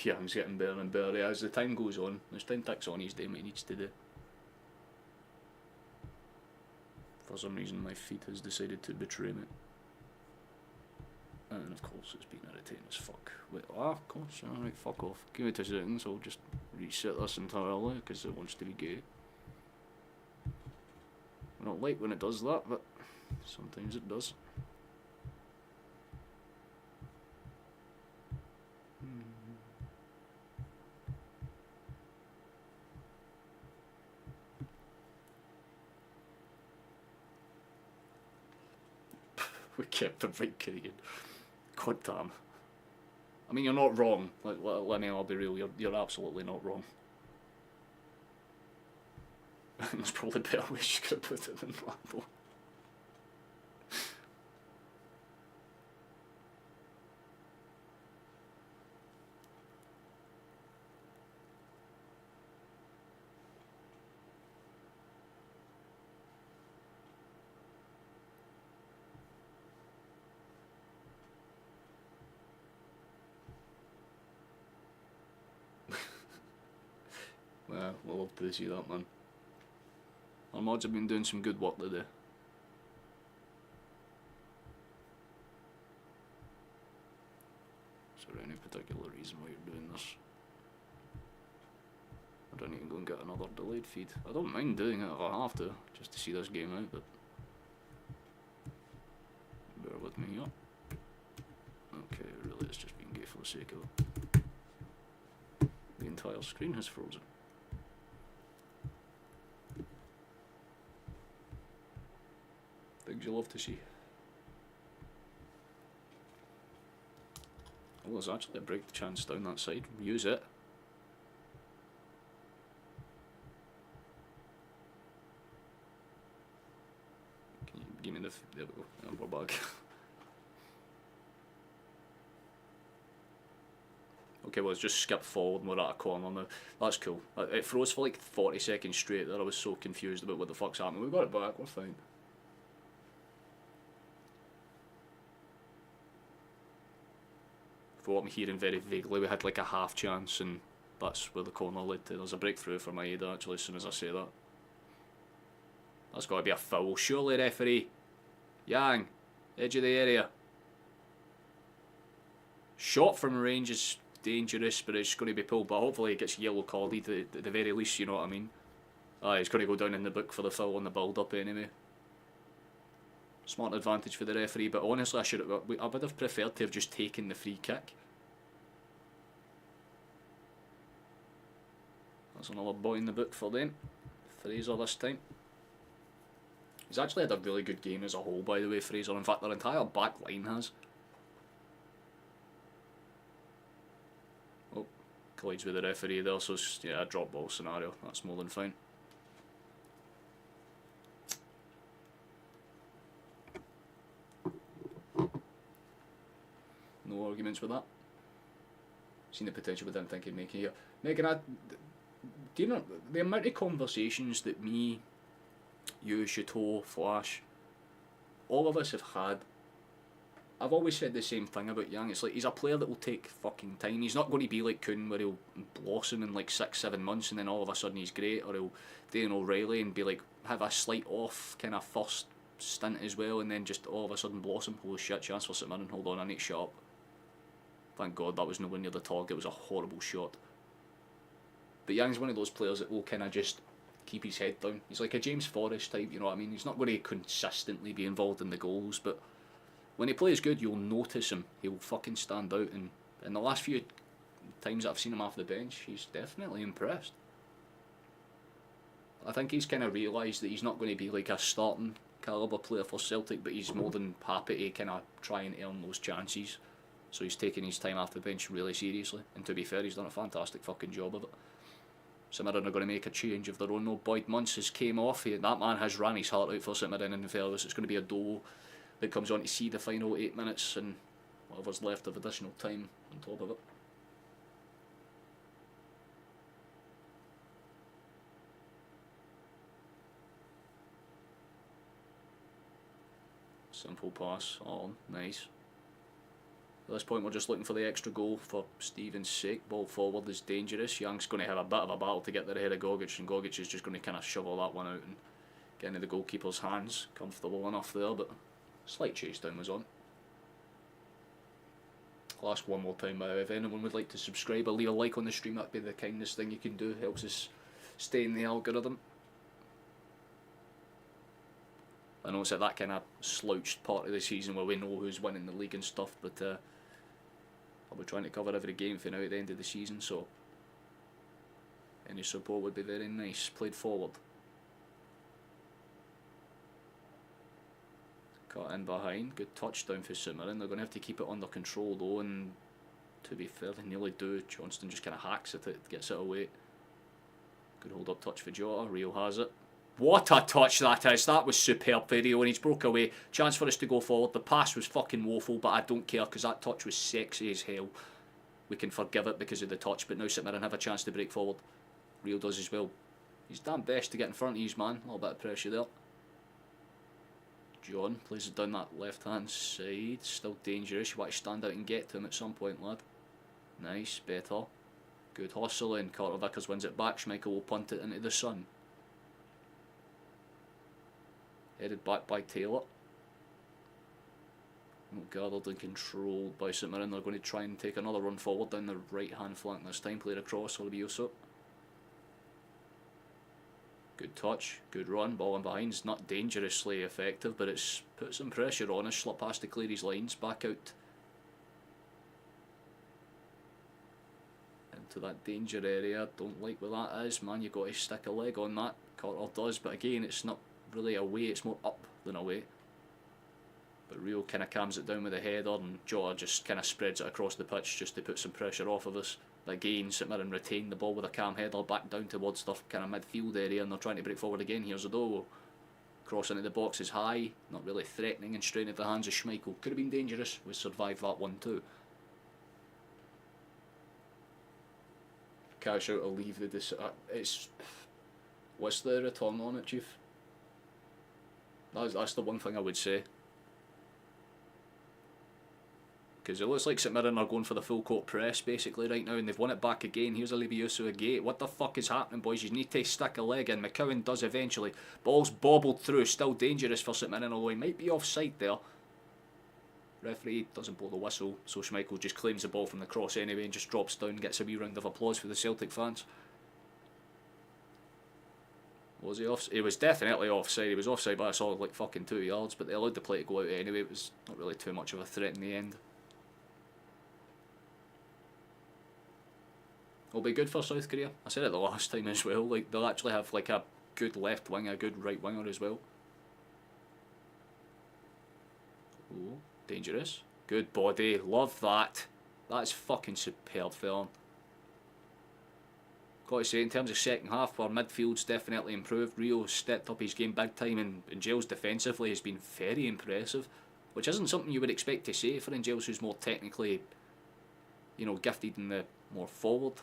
A: Yeah, I'm getting better and better as the time goes on. As time ticks on, he's doing what he needs to do. For some reason, my feed has decided to betray me. And of course, it's been irritating as fuck. Wait, of course, alright, fuck off. Give me 2 seconds, I'll just reset this entirely because it wants to be gay. I don't like when it does that, but sometimes it does. We kept the right Canadian. God damn. I mean, you're not wrong. Like, let me, I'll be real. You're absolutely not wrong. There's probably better ways you could have put it than that, though. Well, we'll love to see that, man. Our mods have been doing some good work today. Is there any particular reason why you're doing this? I don't need to go and get another delayed feed. I don't mind doing it if I have to, just to see this game out, but bear with me here. Okay, really it's just being gay for the sake of it. The entire screen has frozen. Things you love to see. Oh, there's actually a break chance down that side. Use it. Can you give me the... There we go. And we're back. Okay, well, it's just skipped forward and we're at a corner now. That's cool. It froze for like 40 seconds straight there. I was so confused about what the fuck's happening. We got it back. We're fine. For what I'm hearing very vaguely, we had like a half chance and that's where the corner led to. There's a breakthrough for my Ada actually as soon as I say that. That's got to be a foul. Surely, referee. Yang, edge of the area. Shot from range is dangerous, but it's going to be pulled, but hopefully it gets yellow carded at the very least, you know what I mean? It's going to go down in the book for the foul on the build-up anyway. Smart advantage for the referee, but honestly I would have preferred to have just taken the free kick. That's another boy in the book for them. Fraser this time. He's actually had a really good game as a whole, by the way, Fraser. In fact, their entire back line has. Oh, collides with the referee there, so yeah, a drop ball scenario. That's more than fine. No arguments with that. Seen the potential, but didn't think he'd make it here. Megan, do you know the amount of conversations that me, you, Chateau, Flash, all of us have had? I've always said the same thing about Yang. It's like he's a player that will take fucking time. He's not going to be like Kuhn where he'll blossom in like 6-7 months and then all of a sudden he's great, or he'll Daniel O'Reilly and be like have a slight off kind of first stint as well and then just all of a sudden blossom. Holy shit, chance for St Mirren. Hold on, I need to shut up. Thank God that was nowhere near the target. It was a horrible shot. But Yang's one of those players that will kind of just keep his head down. He's like a James Forrest type, you know what I mean? He's not going to consistently be involved in the goals, but when he plays good, you'll notice him. He'll fucking stand out, and in the last few times that I've seen him off the bench, he's definitely impressed. I think he's kind of realised that he's not going to be like a starting calibre player for Celtic, but he's more than happy to kind of try and earn those chances. So he's taking his time off the bench really seriously, and to be fair, he's done a fantastic fucking job of it. St Mirren are going to make a change of their own. No, Boyd Muntz has came off. That man has ran his heart out for St Mirren, and fairness, it's going to be a Doe that comes on to see the final 8 minutes and whatever's left of additional time on top of it. Simple pass, on, nice. At this point we're just looking for the extra goal for Stephen's sake. Ball forward is dangerous. Young's going to have a bit of a battle to get there ahead of Gogic, and Gogic is just going to kind of shovel that one out and get into the goalkeeper's hands. Comfortable enough there, but slight chase down was on. I'll ask one more time, by the way, if anyone would like to subscribe or leave a like on the stream, that'd be the kindest thing you can do. Helps us stay in the algorithm. I know it's at that kind of slouched part of the season where we know who's winning the league and stuff, but I'll be trying to cover every game for now at the end of the season, so any support would be very nice. Played forward. Cut in behind, good touchdown for St Mirren. They're going to have to keep it under control though, and to be fair, they nearly do. Johnston just kind of hacks at it, gets it away. Good hold up touch for Jota, Rio has it. What a touch that is, that was superb for Rio, and he's broke away. Chance for us to go forward. The pass was fucking woeful, but I don't care because that touch was sexy as hell. We can forgive it because of the touch, but now St Mirren have a chance to break forward. Rio does as well. He's damn best to get in front of his man, a little bit of pressure there. John plays it down that left hand side, still dangerous. You want to stand out and get to him at some point, lad. Nice, better. Good hustle, and Carter Vickers wins it back. Schmeichel will punt it into the sun. Headed back by Taylor. Not gathered and controlled by St Mirren. They're going to try and take another run forward down the right hand flank this time. Played across, Olivioso. Good touch, good run, ball in behind. It's not dangerously effective, but it's put some pressure on us. Slip past to clear his lines, back out into that danger area. Don't like where that is, man. You've got to stick a leg on that. Carter does, but again, it's not really away, it's more up than away. But Rio kind of calms it down with a header, and Jota just kind of spreads it across the pitch just to put some pressure off of us. But again, St Mirren retain the ball with a calm header back down towards the kind of midfield area, and they're trying to break forward again. Here's Adowo. Cross into the box is high, not really threatening, and straight into the hands of Schmeichel. Could have been dangerous. We survived that one too. Cash out or leave the it's. What's the return on it, Chief? That's the one thing I would say. Because it looks like St Mirren are going for the full court press basically right now, and they've won it back again. Here's Olivioso again. What the fuck is happening, boys? You need to stick a leg in. McCowan does eventually. Ball's bobbled through. Still dangerous for St Mirren, although he might be offside there. Referee doesn't blow the whistle, so Schmeichel just claims the ball from the cross anyway and just drops down and gets a wee round of applause for the Celtic fans. Was he off? He was definitely offside. He was offside by a solid like fucking 2 yards, but they allowed the play to go out anyway. It was not really too much of a threat in the end. It'll be good for South Korea. I said it the last time as well. Like, they'll actually have like a good left wing, a good right winger as well. Oh, dangerous. Good body. Love that. That's fucking superb film. Got to say, in terms of second half, our midfield's definitely improved. Rio stepped up his game big time, and Angels defensively has been very impressive, which isn't something you would expect to say for Angels, who's more technically, you know, gifted in the more forward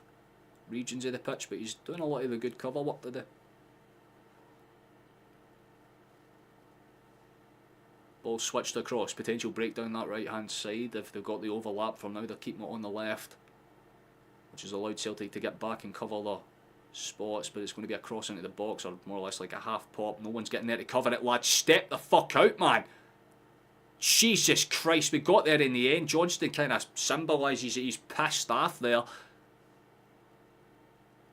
A: regions of the pitch, but he's doing a lot of the good cover work today. Ball switched across, potential breakdown that right hand side. If they've got the overlap from now, they're keeping it on the left, which has allowed Celtic to get back and cover the spots, but it's going to be a cross into the box, or more or less like a half pop. No one's getting there to cover it, lads. Step the fuck out, man. Jesus Christ, we got there in the end. Johnston kind of symbolises that he's pissed off there.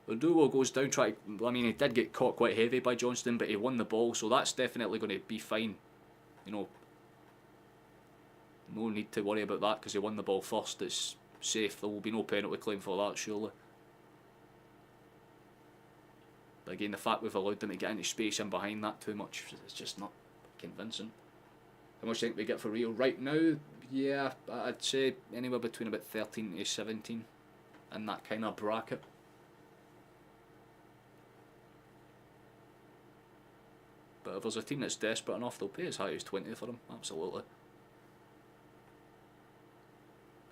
A: The duo goes down, I mean, he did get caught quite heavy by Johnston, but he won the ball, so that's definitely going to be fine. You know, no need to worry about that because he won the ball first. It's safe. There will be no penalty claim for that, surely. But again, the fact we've allowed them to get into space in behind that too much, it's just not convincing. How much do you think we get for Rio right now? Yeah, I'd say anywhere between about 13 to 17 in that kind of bracket. But if there's a team that's desperate enough, they'll pay as high as 20 for them, absolutely.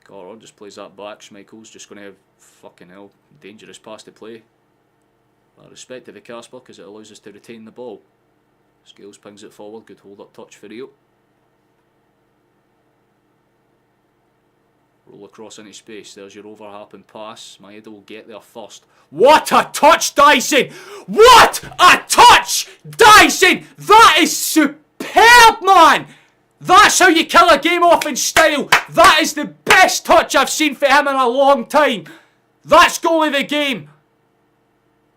A: Carter just plays that back. Schmeichel's just going to have fucking hell dangerous pass to play. I respect to the Casper because it allows us to retain the ball. Scales pings it forward, good hold up touch for Rio. Roll across into space. There's your overlapping pass. Maeda will get there first. What a touch, Dyson! What a touch, Dyson! That is superb, man! That's how you kill a game off in style. That is the best touch I've seen for him in a long time. That's goal of the game.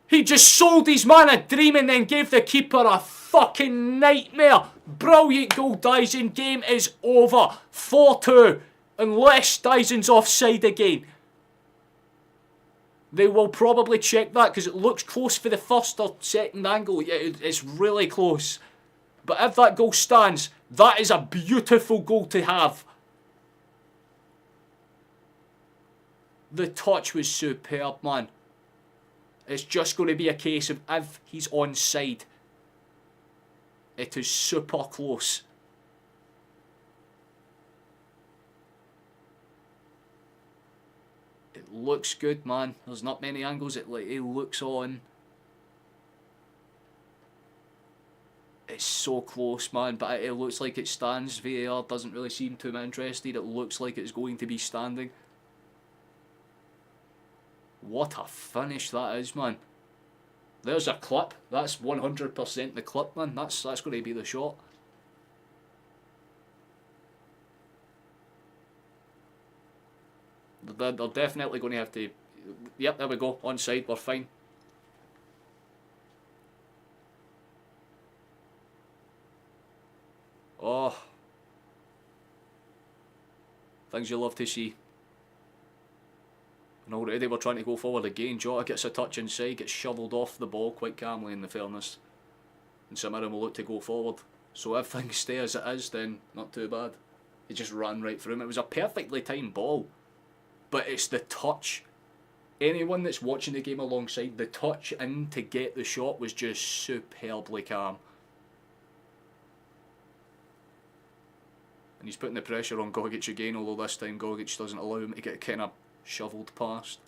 A: He just sold his man a dream and then gave the keeper a fucking nightmare. Brilliant goal, Dyson. Game is over. 4-2. Unless Dyson's offside again. They will probably check that because it looks close for the first or second angle. Yeah, it's really close. But if that goal stands, that is a beautiful goal to have. The touch was superb, man. It's just going to be a case of if he's onside. It is super close. It looks good, man. There's not many angles it looks on. It's so close, man, but it looks like it stands. VAR doesn't really seem too interested. It looks like it's going to be standing. What a finish that is, man. There's a clip. That's 100% the clip, man. That's going to be the shot. They're definitely going to have to... Yep, there we go. Onside, we're fine. Oh. Things you love to see. And already we're trying to go forward again. Jota gets a touch inside, gets shovelled off the ball quite calmly in the fairness. And Mirren will look to go forward. So if things stay as it is, then not too bad. He just ran right through him. It was a perfectly timed ball. But it's the touch. Anyone that's watching the game alongside, the touch in to get the shot was just superbly calm. And he's putting the pressure on Gogic again, although this time Gogic doesn't allow him to get kind of shovelled past.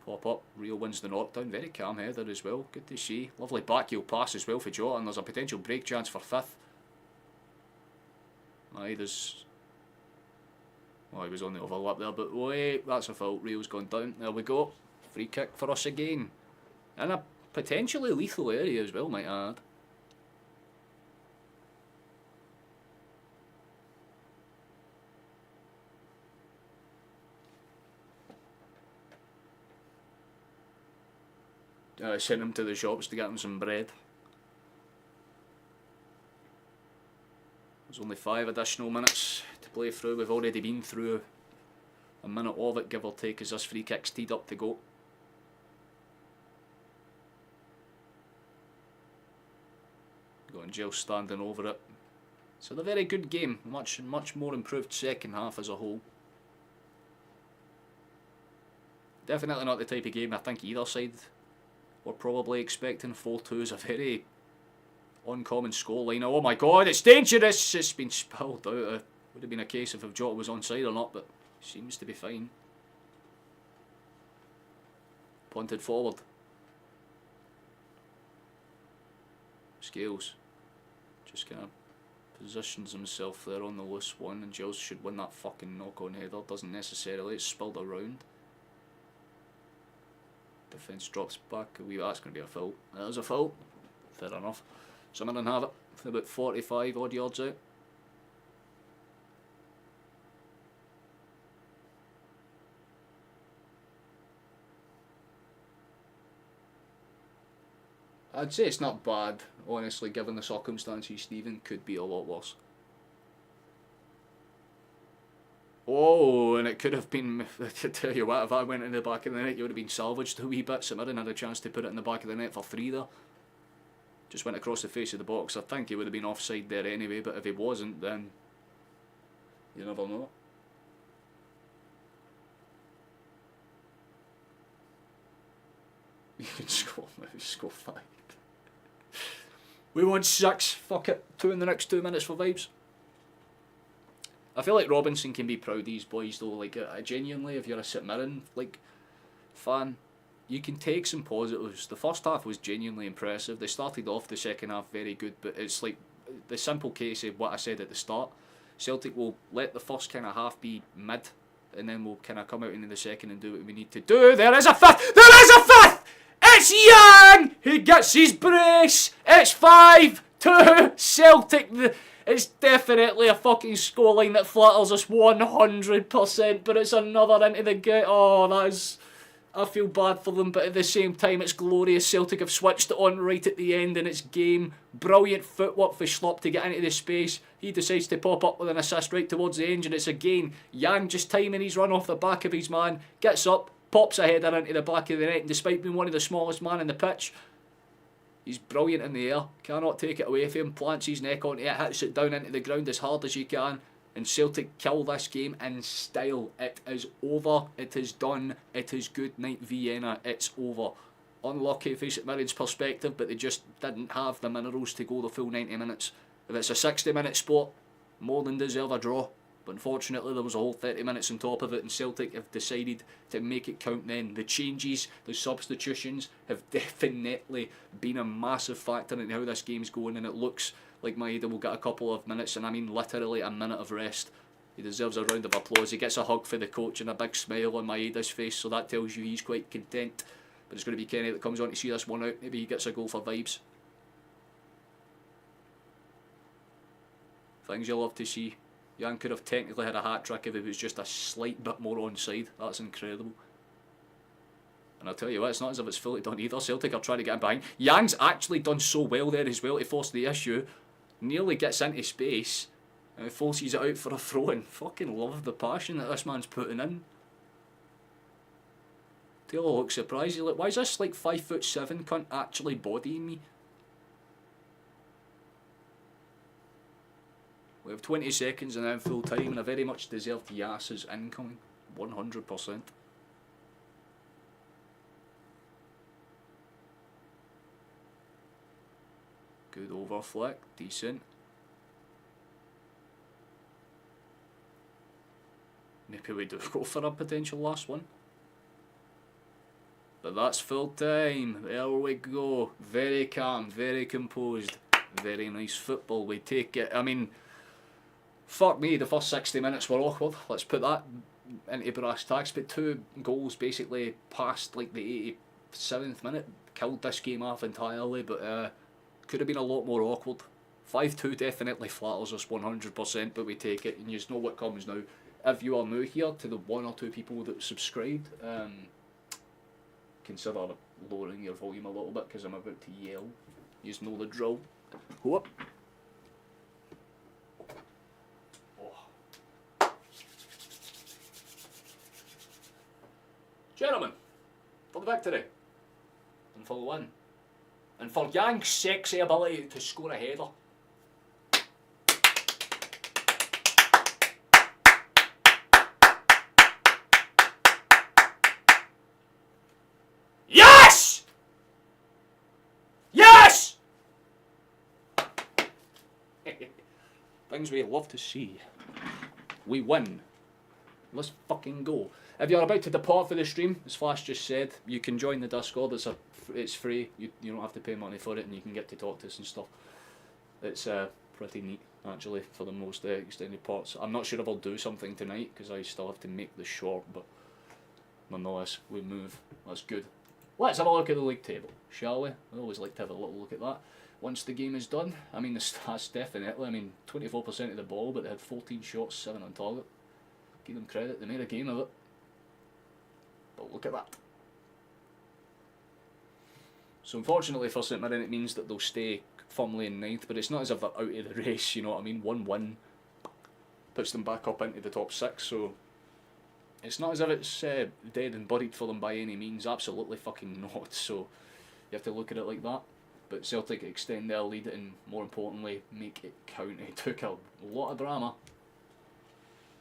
A: Pop up, Real wins the knockdown. Very calm header as well, good to see. Lovely backheel pass as well for Jota, and there's a potential break chance for fifth. Aye, there's... Oh, he was on the overlap there, but wait, that's a fault. Real's gone down. There we go. Free kick for us again. In a potentially lethal area as well, might I add. Sent him to the shops to get him some bread. There's only 5 additional minutes to play through. We've already been through a minute of it, give or take, as this free kick's teed up to go. Got Jill standing over it. So a very good game. Much more improved second half as a whole. Definitely not the type of game I think either side were probably expecting. 4-2 is a very uncommon scoreline. Oh my god, it's dangerous! It's been spilled out. It would have been a case if Jota was onside or not, but seems to be fine. Punted forward. Scales just kind of positions himself there on the loose one, and Giles should win that fucking knock-on header. Doesn't necessarily, it's spilled around. Defence drops back a wee bit. That's going to be a foul. There's a foul. Fair enough. Mirren have it. About 45 odd yards out. I'd say it's not bad, honestly, given the circumstances. Stephen could be a lot worse. Oh, and it could have been, to tell you what, if I went in the back of the net, you would have been salvaged a wee bit. Mirren had a chance to put it in the back of the net for 3 there. Just went across the face of the box. I think he would have been offside there anyway, but if he wasn't, then you never know. You can score, maybe score 5. We want 6. Fuck it. 2 in the next 2 minutes for vibes. I feel like Robinson can be proud of these boys though. Like, genuinely, if you're a St Mirren fan, you can take some positives. The first half was genuinely impressive. They started off the second half very good, but it's like the simple case of what I said at the start. Celtic will let the first kind of half be mid, and then we'll kind of come out into the second and do what we need to do. There is a fifth! There is a fifth! It's Yang! He gets his brace! It's 5-2 Celtic. It's definitely a fucking scoreline that flatters us 100%, but it's another into the gate. Oh, that is... I feel bad for them, but at the same time, it's glorious. Celtic have switched it on right at the end, and it's game. Brilliant footwork for Schlupp to get into the space. He decides to pop up with an assist right towards the edge, and it's again Yang just timing his run off the back of his man, gets up, pops a header into the back of the net, and despite being one of the smallest man in the pitch, he's brilliant in the air. Cannot take it away from him. Plants his neck onto it, hits it down into the ground as hard as you can. And Celtic kill this game in style. It is over. It is done. It is good night Vienna. It's over. Unlucky from St Mirren's perspective, but they just didn't have the minerals to go the full 90 minutes. If it's a 60-minute sport, more than deserve a draw. But unfortunately there was a whole 30 minutes on top of it, and Celtic have decided to make it count then. The changes, the substitutions have definitely been a massive factor in how this game's going, and it looks like Maeda will get a couple of minutes, and I mean literally a minute of rest. He deserves a round of applause. He gets a hug for the coach and a big smile on Maeda's face, so that tells you he's quite content. But it's going to be Kenny that comes on to see this one out. Maybe he gets a goal for vibes. Things you'll love to see. Yang could have technically had a hat-trick if he was just a slight bit more onside. That's incredible. And I'll tell you what, it's not as if it's fully done either. Celtic are trying to get him behind. Yang's actually done so well there as well to force the issue. Nearly gets into space and forces it out for a throw-in. Fucking love the passion that this man's putting in. Taylor looks surprised. He's like, why is this like 5'7" cunt actually bodying me? We have 20 seconds and then full time, and a very much deserved Yas is incoming. 100%. Good overflick, decent. Maybe we do go for a potential last one. But that's full time. There we go. Very calm, very composed. Very nice football. We take it. I mean, fuck me, the first 60 minutes were awkward. Let's put that into brass tacks. But 2 goals basically past like the 87th minute killed this game off entirely. But could have been a lot more awkward. 5-2 definitely flatters us 100%, but we take it, and you just know what comes now. If you are new here, to the 1 or 2 people that subscribed, consider lowering your volume a little bit because I'm about to yell. You just know the drill. Whoop. Oh. Gentlemen, for the victory and for the win. And for Yang's sexy ability to score a header. Yes! Yes! Things we love to see. We win. Let's fucking go. If you're about to depart for the stream, as Flash just said, you can join the Discord. It's free. You don't have to pay money for it, and you can get to talk to us and stuff. It's pretty neat, actually, for the most extended parts. I'm not sure if I'll do something tonight, because I still have to make the short, but nonetheless, we move. That's good. Let's have a look at the league table, shall we? I always like to have a little look at that. Once the game is done, I mean, the stats definitely, I mean, 24% of the ball, but they had 14 shots, 7 on target. Give them credit, they made a game of it. But look at that. So unfortunately for St Mirren, it means that they'll stay firmly in 9th, but it's not as if they're out of the race, you know what I mean? 1 win puts them back up into the top 6, so it's not as if it's dead and buried for them by any means, absolutely fucking not, so you have to look at it like that. But Celtic extend their lead and, more importantly, make it count. It took a lot of drama,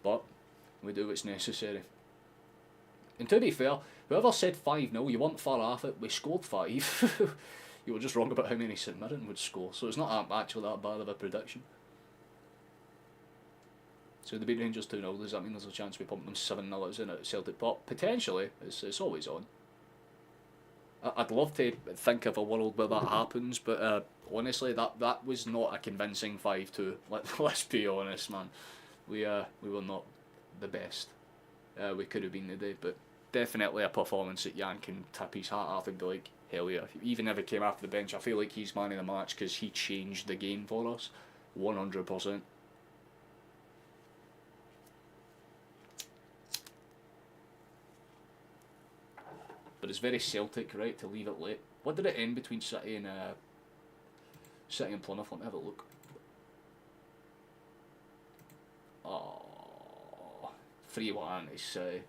A: but we do what's necessary. And to be fair, whoever said 5-0, you weren't far off it. We scored 5. You were just wrong about how many St Mirren would score, so it's not actually that bad of a prediction. So they beat Rangers 2-0, does that mean there's a chance we pump them 7-0 in at Celtic Park? Potentially, it's always on. I'd love to think of a world where that happens, but honestly, that was not a convincing 5-2. Let's be honest, man. We were not the best. we could have been today, but definitely a performance that Jan can tip his hat off and be like, hell yeah. Even if he came off the bench, I feel like he's man of the match because he changed the game for us 100%. But it's very Celtic, right, to leave it late. What did it end between City and Plymouth? Let me have a look. Oh, 3-1 to City.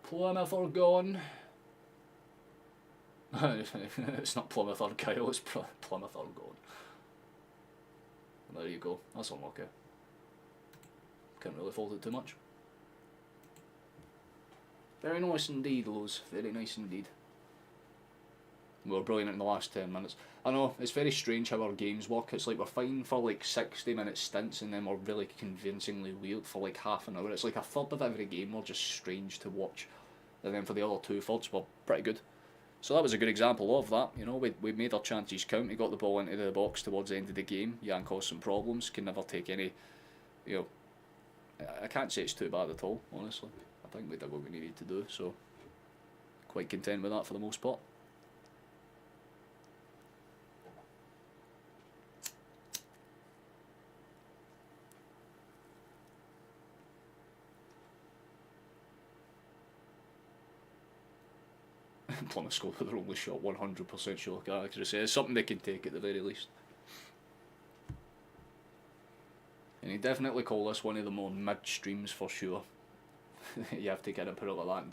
A: Plymouth are gone. It's not Plymouth or Kyle, it's Plymouth are gone. There you go, that's unlucky. Can't really fault it too much. Very nice indeed, Lowe's. Very nice indeed. We were brilliant in the last 10 minutes. I know, it's very strange how our games work. It's like we're fine for like 60-minute stints and then we're really convincingly weird for like half an hour. It's like a third of every game we're just strange to watch. And then for the other 2/3 we're pretty good. So that was a good example of that. You know, we made our chances count. We got the ball into the box towards the end of the game. Jan caused some problems. Can never take any, you know, I can't say it's too bad at all, honestly. I think we did what we needed to do, so quite content with that for the most part. Plymouth scored with their only shot, 100% sure accuracy. It's something they can take at the very least. And you definitely call this one of the more mid-streams for sure. You have to kind of put it like that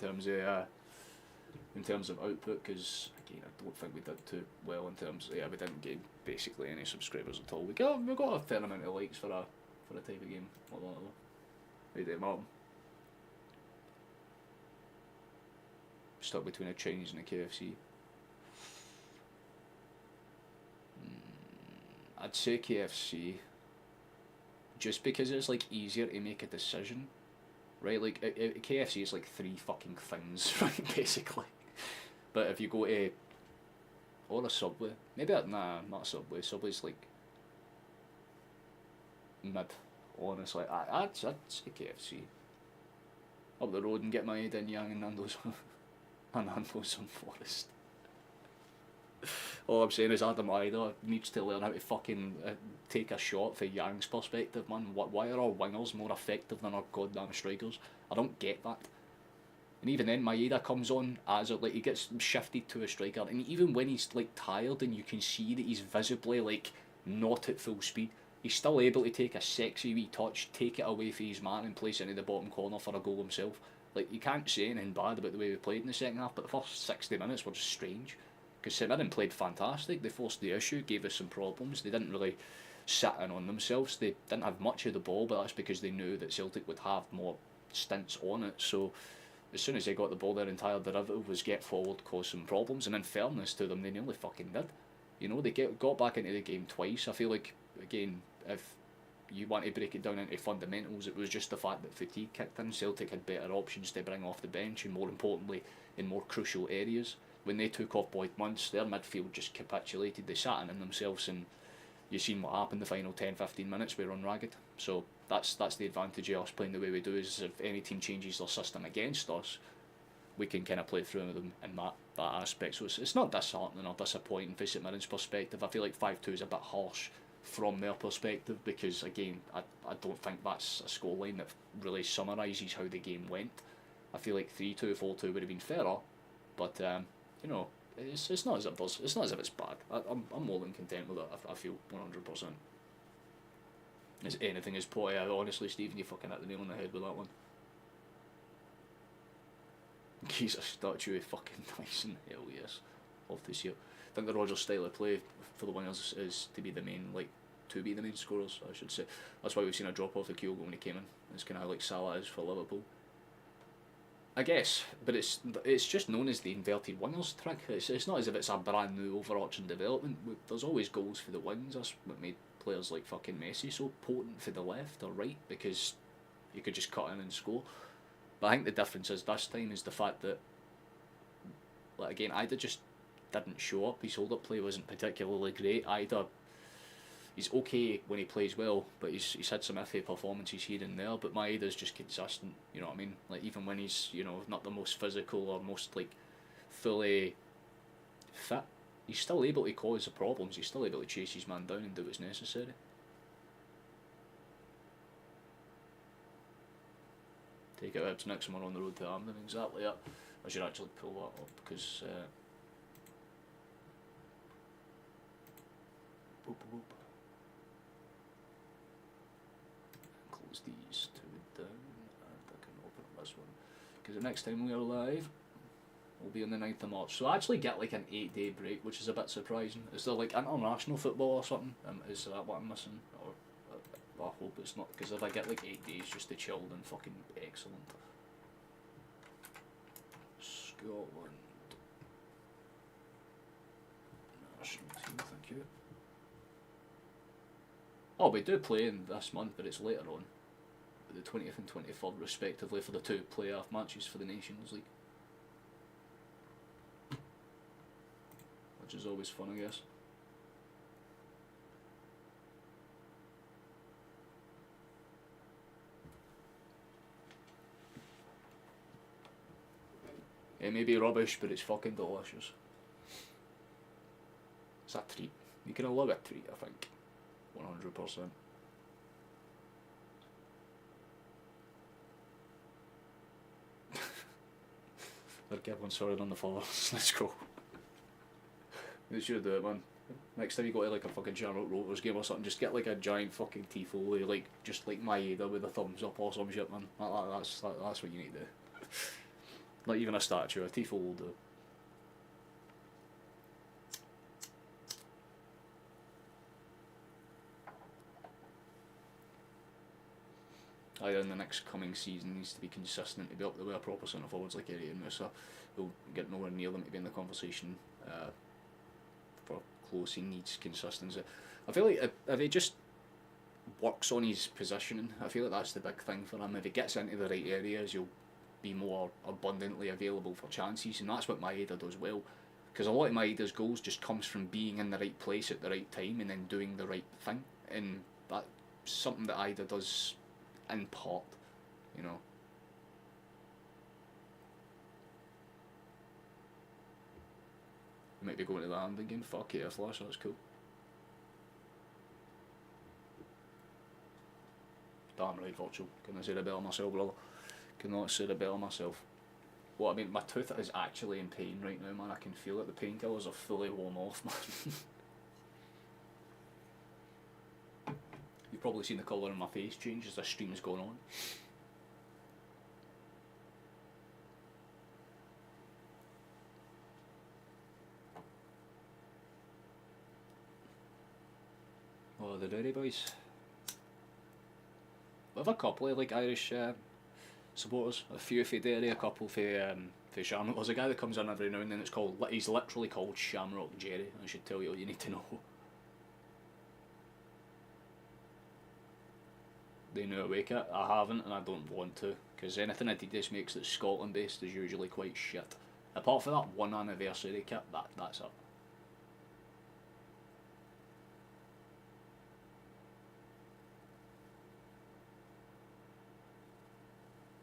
A: in terms of output, because again I don't think we did too well in terms of, we didn't gain basically any subscribers at all. We got a fair amount of likes for a type of game like that though. Hey there, Martin. Stuck between a Chinese and a KFC. I'd say KFC, just because it's like easier to make a decision, right? Like KFC is like 3 fucking things, right? Basically, but if you go to or a Subway, maybe nah, not a Subway. Subway's like mid. Honestly, I'd say KFC. Up the road and get my head in Yang and Nando's. Nando's on Forest. All I'm saying is Adam Ida needs to learn how to fucking take a shot from Yang's perspective, man. Why are our wingers more effective than our goddamn strikers? I don't get that. And even then, Maeda comes on as like he gets shifted to a striker, and even when he's like tired and you can see that he's visibly like not at full speed, he's still able to take a sexy wee touch, take it away from his man and place it into the bottom corner for a goal himself. Like, you can't say anything bad about the way we played in the second half, but the first 60 minutes were just strange. Because St Mirren played fantastic, they forced the issue, gave us some problems, they didn't really sit in on themselves, they didn't have much of the ball, but that's because they knew that Celtic would have more stints on it, so as soon as they got the ball, their entire derivative was get forward, cause some problems, and in fairness to them, they nearly fucking did. You know, they got back into the game twice. I feel like, again, if you want to break it down into fundamentals, it was just the fact that fatigue kicked in. Celtic had better options to bring off the bench, and more importantly, in more crucial areas. When they took off Boyd Muntz, their midfield just capitulated. They sat in themselves, and you've seen what happened the final 10-15 minutes. We run ragged. So that's the advantage of us playing the way we do, is if any team changes their system against us, we can kind of play through them in that aspect. So it's not disheartening or disappointing from St Mirren's perspective. I feel like 5-2 is a bit harsh from their perspective, because again, I don't think that's a scoreline that really summarises how the game went. I feel like 3-2, 4-2 would have been fairer, but you know, it's not as if it's bad. I'm more than content with it. I feel 100%. As anything is potty. Honestly, Stephen, you fucking hit the nail on the head with that one. He's a statue of fucking Tyson. Hell yes, love to see it. I think the Rodgers style of play for the wingers is to be the main scorers, I should say. That's why we've seen a drop off of Kyogo when he came in. It's kind of like Salah is for Liverpool, I guess. But it's just known as the inverted wingers trick. It's not as if it's a brand new overarching development. There's always goals for the wings. That's what made players like fucking Messi so potent for the left or right, because you could just cut in and score. But I think the difference is this time is the fact that, like, again, Ida just didn't show up. His hold-up play wasn't particularly great. Ida, he's okay when he plays well, but he's had some iffy performances here and there. But Maeda's just consistent. You know what I mean? Like even when he's not the most physical or most like fully fit, he's still able to cause the problems. He's still able to chase his man down and do what's necessary. Take it out to next one on the road to Hampden, exactly that. I should actually pull that up because boop, boop. Close these two down and I can open up this one because the next time we are live will be on the 9th of March. So I actually get like an 8-day break, which is a bit surprising. Is there like international football or something? Is that what I'm missing? Or I hope it's not, because if I get like 8 days just to chill, then fucking excellent. Scotland national team, thank you. Oh, we do play in this month, but it's later on, the 20th and 23rd respectively, for the 2 playoff matches for the Nations League, which is always fun, I guess. It may be rubbish, but it's fucking delicious. It's a treat. You can allow a treat, I think. 100%. I'll get one sorted on the followers. Let's go. You should do it, man. Next time you go to like a fucking Shamrock Rovers game or something, just get like a giant fucking tifo, like just like Maeda with a thumbs up or some shit, man. That's what you need to do. Not even a statue, a tifo will do. Either in the next coming season needs to be consistent to be up the way a proper centre forwards like Eddie and Musa. He'll get nowhere near them to be in the conversation for close. He needs consistency. I feel like if he just works on his positioning, I feel like that's the big thing for him. If he gets into the right areas, he'll be more abundantly available for chances, and that's what Maeda does well. Because a lot of Maeda's goals just comes from being in the right place at the right time and then doing the right thing, and that's something that Aida does in part, you know. We might be going to the Hampden game. Fuck yeah, Flash, that's cool. Damn right, Virtual. Couldn't have said it better myself, brother. Could not have said it better myself. Well, I mean, my tooth is actually in pain right now, man. I can feel it. The painkillers are fully worn off, man. You've probably seen the colour in my face change as the stream's going on. Oh, the Derry boys. We have a couple of like Irish supporters. A few for Derry, a couple for Shamrock. There's a guy that comes in every now and then. He's literally called Shamrock Jerry. I should tell you all you need to know. They know awake it. I haven't, and I don't want to, because anything Adidas makes that's Scotland based is usually quite shit. Apart from that one anniversary kit, that's it.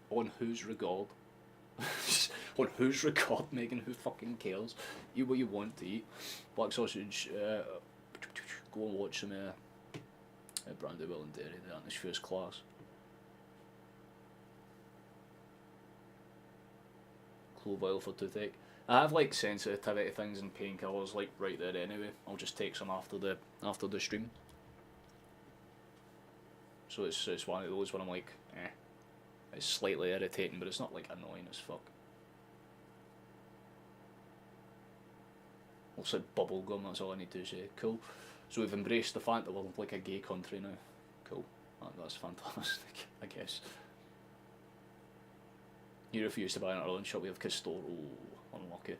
A: On whose regard? On whose regard, Megan? Who fucking cares? Eat what you want to eat. Black sausage. Go and watch some Brandywell and Derry. They're in this first class. Clove oil for toothache. I have like sensitivity things and painkillers like right there anyway. I'll just take some after the stream. So it's one of those where I'm like, it's slightly irritating, but it's not like annoying as fuck. Also bubble gum, that's all I need to say. Cool. So we've embraced the fact that we're like a gay country now. Cool. That's fantastic, I guess. You refuse to buy an Ireland shop, we have Castoro. Unlucky.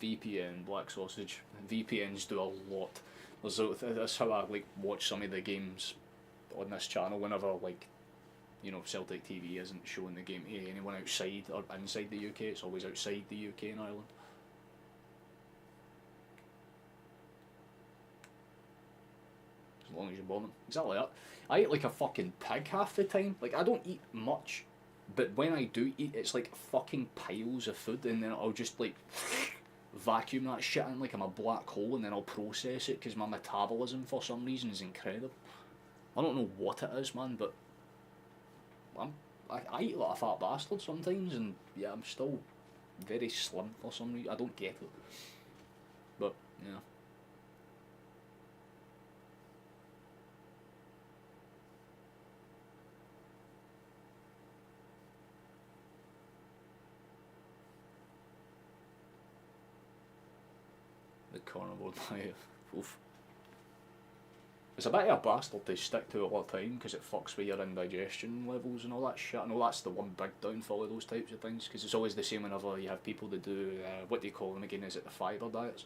A: VPN, black sausage. VPNs do a lot. That's how I like watch some of the games on this channel whenever like, you know, Celtic TV isn't showing the game to anyone outside or inside the UK. It's always outside the UK and Ireland. long as you want them. Exactly that. I eat like a fucking pig half the time. Like, I don't eat much, but when I do eat, it's like fucking piles of food, and then I'll just like vacuum that shit in like I'm a black hole, and then I'll process it because my metabolism for some reason is incredible. I don't know what it is, man, but I eat like a fat bastard sometimes, and yeah, I'm still very slim for some reason. I don't get it, but yeah. The carnivore diet. Oof. It's a bit of a bastard to stick to all the time because it fucks with your indigestion levels and all that shit. I know that's the one big downfall of those types of things, because it's always the same whenever you have people that do, what do you call them again, is it the fibre diets?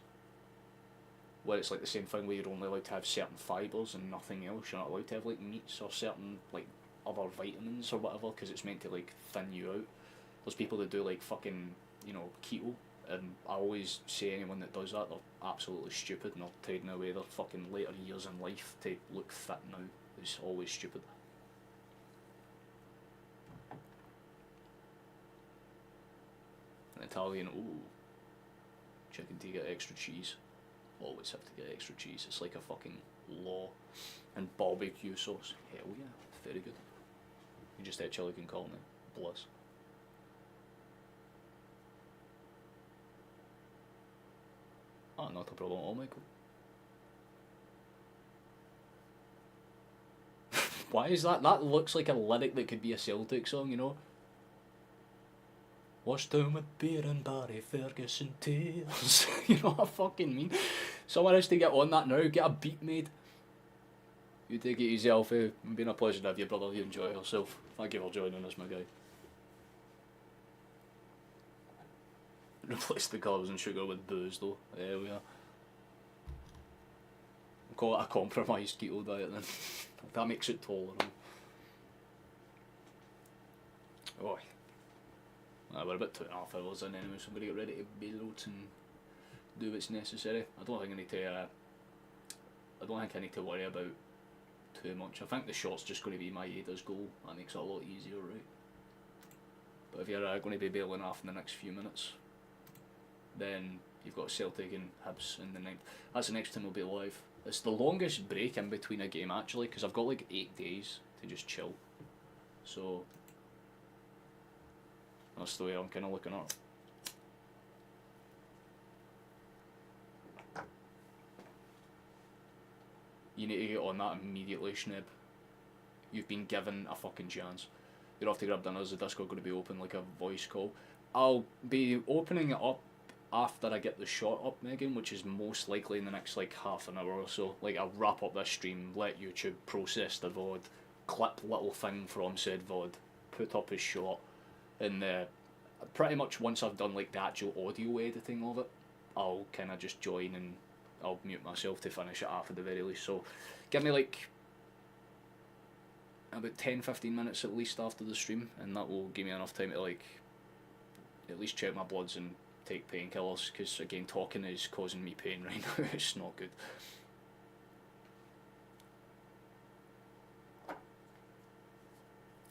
A: Where it's like the same thing where you're only allowed to have certain fibres and nothing else. You're not allowed to have like meats or certain like other vitamins or whatever because it's meant to like thin you out. There's people that do like fucking, you know, keto. And I always say anyone that does that, they're absolutely stupid and they're trading away their fucking later years in life to look fit now. It's always stupid. An Italian, ooh, chicken tikka extra cheese. Always have to get extra cheese. It's like a fucking law. And barbecue sauce. Hell yeah, very good. You just had chili con carne. Bliss. Oh, not a problem at all, Michael. Why is that? That looks like a lyric that could be a Celtic song, you know? Washed down with beer and Barry Ferguson tears. You know what I fucking mean? Someone has to get on that now, get a beat made. You take it easy, Alfie. It's been a pleasure to have you, brother. You enjoy yourself. Thank you for joining us, my guy. Replace the carbs and sugar with booze, though. There we are. We'll call it a compromised keto diet then. That makes it tolerable. Oh, we're about 2.5 hours in anyway, so I'm going to get ready to bail out and do what's necessary. I don't think I need to worry about too much. I think the shot's just going to be my Ada's goal. That makes it a lot easier, right? But if you're going to be bailing off in the next few minutes, then you've got Celtic and Hibs in the 9th. That's the next time we'll be live. It's the longest break in between a game actually, because I've got like 8 days to just chill. So that's the way I'm kind of looking at it. You need to get on that immediately, Schneb. You've been given a fucking chance. You're off to grab dinners. The Discord going to be open like a voice call. I'll be opening it up after I get the shot up, Megan, which is most likely in the next like half an hour or so. Like, I'll wrap up this stream, let YouTube process the VOD, clip little thing from said VOD, put up his shot, and pretty much once I've done like the actual audio editing of it, I'll kind of just join and I'll mute myself to finish it off at the very least. So give me like about 10-15 minutes at least after the stream, and that will give me enough time to like at least check my bloods and take painkillers, because again, talking is causing me pain right now. It's not good.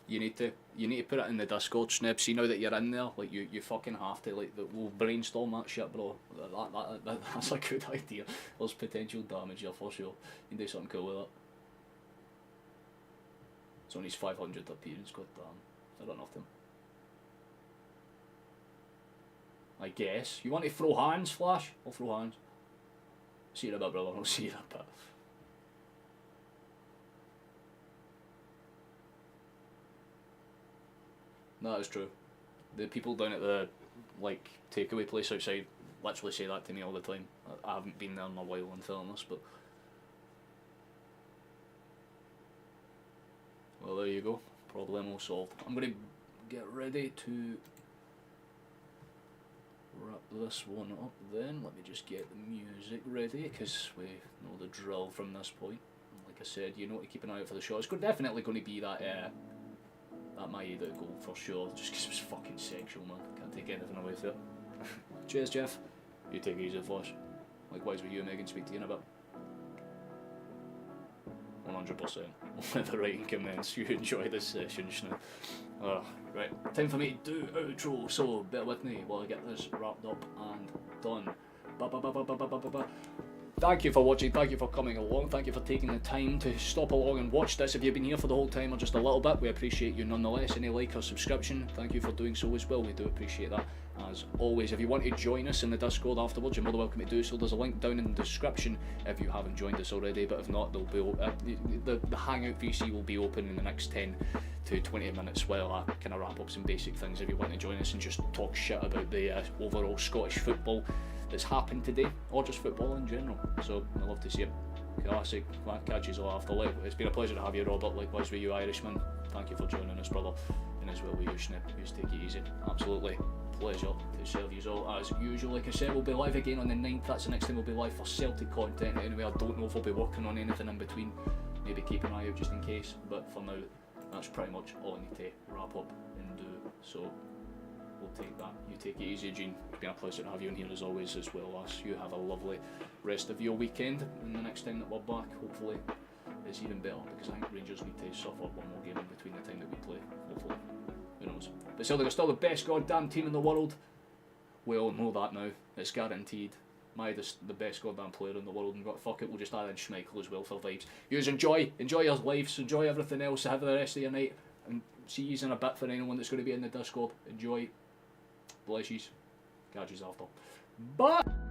A: You need to put it in the Discord, Snip. See, now that you're in there, like you fucking have to, like, we'll brainstorm that shit, bro. That's a good idea. There's potential damage here for sure. You can do something cool with that. It's only his 500th appearance, god damn. I don't know if them. I guess. You want to throw hands, Flash? I'll throw hands. See you in a bit, brother. I'll see you in a bit. That is true. The people down at the like takeaway place outside literally say that to me all the time. I haven't been there in a while, in fairness, but well, there you go. Problemo solved. I'm gonna get ready to wrap this one up then. Let me just get the music ready, because we know the drill from this point. Like I said, you know to keep an eye out for the shot. It's definitely going to be that that Maeda goal for sure, just because it was fucking sexual, man. Can't take anything away with it. Cheers, Jeff. You take it easy, Flash. Likewise with you, Megan. Speak to you in a bit. 100%. Let the writing commence. You enjoy this session, now. Right, time for me to do outro, so bear with me while I get this wrapped up and done. Ba-ba-ba-ba-ba-ba-ba-ba. Thank you for watching, thank you for coming along, thank you for taking the time to stop along and watch this. If you've been here for the whole time or just a little bit, we appreciate you nonetheless. Any like or subscription, thank you for doing so as well, we do appreciate that. As always, if you want to join us in the Discord afterwards, you're more than welcome to do so. There's a link down in the description if you haven't joined us already, but if not, there'll be the Hangout VC will be open in the next 10 to 20 minutes while I kind of wrap up some basic things if you want to join us and just talk shit about the overall Scottish football that's happened today, or just football in general. So I'd love to see it. Classic. Catch you all after. It's been a pleasure to have you, Robert. Likewise with you, Irishman. Thank you for joining us, brother. And as well with you, Snip. Just take it easy. Absolutely pleasure to serve you all as usual. Like I said, we'll be live again on the 9th. That's the next time we'll be live for Celtic content. Anyway, I don't know if we'll be working on anything in between. Maybe keep an eye out just in case. But for now, that's pretty much all I need to wrap up and do. So we'll take that. You take it easy, Gene. It's been a pleasure to have you in here as always, as well as you have a lovely rest of your weekend. And the next time that we're back, hopefully, it's even better, because I think Rangers need to suffer one more game in between the time that we play. Hopefully. Who knows? But Celtic are still the best goddamn team in the world. We all know that now. It's guaranteed. The best goddamn player in the world, and fuck it, we'll just add in Schmeichel as well for vibes. You guys enjoy your lives, enjoy everything else, have the rest of your night, and see yous in a bit for anyone that's going to be in the Discord. Enjoy. Bless yous. Catch yous after. Bye!